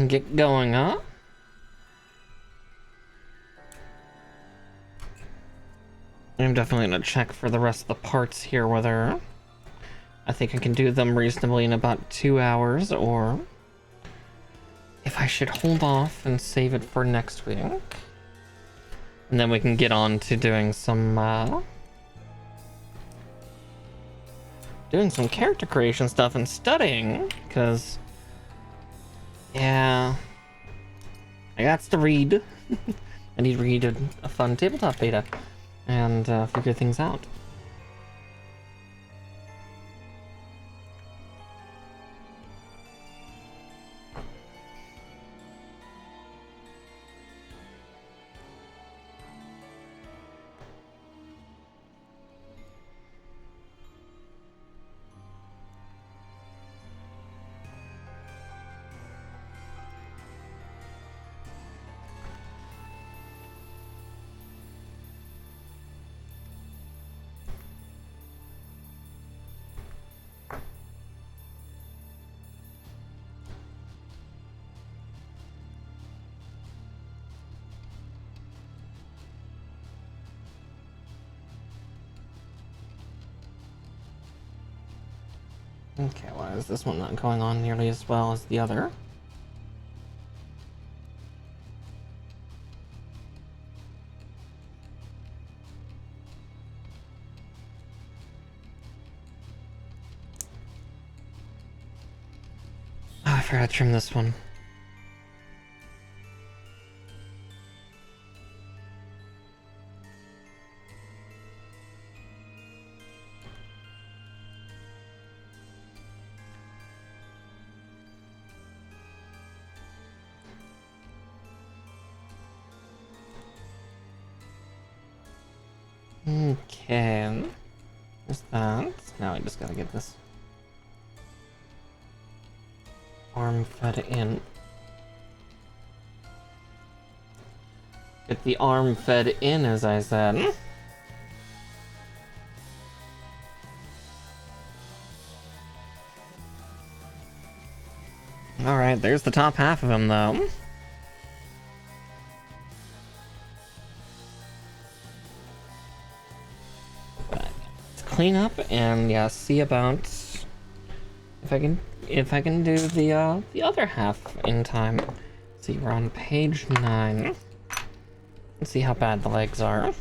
get going, huh? I'm definitely gonna check for the rest of the parts here, whether I think I can do them reasonably in about 2 hours, or if I should hold off and save it for next week. And then we can get on to doing some character creation stuff and studying, because yeah, I got to read. I need to read a fun tabletop beta and figure things out. Okay, why is this one not going on nearly as well as the other? Oh, I forgot to trim this one. Okay. There's that. Now I just gotta get this arm fed in. Get the arm fed in, as I said. Alright, there's the top half of him, though. Let's clean up and, yeah, see about if I can do the other half in time. Let's see, we're on page 9. Let's see how bad the legs are.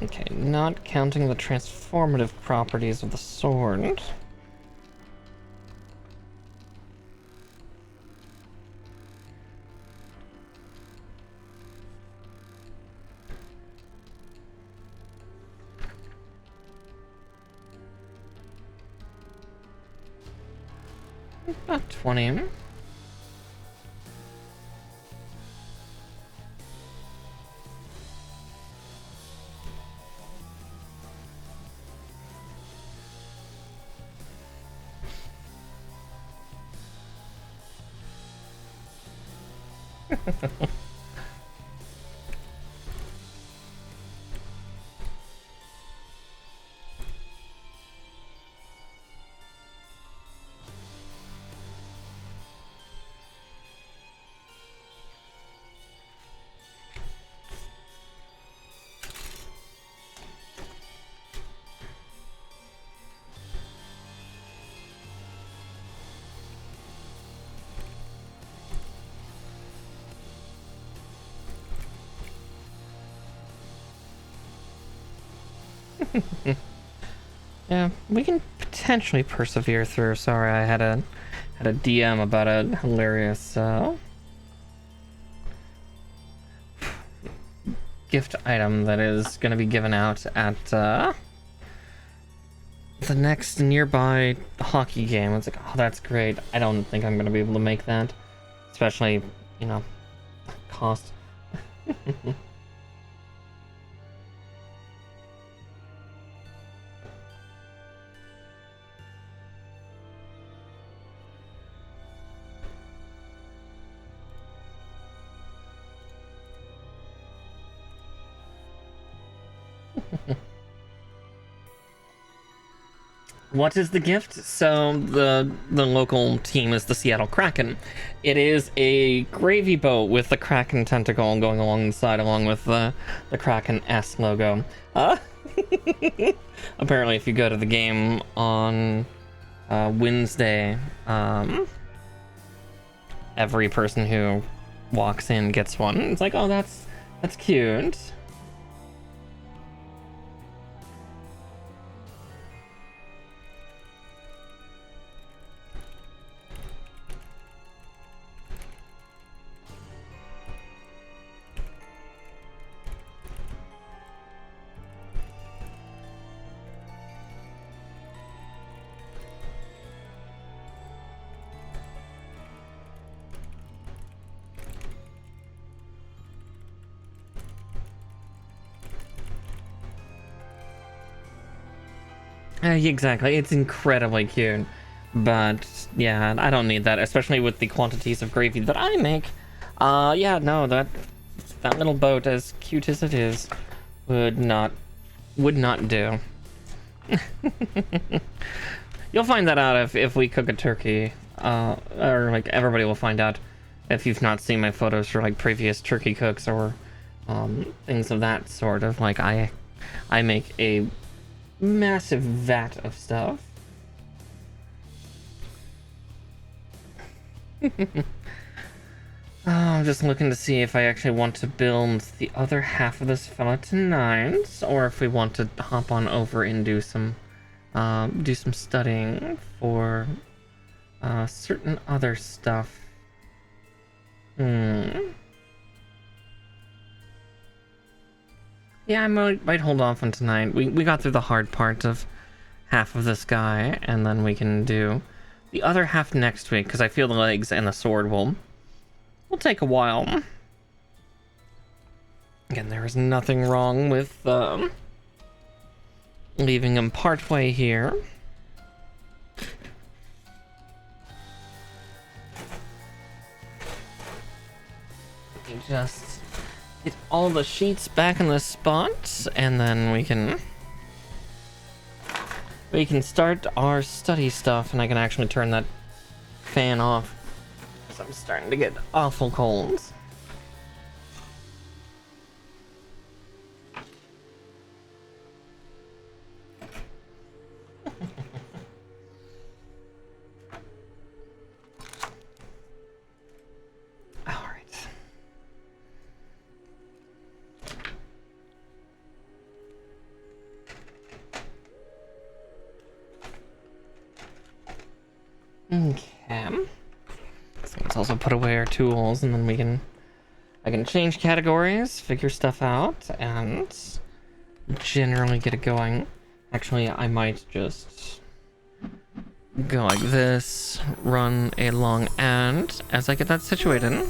Okay, not counting the transformative properties of the sword. About 20. Yeah, we can potentially persevere through. Sorry, I had a DM about a hilarious gift item that is going to be given out at the next nearby hockey game. It's like, oh, that's great. I don't think I'm going to be able to make that, especially, you know, cost. What is the gift? So the local team is the Seattle Kraken. It is a gravy boat with the Kraken tentacle going along the side, along with the Kraken S logo. Apparently, if you go to the game on Wednesday, every person who walks in gets one. It's like, oh, that's cute. Exactly, it's incredibly cute, but yeah, I don't need that, especially with the quantities of gravy that I make. Yeah, no, that little boat, as cute as it is, would not do. You'll find that out if we cook a turkey, or like everybody will find out if you've not seen my photos for like previous turkey cooks or things of that sort of. Like I make a massive vat of stuff. I'm just looking to see if I actually want to build the other half of this fella tonight, or if we want to hop on over and do some studying for certain other stuff. Yeah, I might hold off on tonight. We got through the hard part of half of this guy, and then we can do the other half next week, because I feel the legs and the sword will take a while. Again, there is nothing wrong with leaving him partway here. Just get all the sheets back in the spot, and then we can start our study stuff, and I can actually turn that fan off because I'm starting to get awful colds. Okay. So let's also put away our tools, and then I can change categories, figure stuff out, and generally get it going. Actually, I might just go like this, run a long and as I get that situated.